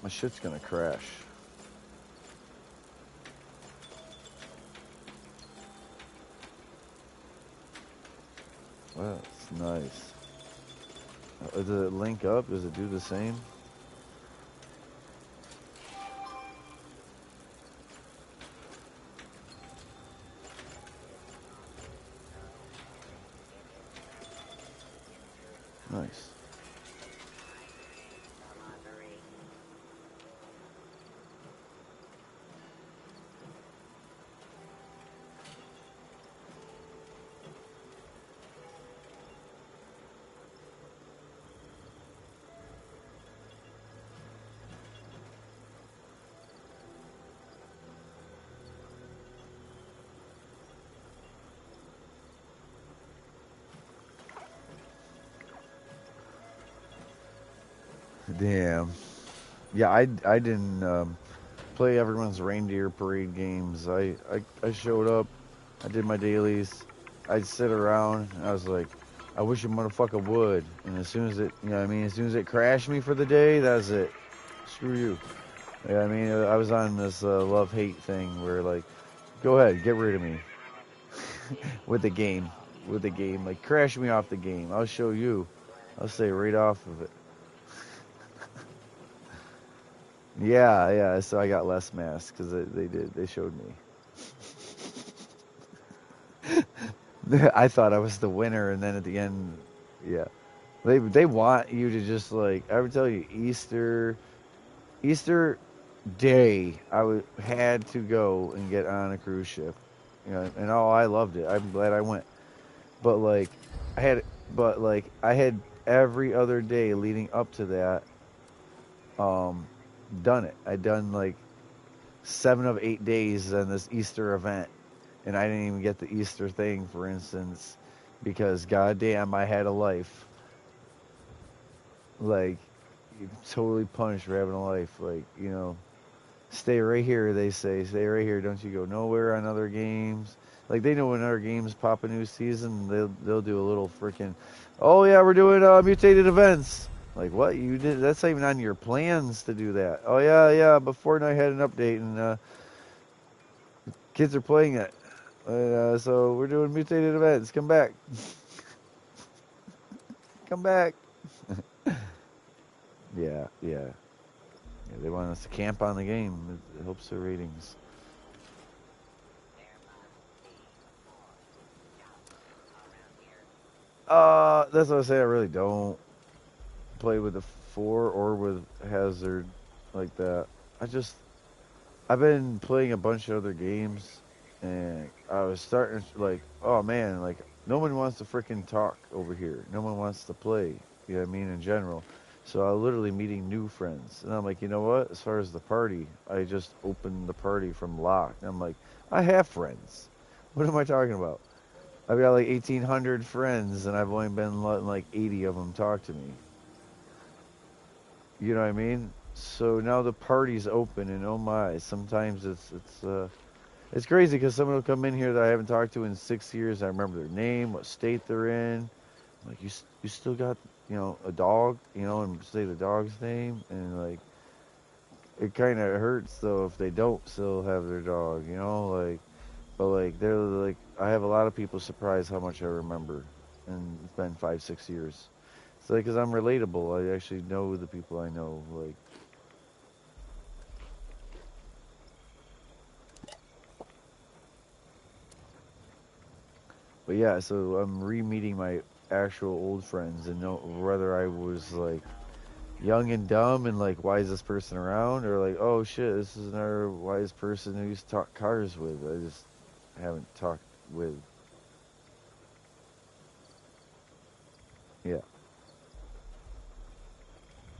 A: My shit's gonna crash. Wow, that's nice. Does it link up? Does it do the same? Nice. Damn. Yeah, I didn't play everyone's reindeer parade games. I showed up, I did my dailies, I'd sit around, and I was like, I wish a motherfucker would. And as soon as it, you know what I mean, as soon as it crashed me for the day, that's it. Screw you. Yeah, I mean, I was on this love-hate thing where, like, go ahead, get rid of me. With the game. Like, crash me off the game. I'll show you. I'll stay right off of it. Yeah, so I got less masks because they showed me. I thought I was the winner, and then at the end, yeah. They want you to just, like, I would tell you, Easter Day, had to go and get on a cruise ship, you know, and I loved it. I'm glad I went, but I had every other day leading up to that, done it. I'd done like 7 of 8 days on this Easter event, and I didn't even get the Easter thing, for instance, because goddamn, I had a life. Like, you're totally punished for having a life. Like, you know, stay right here, they say. Stay right here. Don't you go nowhere on other games. Like, they know when other games pop a new season, they'll do a little freaking, oh yeah, we're doing mutated events. Like, what? You did? That's not even on your plans to do that. Oh yeah, but Fortnite had an update and kids are playing it. So we're doing mutated events. Come back. Come back. Yeah. They want us to camp on the game. It helps their ratings. That's what I say. I really don't play with the 4 or with Hazard like that. I've been playing a bunch of other games, and I was starting to, like, oh man, like, no one wants to freaking talk over here. No one wants to play. You know what I mean, in general. So I'm literally meeting new friends. And I'm like, you know what? As far as the party, I just opened the party from lock. And I'm like, I have friends. What am I talking about? I've got like 1,800 friends, and I've only been letting like 80 of them talk to me. You know what I mean? So now the party's open, and oh my, sometimes it's crazy because someone will come in here that I haven't talked to in 6 years. I remember their name, what state they're in. I'm like, you still got, you know, a dog, you know, and say the dog's name, and like, it kind of hurts though if they don't still have their dog, you know, like. But like they're like, I have a lot of people surprised how much I remember, and it's been 5, 6 years. It's like, cause I'm relatable. I actually know the people I know. Like, but yeah, so I'm re-meeting my actual old friends, and know whether I was like young and dumb and like, why is this person around, or like, oh shit, this is another wise person who used to talk cars with. I just haven't talked with. Yeah,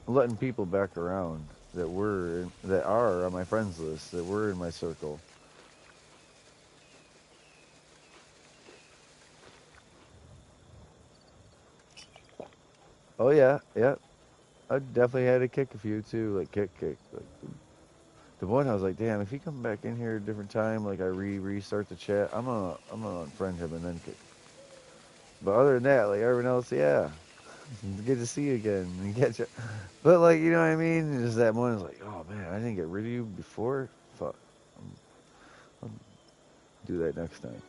A: letting people back around that are on my friends list, that were in my circle. Oh yeah, yeah. I definitely had to kick a few too, like kick. Like the one I was like, damn, if he come back in here a different time, like I restart the chat, I'm gonna unfriend him and then kick. But other than that, like everyone else, yeah, good to see you again. And catch you. But like, you know what I mean? Is that one is like, oh man, I didn't get rid of you before. Fuck, I'll do that next time.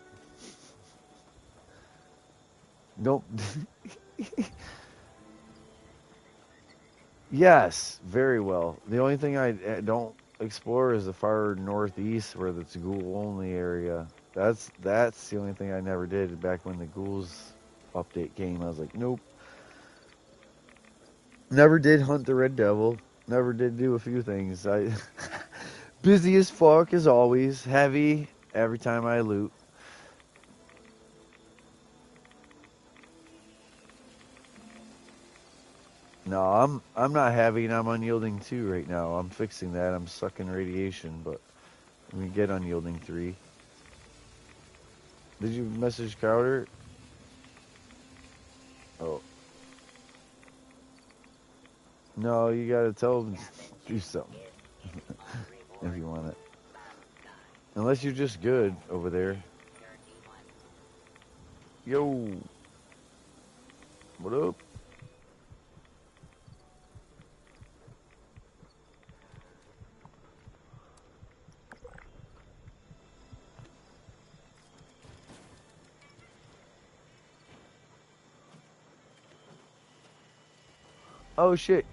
A: Nope. Yes, very well. The only thing I don't explore is the far northeast where it's ghoul only area. That's the only thing I never did back when the ghouls update came. I was like, nope. Never did hunt the red devil. Never did do a few things. I busy as fuck as always. Heavy every time I loot. No, I'm not heavy and I'm unyielding 2 right now. I'm fixing that. I'm sucking radiation, but we get unyielding 3. Did you message Crowder? Oh. No, you gotta tell them do something if you want it. Unless you're just good over there. Yo, what up? Oh shit,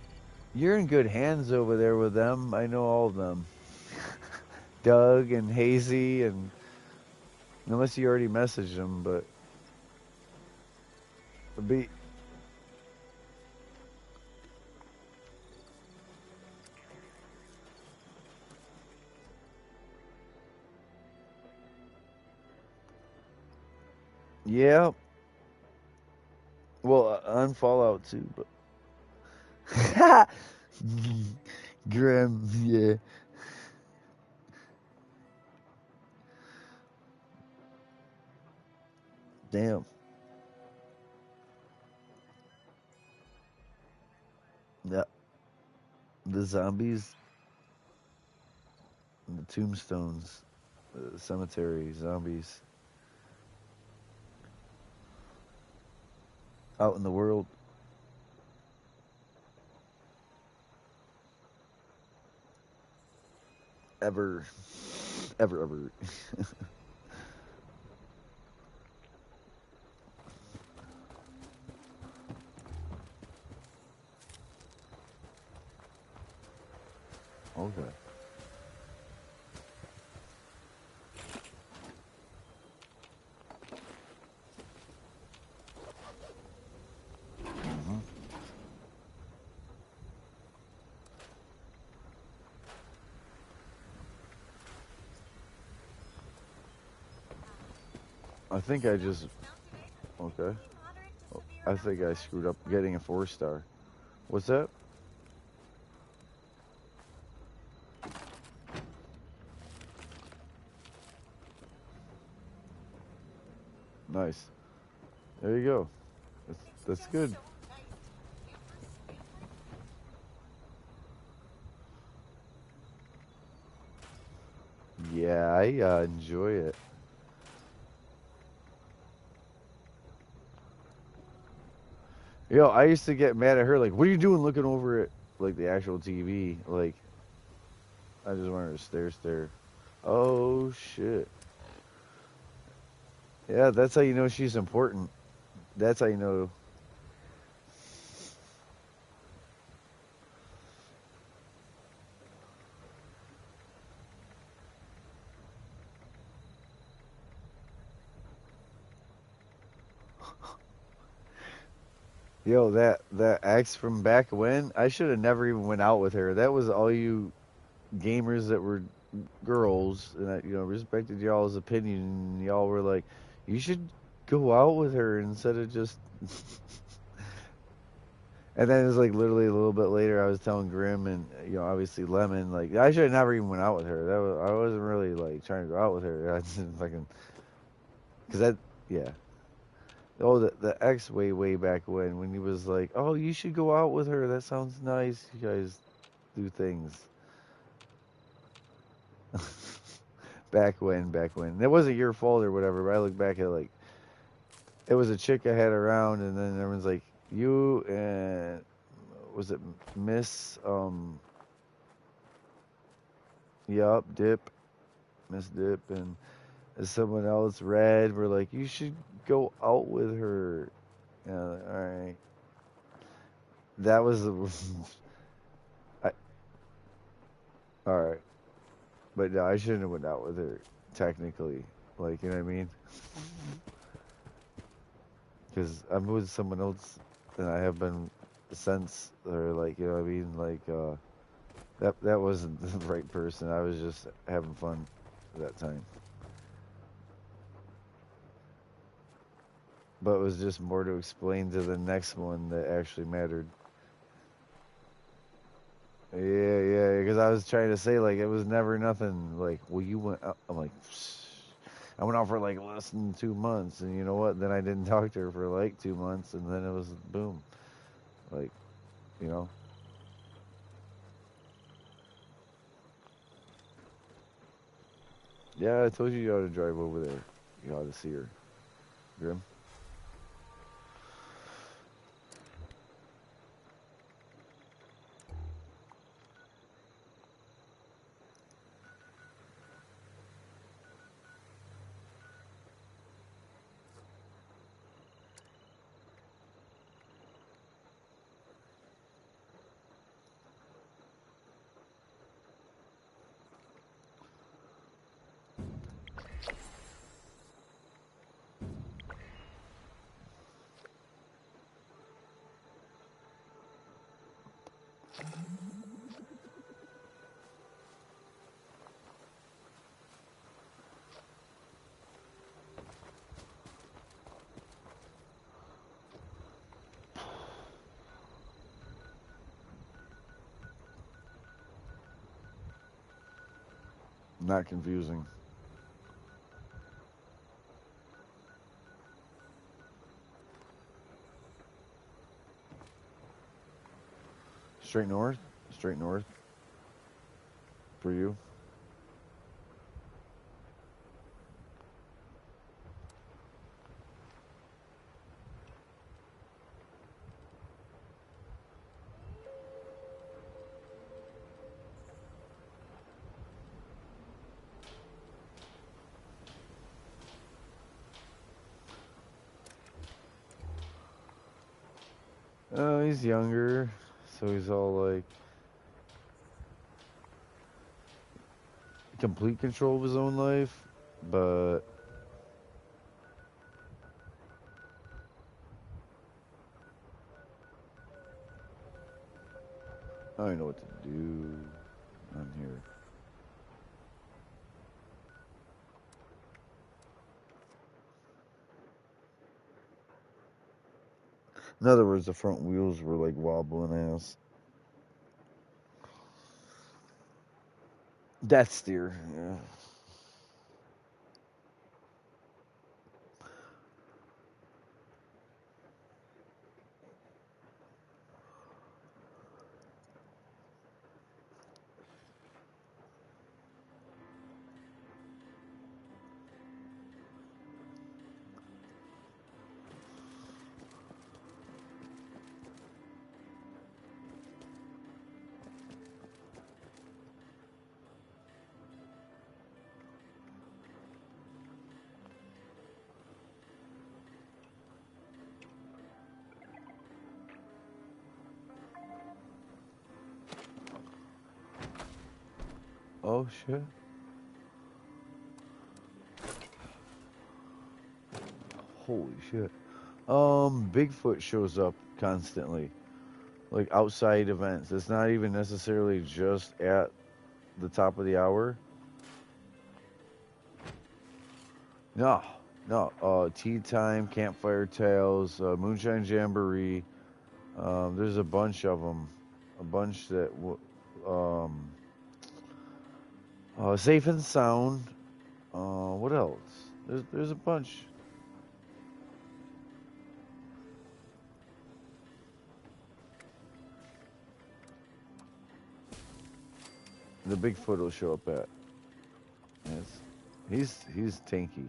A: you're in good hands over there with them. I know all of them. Doug and Hazy, and unless you already messaged them, but be yeah. Well, on Fallout too, but Grim, yeah. Damn. Yeah. The zombies, the tombstones, the cemetery zombies out in the world. Ever, ever. Okay. Mhm. I think I just okay. Oh, I think I screwed up getting a 4-star. What's that? Nice. There you go. That's good. Yeah, I enjoy it. Yo, I used to get mad at her, like, what are you doing looking over at like the actual TV? Like, I just wanted to stare. Oh shit. Yeah, that's how you know she's important. That's how you know. Yo, that ex from back when, I should have never even went out with her. That was all you gamers that were girls, and I, respected y'all's opinion. And y'all were like, you should go out with her instead of just. And then it was like literally a little bit later, I was telling Grim and obviously Lemon, like I should have never even went out with her. I wasn't really like trying to go out with her. I just fucking because that yeah. Oh, the ex way back when he was like, oh, you should go out with her. That sounds nice. You guys do things. Back when. It wasn't your fault or whatever, but I look back at like, it was a chick I had around, and then everyone's like, you and, was it Miss, yup, Miss Dip, and someone else, Red, were like, you should go out with her. Alright. That was I, alright. But no, I shouldn't have went out with her, technically. Like, you know what I mean? Because I'm with someone else, and I have been since, or like, you know what I mean? Like, that wasn't the right person. I was just having fun at that time. But it was just more to explain to the next one that actually mattered. Yeah, because I was trying to say, like, it was never nothing, like, well, you went out. I'm like, I went out for, like, less than 2 months, and you know what? Then I didn't talk to her for, like, 2 months, and then it was, boom. Like, you know? Yeah, I told you ought to drive over there. You ought to see her. Grim? Not confusing. Straight north? Straight north? For you? Oh, he's younger, so he's all like complete control of his own life, but I don't know what to do on here. In other words, the front wheels were like wobbling ass. Death steer, yeah. Oh shit. Holy shit. Bigfoot shows up constantly. Like outside events. It's not even necessarily just at the top of the hour. No. No. Tea time, campfire tales, moonshine jamboree. There's a bunch of them. A bunch that safe and sound. What else? There's a bunch. The Bigfoot will show up at. Yes. He's tanky.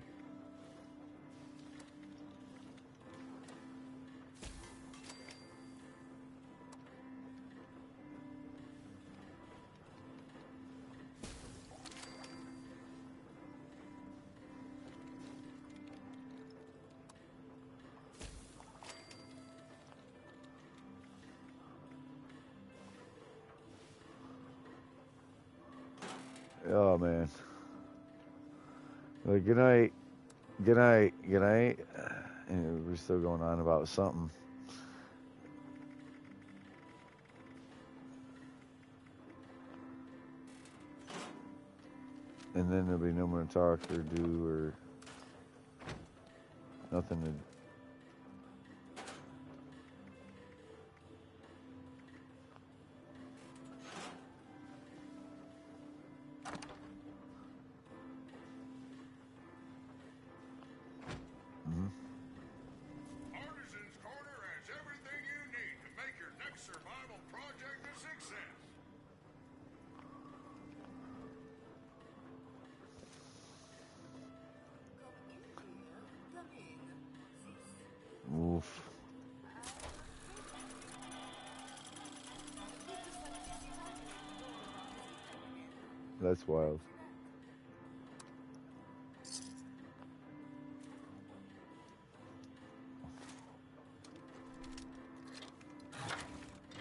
A: Oh man. Like good night. Good night. Good night. And we're still going on about something. And then there'll be no more to talk or do or nothing to.
B: Artisan's Corner has everything you need to make your next survival project a success.
A: Oof. That's wild.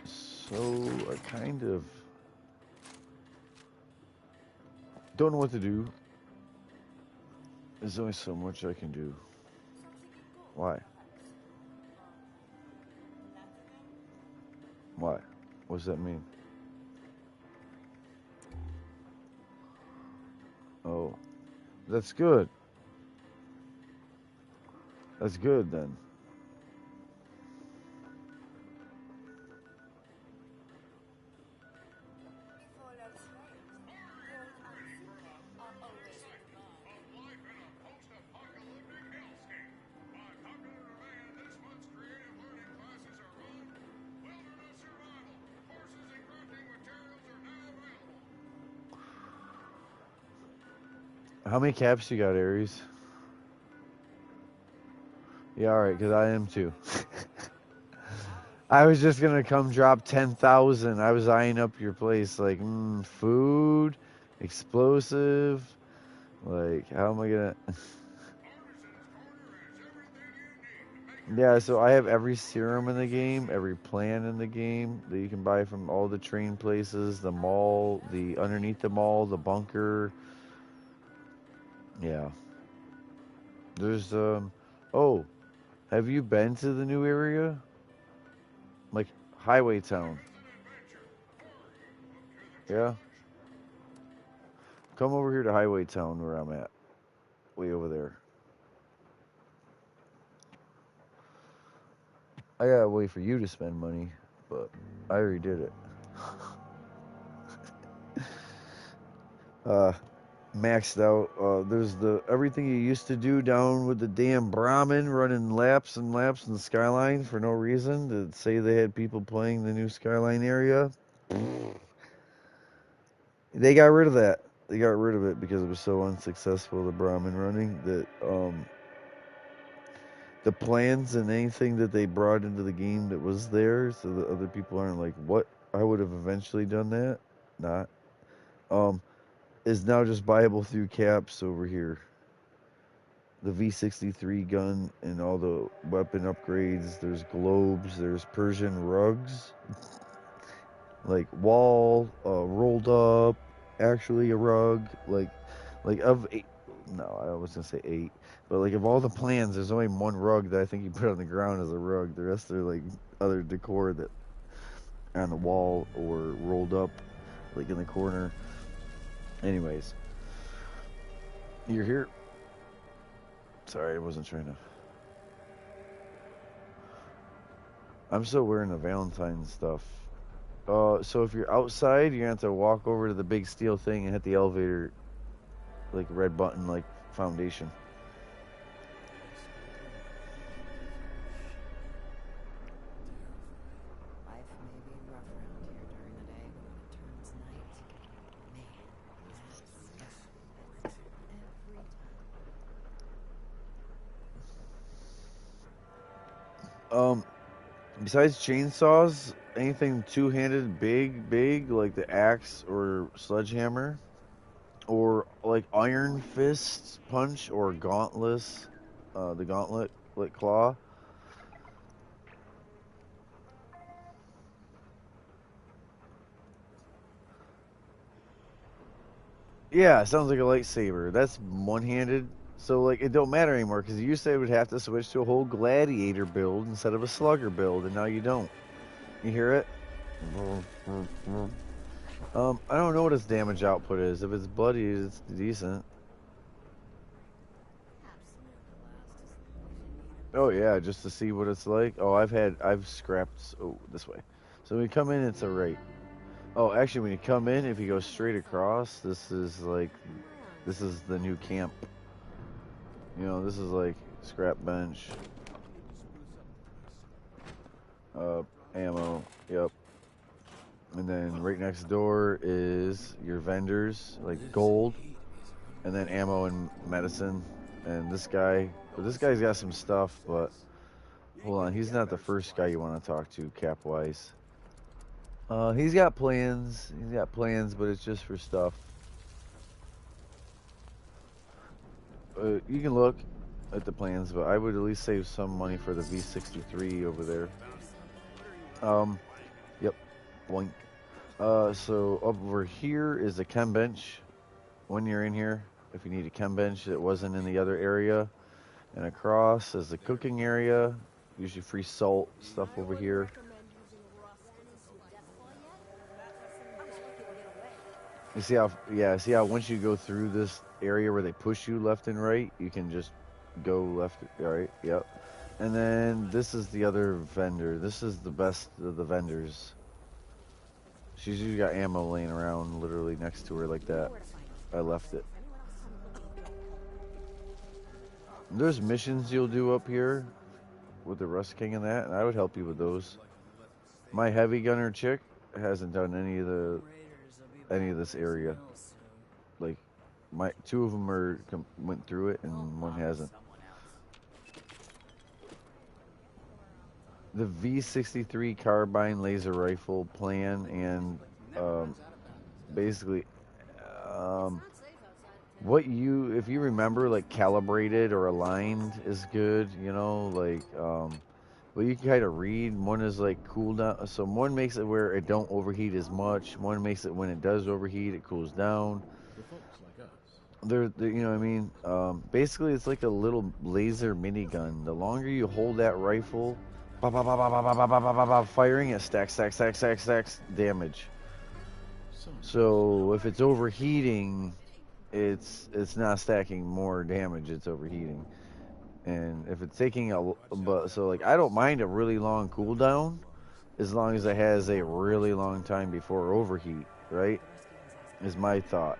A: So I kind of don't know what to do. There's only so much I can do. Why? Why? What does that mean? Oh, that's good. That's good then.
B: Of life in a post-apocalyptic hellscape. By popular demand, this month's creative learning classes are on wilderness survival. Courses and crafting materials are now available.
A: How many caps you got, Aries? Yeah, all right, because I am too. I was just gonna come drop 10,000. I was eyeing up your place, like food, explosive. Like, how am I gonna? Yeah, so I have every serum in the game, every plan in the game that you can buy from all the train places, the mall, the underneath the mall, the bunker. Yeah. There's oh, have you been to the new area? Like Highway Town. Yeah. Come over here to Highway Town where I'm at. Way over there. I gotta wait for you to spend money, but I already did it. Maxed out. There's the everything you used to do down with the damn Brahmin running laps and laps in the Skyline for no reason to say they had people playing the new Skyline area. They got rid of that. They got rid of it because it was so unsuccessful, the Brahmin running, that the plans and anything that they brought into the game that was there, so that other people aren't like, what? I would have eventually done that. Not. Is now just buyable through caps over here. The V63 gun and all the weapon upgrades. There's globes. There's Persian rugs. Like wall, rolled up, actually a rug. Like of 8. No, I was gonna say 8, but like of all the plans, there's only one rug that I think you put on the ground as a rug. The rest are like other decor that are on the wall or rolled up, like in the corner. Anyways, you're here. Sorry, I wasn't trying to. I'm still wearing the Valentine stuff. So if you're outside, you're gonna have to walk over to the big steel thing and hit the elevator, like red button, like foundation.
H: Life may be rough around here during the day, but when it turns night, man, that's every time.
A: Besides chainsaws, anything two-handed, big, like the axe or sledgehammer, or like iron fist punch or gauntless, the gauntlet like claw. Yeah, sounds like a lightsaber. That's one-handed. So like it don't matter anymore because you used to would have to switch to a whole gladiator build instead of a slugger build, and now you don't. You hear it? I don't know what its damage output is. If it's bloody, it's decent. Oh yeah, just to see what it's like. Oh, I've scrapped. Oh, this way. So when you come in, it's alright. Oh, actually, when you come in, if you go straight across, this is the new camp. You know, this is like scrap bench. Ammo. Yep. And then right next door is your vendors, like gold, and then ammo and medicine. And this guy's got some stuff, but hold on, he's not the first guy you want to talk to, cap-wise. He's got plans, but it's just for stuff. You can look at the plans, but I would at least save some money for the V63 over there. Yep, boink. So over here is a chem bench. When you're in here, if you need a chem bench that wasn't in the other area, and across is the cooking area. Usually free salt stuff over here. You see how, yeah, see how once you go through this area where they push you left and right, you can just go left, right, yep. And then this is the other vendor. This is the best of the vendors. She's usually got ammo laying around literally next to her like that. I left it. There's missions you'll do up here with the Rust King and that, and I would help you with those. My heavy gunner chick hasn't done any of this area. Like, my 2 of them went through it and 1 hasn't. The V63 carbine laser rifle plan and basically if you remember, like calibrated or aligned is good, you know, like but you can kind of read. One is like cooldown, so one makes it where it don't overheat as much. One makes it when it does overheat, it cools down. They're you know what I mean. Basically, it's like a little laser minigun. The longer you hold that rifle, firing, it stacks damage. So if it's overheating, it's not stacking more damage. It's overheating. And if it's taking so like I don't mind a really long cooldown as long as it has a really long time before overheat, right? Is my thought.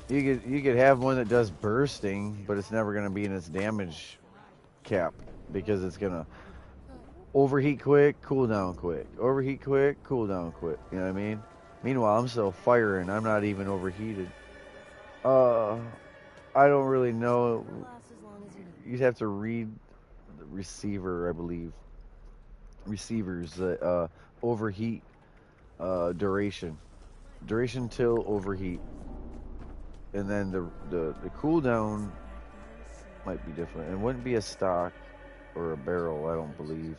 A: You could have one that does bursting, but it's never going to be in its damage cap because it's going to overheat quick, cool down quick. Overheat quick, cool down quick. You know what I mean? Meanwhile, I'm still firing. I'm not even overheated. I don't really know. You'd have to read the receiver, I believe. Receivers, overheat duration. Duration till overheat. And then the cooldown might be different. It wouldn't be a stock or a barrel, I don't believe.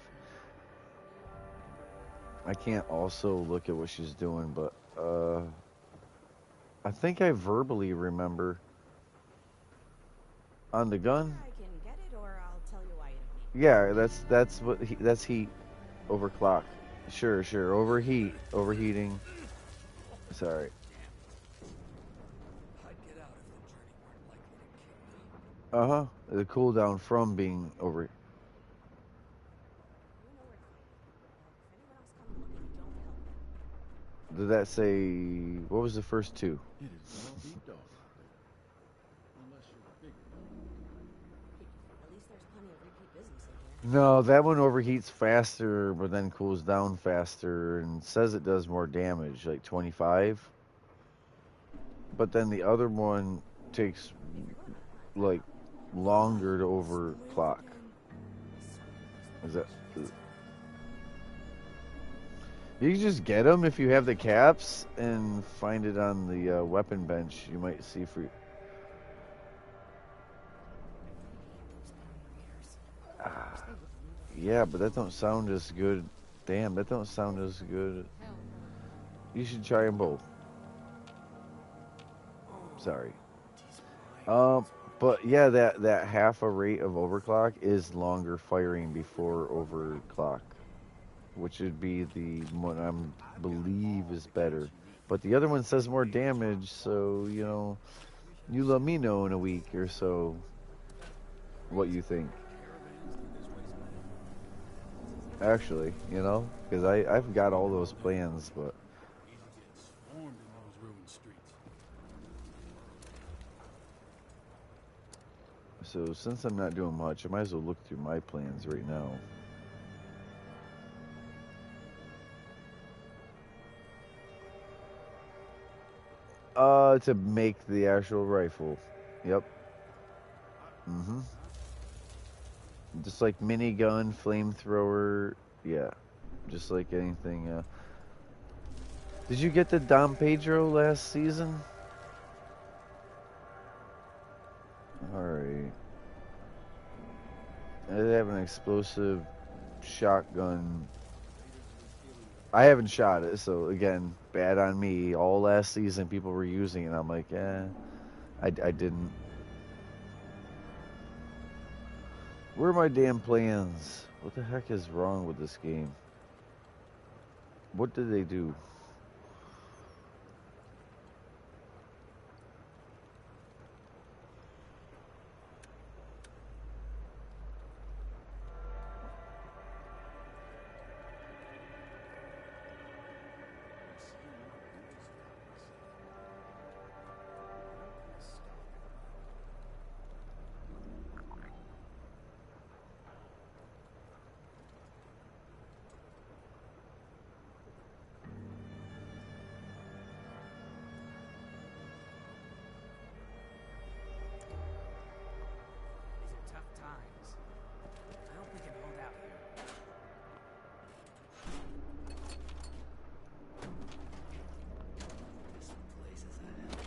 A: I can't also look at what she's doing, but I think I verbally remember on the gun.
H: I can get it, or I'll tell you why you don't need
A: Yeah, that's heat overclock. Sure, overheating. Sorry.
F: I'd get out if the journey weren't likely to kill me.
A: Uh-huh. The cooldown from being over.
H: it. You know where to find me. If anyone else comes looking, don't help them.
A: Did that say what was the first two?
I: It is well beat off up there. Unless you're bigger.
H: At least there's plenty of repeat business in here.
A: No, that one overheats faster, but then cools down faster, and says it does more damage, like 25. But then the other one takes like longer to overclock. Is that? You can just get them if you have the caps and find it on the weapon bench. You might see for. Yeah, but that don't sound as good. Damn, that don't sound as good.
G: Hell no.
A: You should try them both. Sorry. But yeah, that half a rate of overclock is longer firing before overclock, which would be the one I believe is better. But the other one says more damage, so you know, you let me know in a week or so what you think. Actually, you know, because I've got all those plans, but
I: Easy gets swarmed in those ruined streets.
A: so since I'm not doing much, I might as well look through my plans right now. To make the actual rifle. Yep. Mm-hmm. Just like minigun, flamethrower, yeah. Just like anything. Did you get the Dom Pedro last season? Alright. I have an explosive shotgun. I haven't shot it, so again, bad on me. All last season people were using it. I'm like, I didn't. Where are my damn plans? What the heck is wrong with this game? What did they do?
J: These are tough times. I hope we can hold out here.
F: This place is a hell.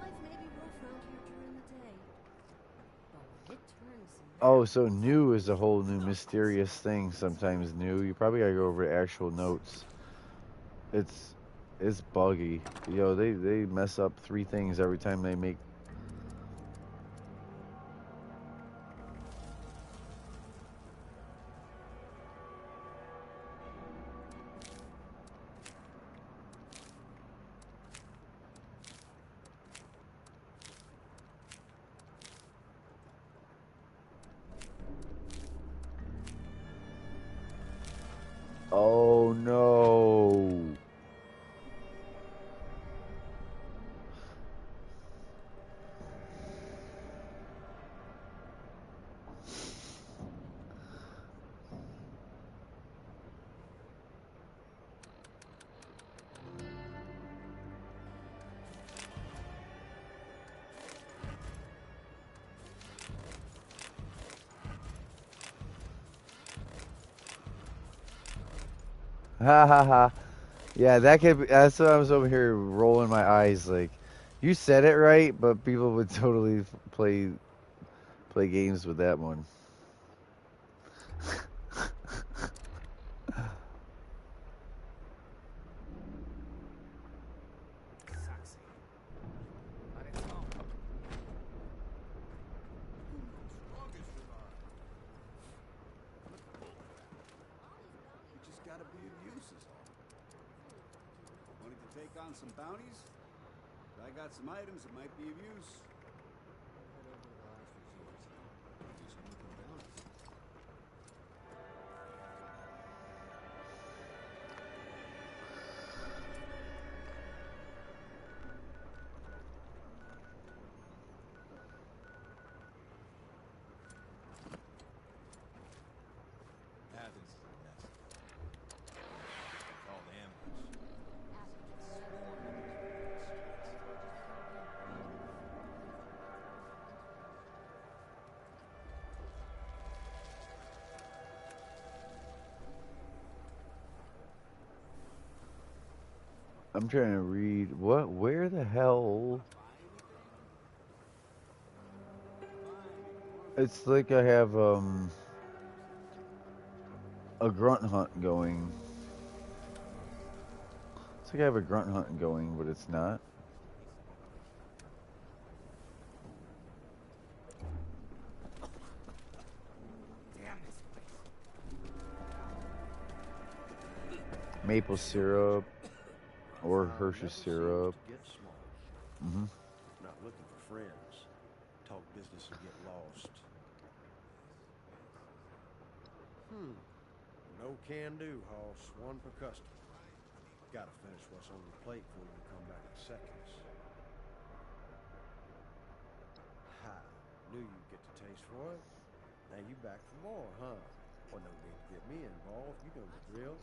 G: Life may be rough around here during the day, but when it turns
A: Oh, so new is a whole new mysterious thing. Sometimes new. You probably gotta go over the actual notes. It's buggy. Yo, they mess up 3 things every time they make. Oh no. Ha ha ha. Yeah, that could be, that's what I was over here rolling my eyes like. You said it right, but people would totally play games with that one.
J: Sucks. But it's home.
K: You just gotta be of use is all. Wanting to take on some bounties? I got some items that might be of use.
L: Athens is a mess. Called ambush.
A: I'm trying to read what? Where the hell? It's like I have a grunt hunt going. It's like I have a grunt hunt going, but it's not.
J: Damn this place.
A: Maple syrup or Hershey syrup.
M: Get small.
A: Mm-hmm.
M: Not looking for friends. Talk business and get lost. No can do, Hoss. One per customer. Gotta finish what's on the plate before you come back in seconds. Ha! Knew you'd get the taste for it. Now you back for more, huh? Well, no need to get me involved. You know the drill.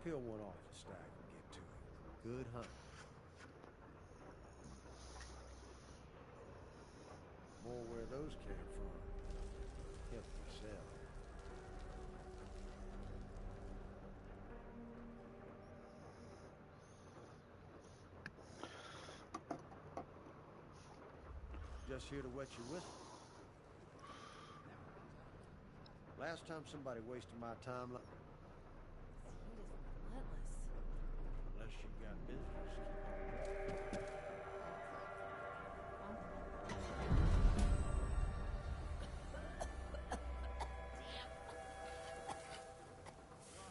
M: Peel one off the stack and get to it. Good hunt. More where those came from. Help yourself. Just here to wet your whistle. Last time somebody wasted my time like... Unless you got business.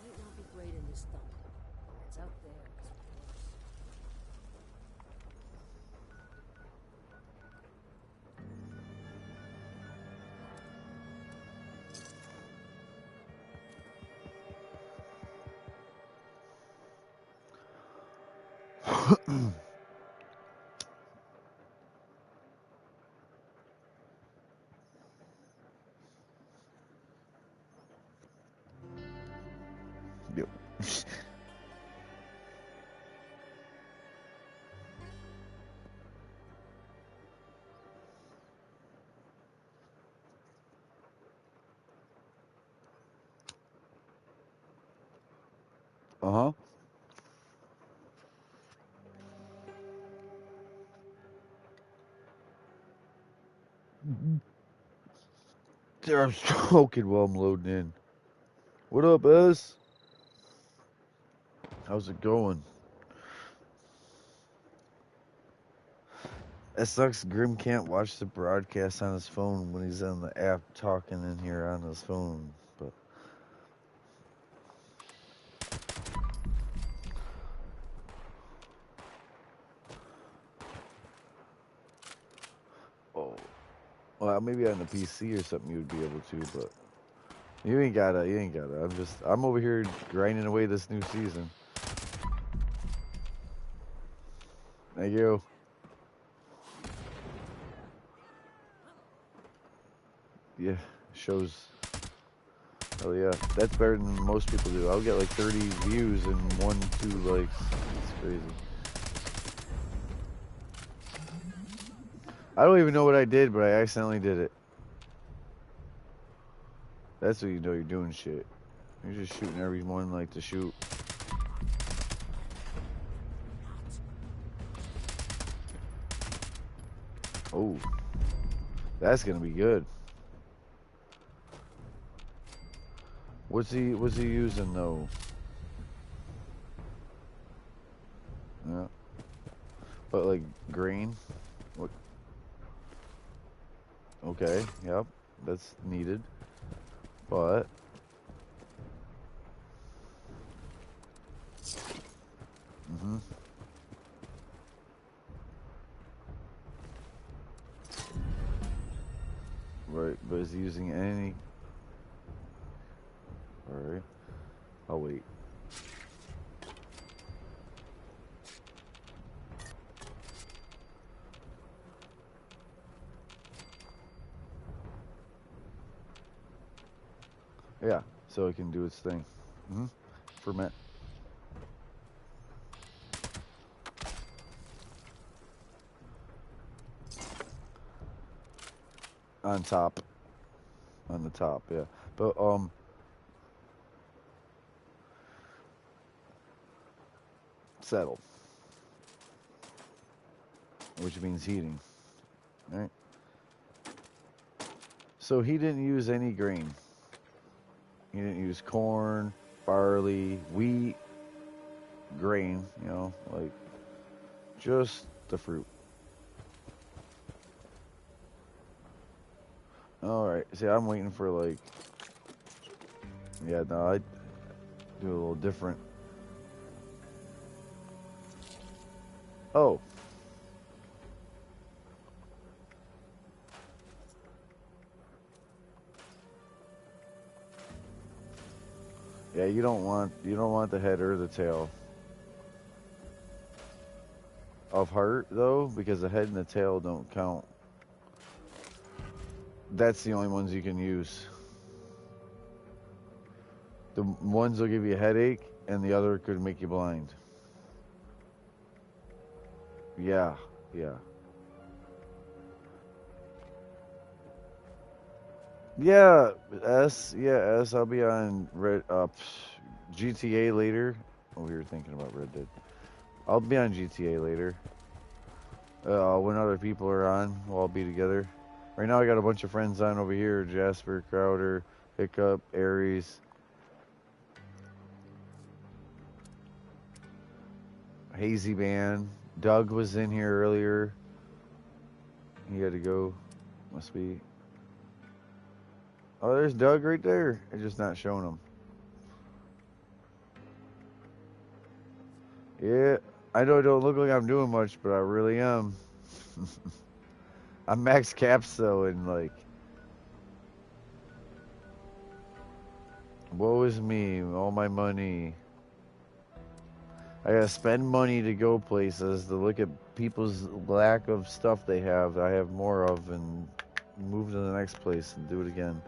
G: Might not be great in this thumb. It's out there.
A: Yep. Uh-huh. There, I'm smoking while I'm loading in. What up, Ez? How's it going? It sucks. Grim can't watch the broadcast on his phone when he's on the app talking in here on his phone. But oh, well, maybe on the PC or something you would be able to. But you ain't gotta. You ain't gotta. I'm over here grinding away this new season. Thank you. Yeah, shows. Oh yeah, that's better than most people do. I'll get like 30 views and 1-2 likes. It's crazy. I don't even know what I did, but I accidentally did it. That's what you know you're doing shit. You're just shooting everyone like to shoot. Oh, that's gonna be good. What's he using though? Yeah. But like grain? What? Okay, yep. That's needed. But mhm. Right, but is he using any? Alright. I'll wait. Yeah, so it can do its thing. Mm-hmm. Ferment. On top. On the top, yeah. But settled. Which means heating. Right? So he didn't use any grain. He didn't use corn, barley, wheat, grain, you know, like just the fruit. Alright, see, I'm waiting for like, yeah, no, I do a little different. Oh. Yeah, you don't want the head or the tail. Of heart though, because the head and the tail don't count. That's the only ones you can use. The ones will give you a headache, and the other could make you blind. Yeah, yeah. Yeah, S. I'll be on GTA later. Oh, we were thinking about Red Dead. I'll be on GTA later. When other people are on, we'll all be together. Right now, I got a bunch of friends on over here: Jasper, Crowder, Hiccup, Aries, Hazy Band. Doug was in here earlier. He had to go. Must be. Oh, there's Doug right there. It's just not showing him. Yeah, I know it don't look like I'm doing much, but I really am. I'm max caps though, and like, woe is me, all my money. I gotta spend money to go places, to look at people's lack of stuff they have that I have more of, and move to the next place and do it again.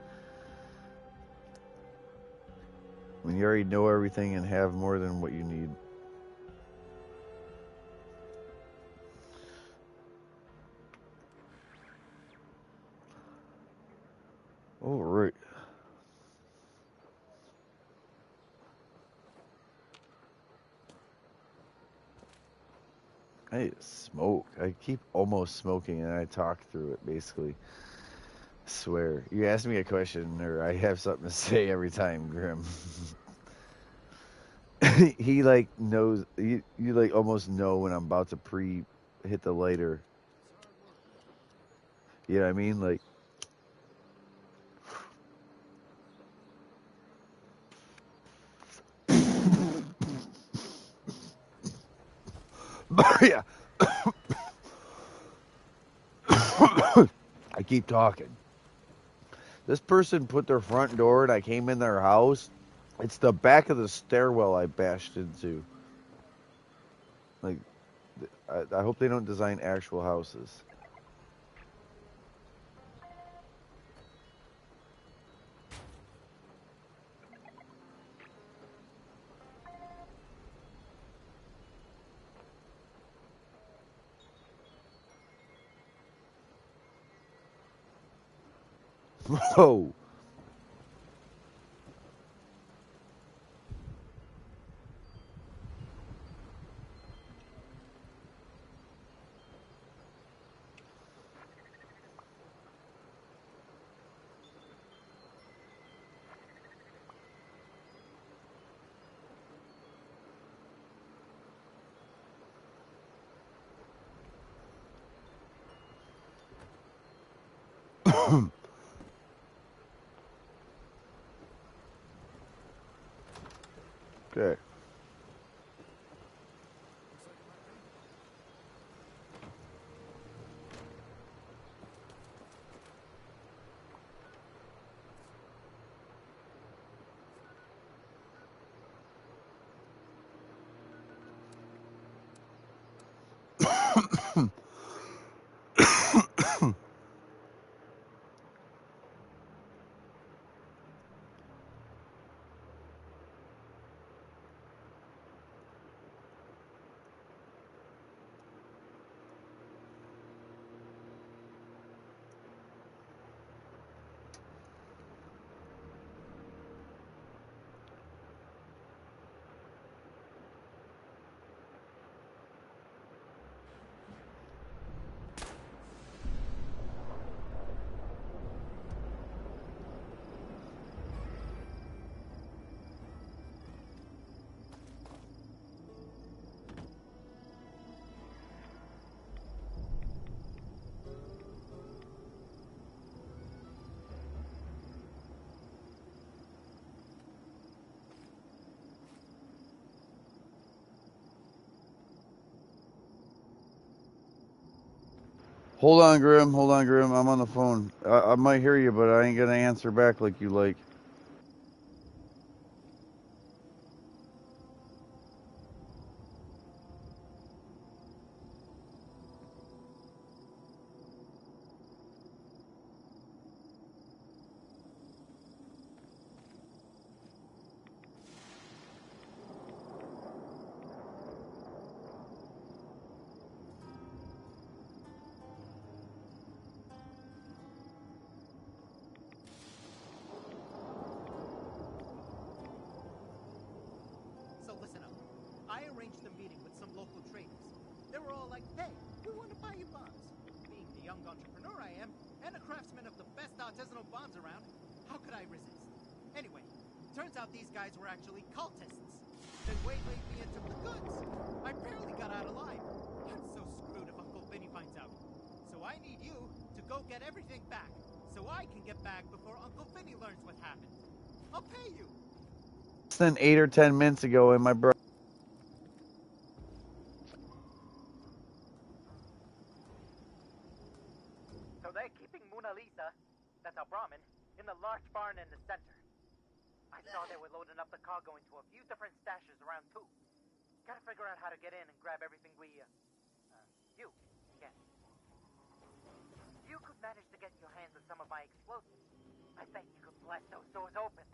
A: When you already know everything and have more than what you need. All right. I smoke. I keep almost smoking and I talk through it, basically. I swear. You ask me a question or I have something to say every time, Grim. He like knows, you like almost know when I'm about to hit the lighter. You know what I mean? Like, yeah. I keep talking. This person put their front door and I came in their house. It's the back of the stairwell I bashed into. Like, I hope they don't design actual houses. Whoa. Okay. Hold on, Grim. Hold on, Grim. I'm on the phone. I might hear you, but I ain't gonna answer back like you like.
J: So listen up. I arranged a meeting with some local traders. They were all like, hey, we want to buy you bombs. Being the young entrepreneur I am, and a craftsman of the best artisanal bombs around, how could I resist? Anyway, turns out these guys were actually cultists. They waylaid me and took the goods. I barely got out alive. I'm so screwed if Uncle Vinny finds out. So I need you to go get everything back, so I can get back before Uncle Vinny learns what happened. I'll pay you.
A: Less than 8 or 10 minutes ago, and my brother.
J: So they're keeping Mona Lisa, that's our Brahmin, in the large barn in the center. I saw they were loading up the cargo into a few different stashes around too. Gotta figure out how to get in and grab everything we, you can. You could manage to get your hands on some of my explosives. I bet you could blast those doors open.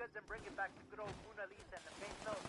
N: goods and bring it back to good old Mona Lisa and the main milk.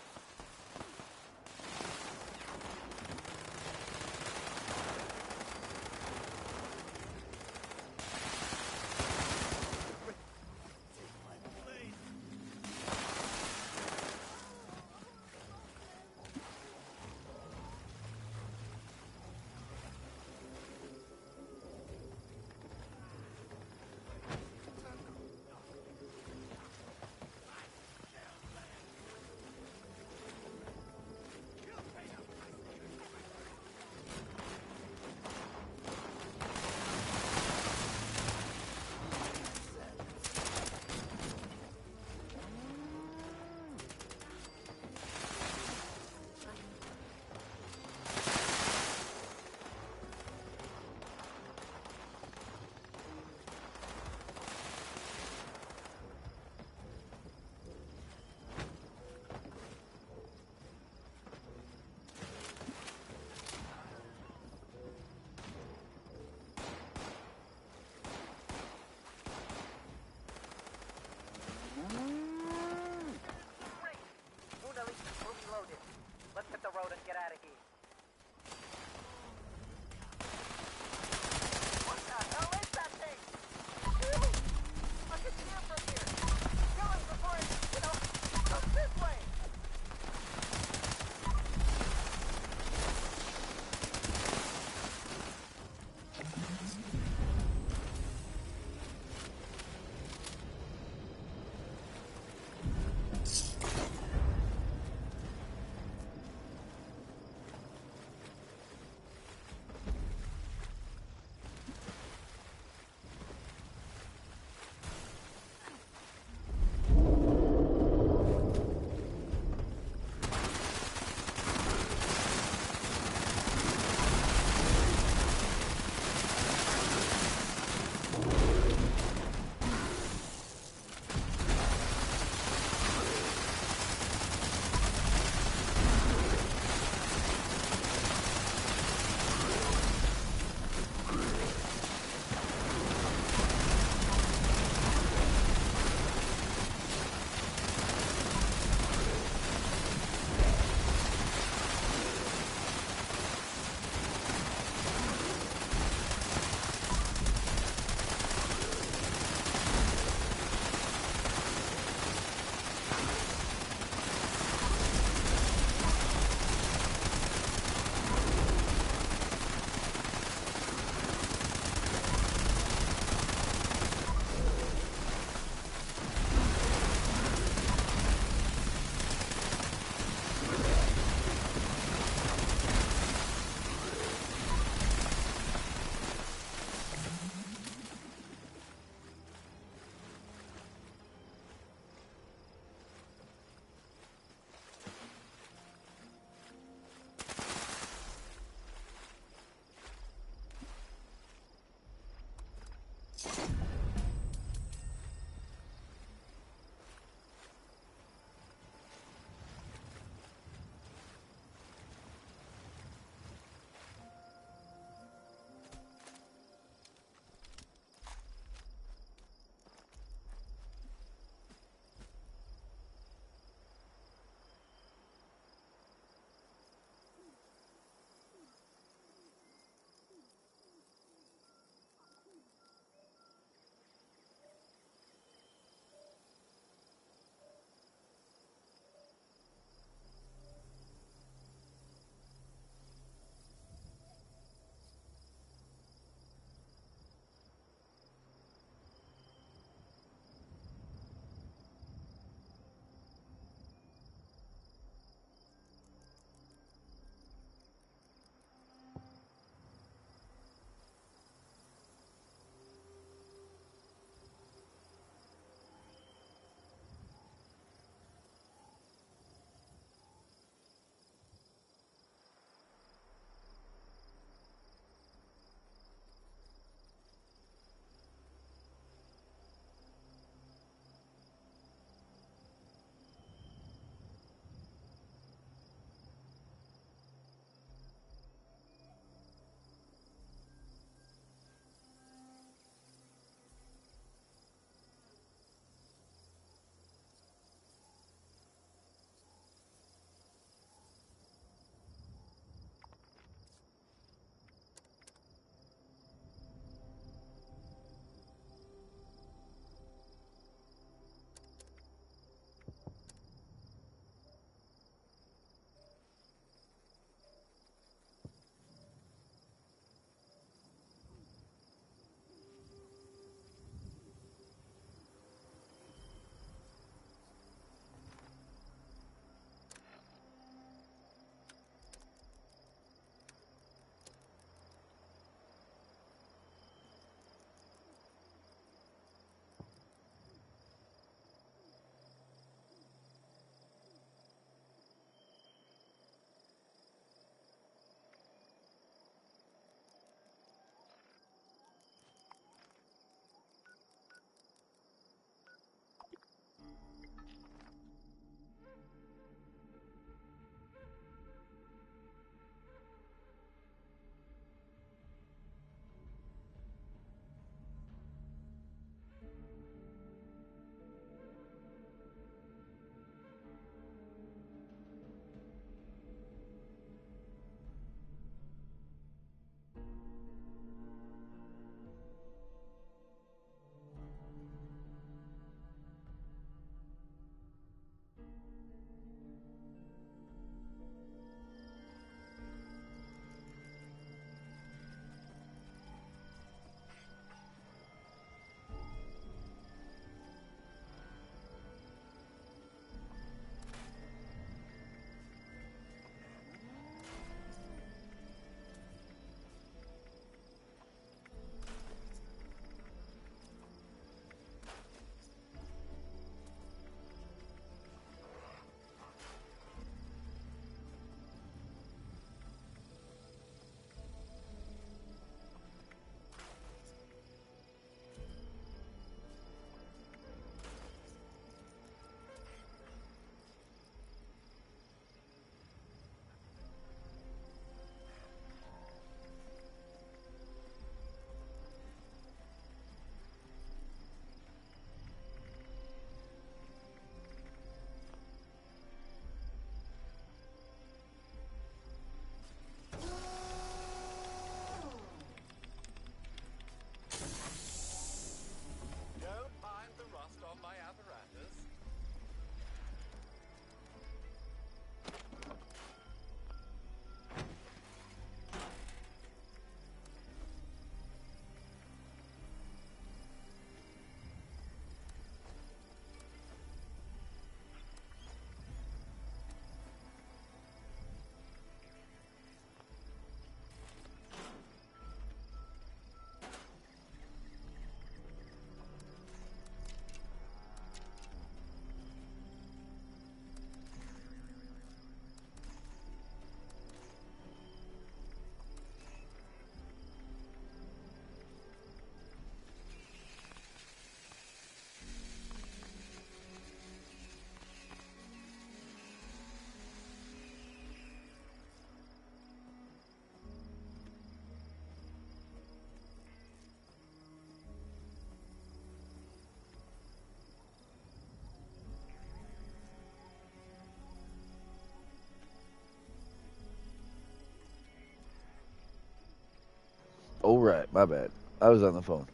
A: right, my bad. I was on the phone.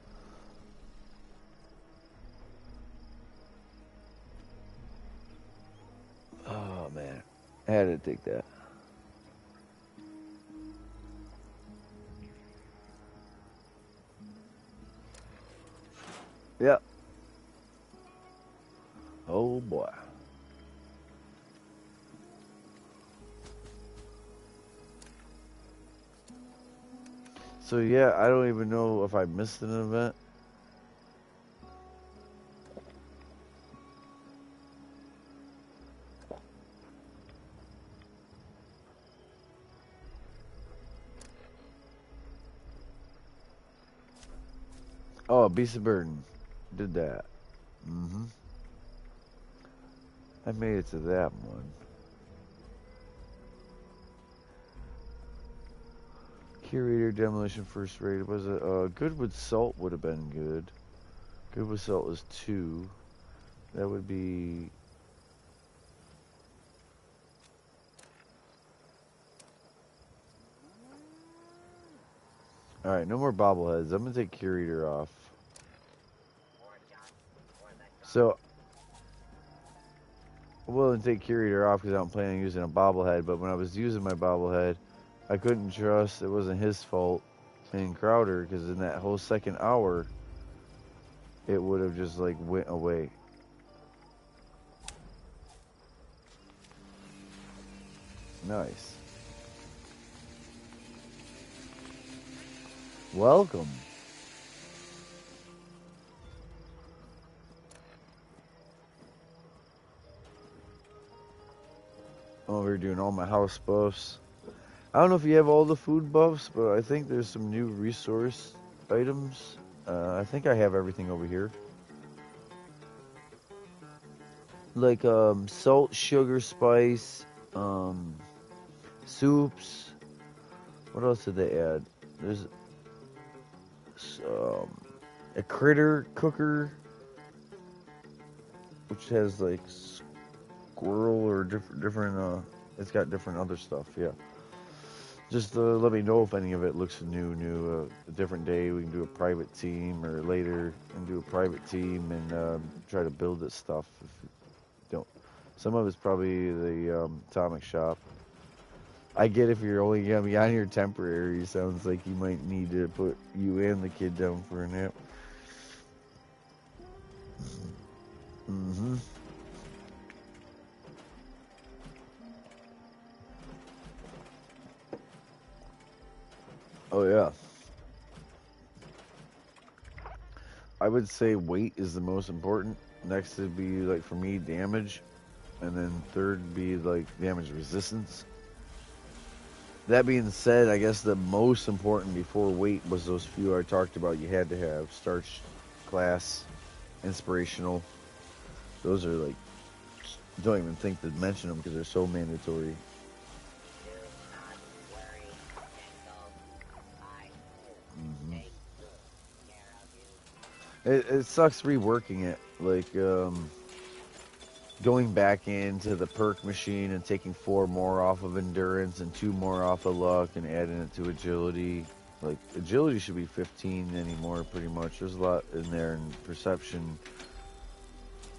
A: Oh man, I had to take that. Yep. Oh boy. So yeah, I don't even know if I missed an event. Oh, Beast of Burden. Did that. Mm-hmm. I made it to that one. Curator Demolition first rated. Was it Goodwood Salt would have been good. Goodwood Salt was 2. That would be alright, no more bobbleheads. I'm gonna take Curator off. So I'm willing to take Curator off because I don't plan on using a bobblehead, but when I was using my bobblehead, I couldn't trust it wasn't his fault in Crowder, because in that whole second hour it would have just like went away. Nice. Welcome. Oh, we're doing all my house buffs. I don't know if you have all the food buffs, but I think there's some new resource items. I think I have everything over here. Like salt, sugar, spice, soups. What else did they add? There's a critter cooker, which has like squirrel or different. It's got different other stuff. Yeah. Just let me know if any of it looks new. A different day we can do a private team, or later and do a private team and try to build this stuff. If you don't, some of it's probably the atomic shop. I get if you're only gonna be on here temporary. Sounds like you might need to put you and the kid down for a nap. Mm-hmm. Oh yeah. I would say weight is the most important. Next would be like for me damage, and then third would be like damage resistance. That being said, I guess the most important before weight was those few I talked about. You had to have starch, class, inspirational. Those are like, don't even think to mention them because they're so mandatory. Mm-hmm. It sucks reworking it, like going back into the perk machine and taking 4 more off of endurance and 2 more off of luck and adding it to agility. Like agility should be 15 anymore, pretty much. There's a lot in there, and perception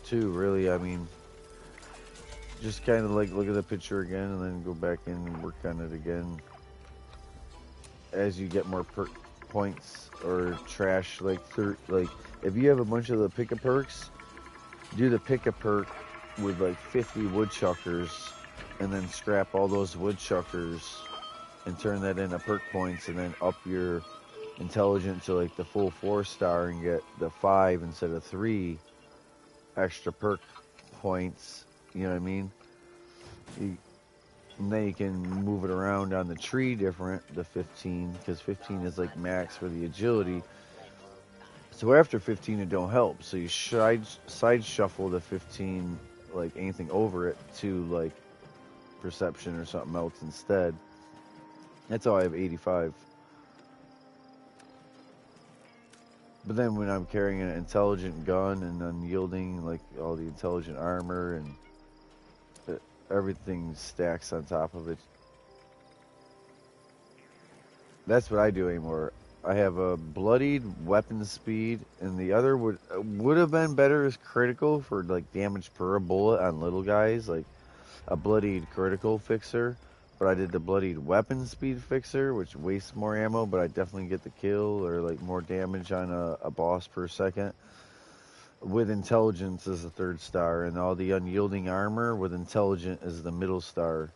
A: too. Really, I mean, just kind of like look at the picture again and then go back in and work on it again as you get more perk points or trash. Like if you have a bunch of the pick-a-perks, do the pick-a-perk with like 50 woodchuckers and then scrap all those woodchuckers and turn that into perk points, and then up your intelligence to like the full 4-star and get the 5 instead of 3 extra perk points. You know what I mean? And then you can move it around on the tree different, the 15, because 15 is like max for the agility. So after 15 it don't help, so you side shuffle the 15, like anything over it, to like perception or something else instead. That's how I have 85. But then when I'm carrying an intelligent gun and unyielding, like all the intelligent armor and everything stacks on top of it. That's what I do anymore. I have a bloodied weapon speed, and the other would have been better as critical for like damage per bullet on little guys, like a bloodied critical fixer. But I did the bloodied weapon speed fixer, which wastes more ammo, but I definitely get the kill or like more damage on a boss per second. With intelligence as the 3rd star, and all the unyielding armor with intelligent as the middle star.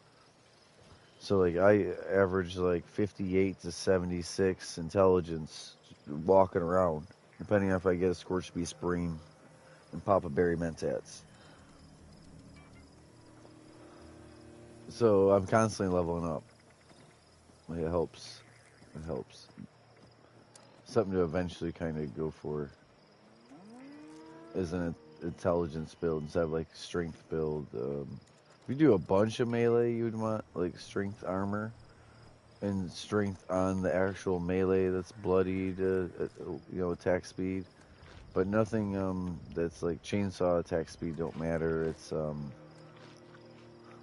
A: So like I average like 58 to 76 intelligence walking around, depending on if I get a Scorched Beast Brain and pop a Berry Mentats. So I'm constantly leveling up. It helps. It helps. Something to eventually kind of go for is an intelligence build instead of like strength build. If you do a bunch of melee, you would want like strength armor and strength on the actual melee that's bloodied, attack speed. But nothing that's like chainsaw attack speed don't matter. It's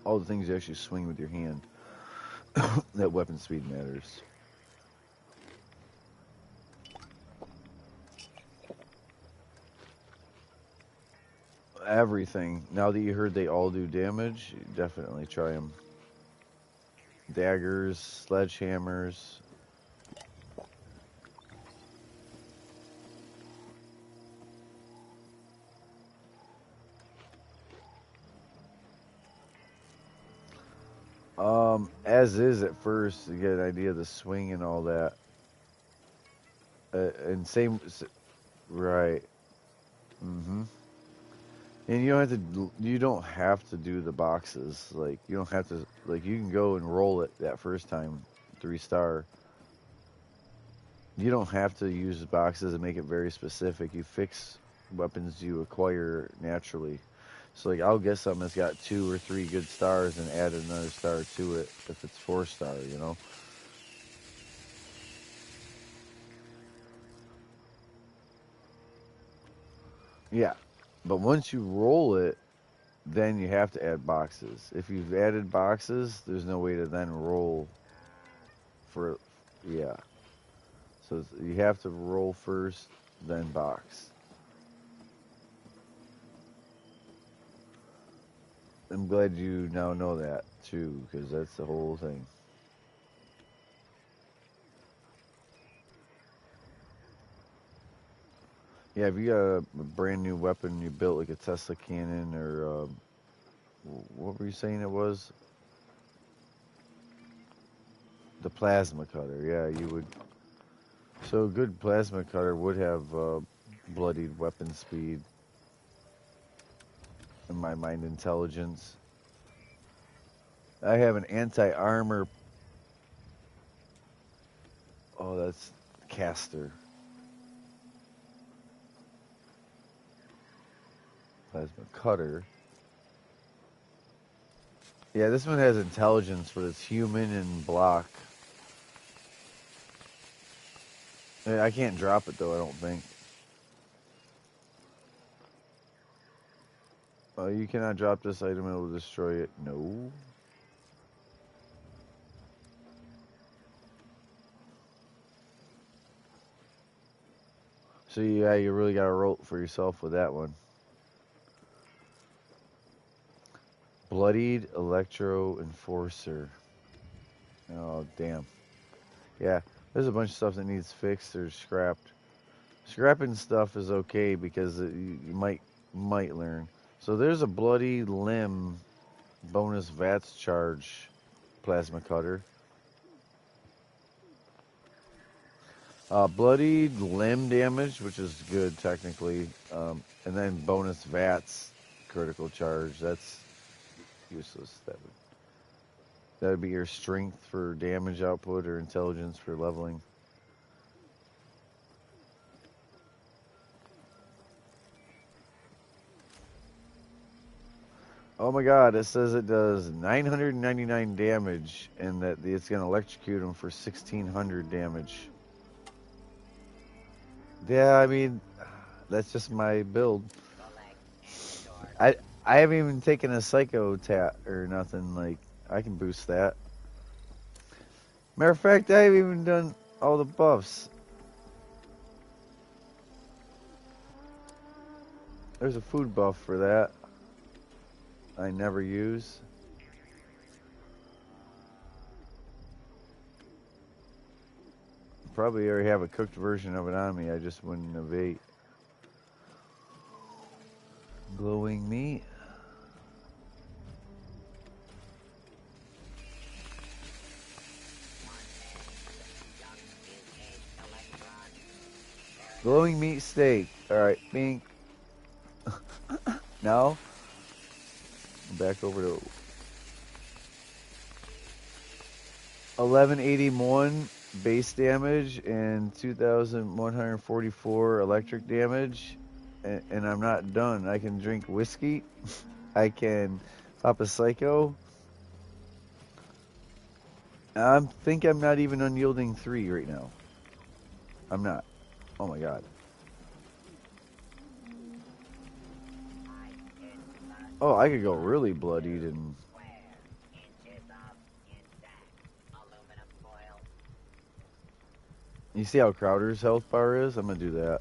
A: all the things you actually swing with your hand. That weapon speed matters. Everything. Now that you heard they all do damage, definitely try them. Daggers, sledgehammers. As is at first, to get an idea of the swing and all that. And same, right. Mm-hmm. And you don't have to do the boxes. Like, you don't have to, like, you can go and roll it that first time, 3-star. You don't have to use boxes and make it very specific. You fix weapons you acquire naturally. So, like, I'll get something that's got 2 or 3 good stars and add another star to it if it's 4-star, you know? Yeah. But once you roll it, then you have to add boxes. If you've added boxes, there's no way to then roll for, yeah. So you have to roll first, then box. I'm glad you now know that, too, because that's the whole thing. Yeah, if you got a brand new weapon you built, like a Tesla cannon, or what were you saying it was? The plasma cutter, yeah, you would. So a good plasma cutter would have bloodied weapon speed. In my mind, intelligence. I have an anti-armor. Oh, that's caster. Plasma cutter. Yeah, this one has intelligence, but it's human and block. I can't drop it though, I don't think. You cannot drop this item, it will destroy it. No. So yeah, you really got to roll for yourself with that one. Bloodied Electro Enforcer. Oh, damn. Yeah, there's a bunch of stuff that needs fixed or scrapped. Scrapping stuff is okay because you might learn. So there's a bloody limb bonus VATS charge plasma cutter. Bloodied limb damage, which is good technically, and then bonus VATS critical charge. That's useless. That would be your strength for damage output or intelligence for leveling. Oh my god, it says it does 999 damage and that it's going to electrocute him for 1600 damage. Yeah, I mean, that's just my build. I haven't even taken a Psycho Tat or nothing. Like, I can boost that. Matter of fact, I haven't even done all the buffs. There's a food buff for that. I never use. Probably already have a cooked version of it on me. I just wouldn't have ate. Glowing meat. Glowing meat steak. Alright, bink. Now, back over to 1181 base damage and 2144 electric damage. And I'm not done. I can drink whiskey. I can pop a psycho. I think I'm not even unyielding 3 right now. I'm not. Oh my god. Oh, I could go really bloodied and... You see how Crowder's health bar is? I'm gonna do that.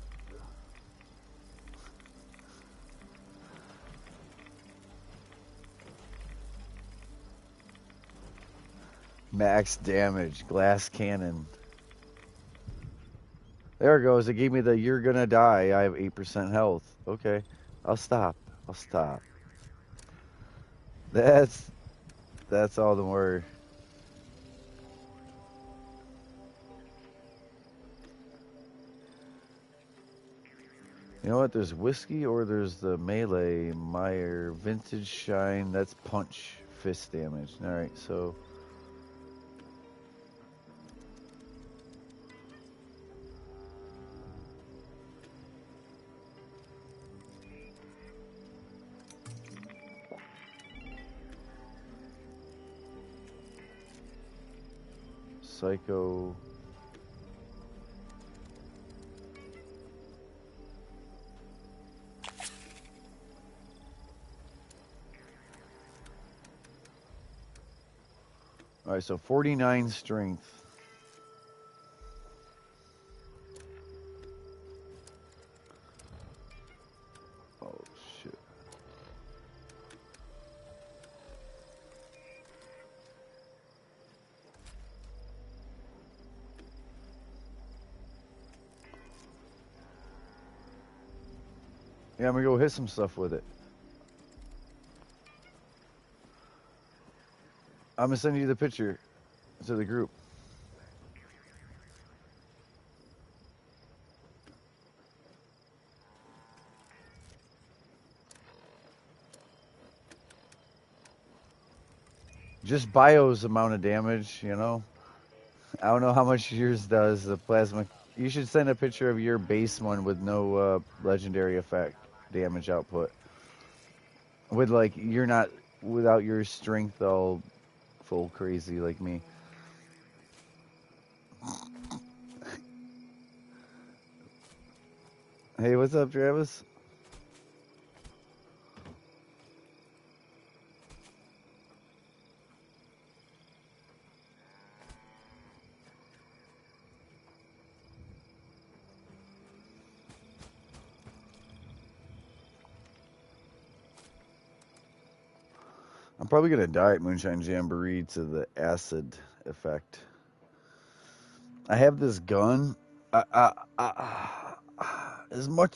A: Max damage, glass cannon. There it goes. It gave me the you're gonna die. I have 8% health. Okay. I'll stop. I'll stop. That's all the more. You know what? There's whiskey or there's the melee Meyer vintage shine. That's punch fist damage. All right, so. Psycho. All right, so 49 strength. Oh, shit. Yeah, I'm gonna go hit some stuff with it. I'm gonna send you the picture to the group. Just Bio's amount of damage, you know. I don't know how much yours does, the plasma. You should send a picture of your base one with no legendary effect damage output. With like, you're not, without your strength all full crazy like me. Hey, what's up, Travis? I'm probably gonna die at Moonshine Jamboree to the acid effect. I have this gun. As much,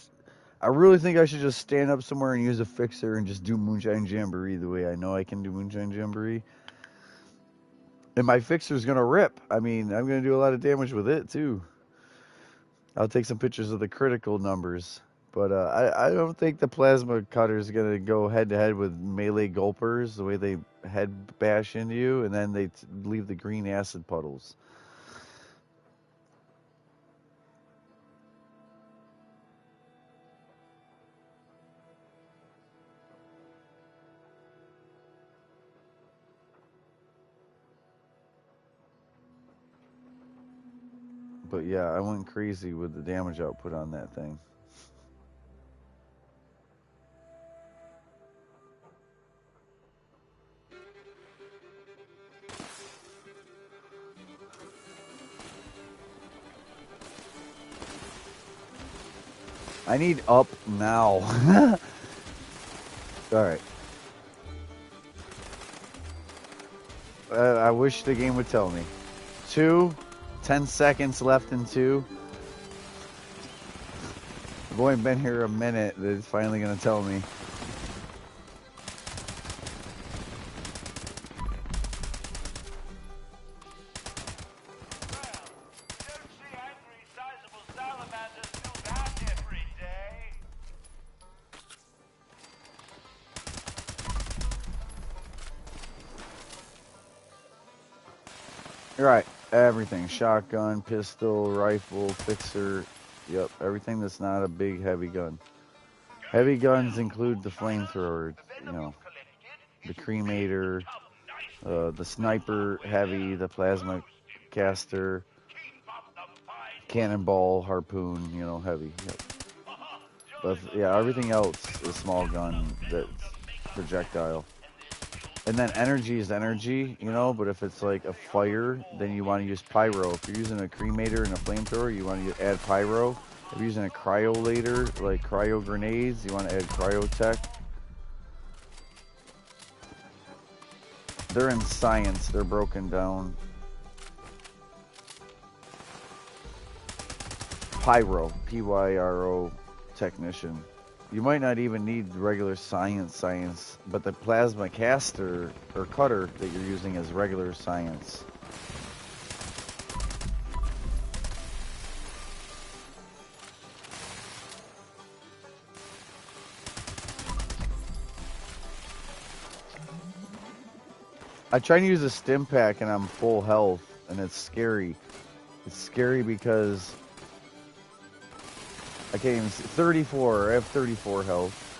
A: I really think I should just stand up somewhere and use a fixer and just do Moonshine Jamboree the way I know I can do Moonshine Jamboree. And my fixer's gonna rip. I mean, I'm gonna do a lot of damage with it too. I'll take some pictures of the critical numbers. But I don't think the plasma cutter is going to go head-to-head with melee gulpers, the way they head bash into you, and then they leave the green acid puddles. But yeah, I went crazy with the damage output on that thing. I need up now. All right. I wish the game would tell me. 10 seconds left in 2. I've only been here a minute. It's finally going to tell me. Right, everything. Shotgun, pistol, rifle, fixer. Yep, everything that's not a big, heavy gun. Heavy guns include the flamethrower, you know, the cremator, the sniper heavy, the plasma caster, cannonball, harpoon, you know, heavy. Yep. But yeah, everything else is small gun that's projectile. And then energy is energy, you know, but if it's like a fire, then you want to use pyro. If you're using a cremator and a flamethrower, you want to add pyro. If you're using a cryolator, like cryo grenades, you want to add cryotech. They're in science, they're broken down. Pyro, P-Y-R-O, technician. You might not even need regular science, but the plasma caster or cutter that you're using is regular science. I try to use a stim pack and I'm full health, and it's scary. It's scary because I can't even see 34. I have 34 health.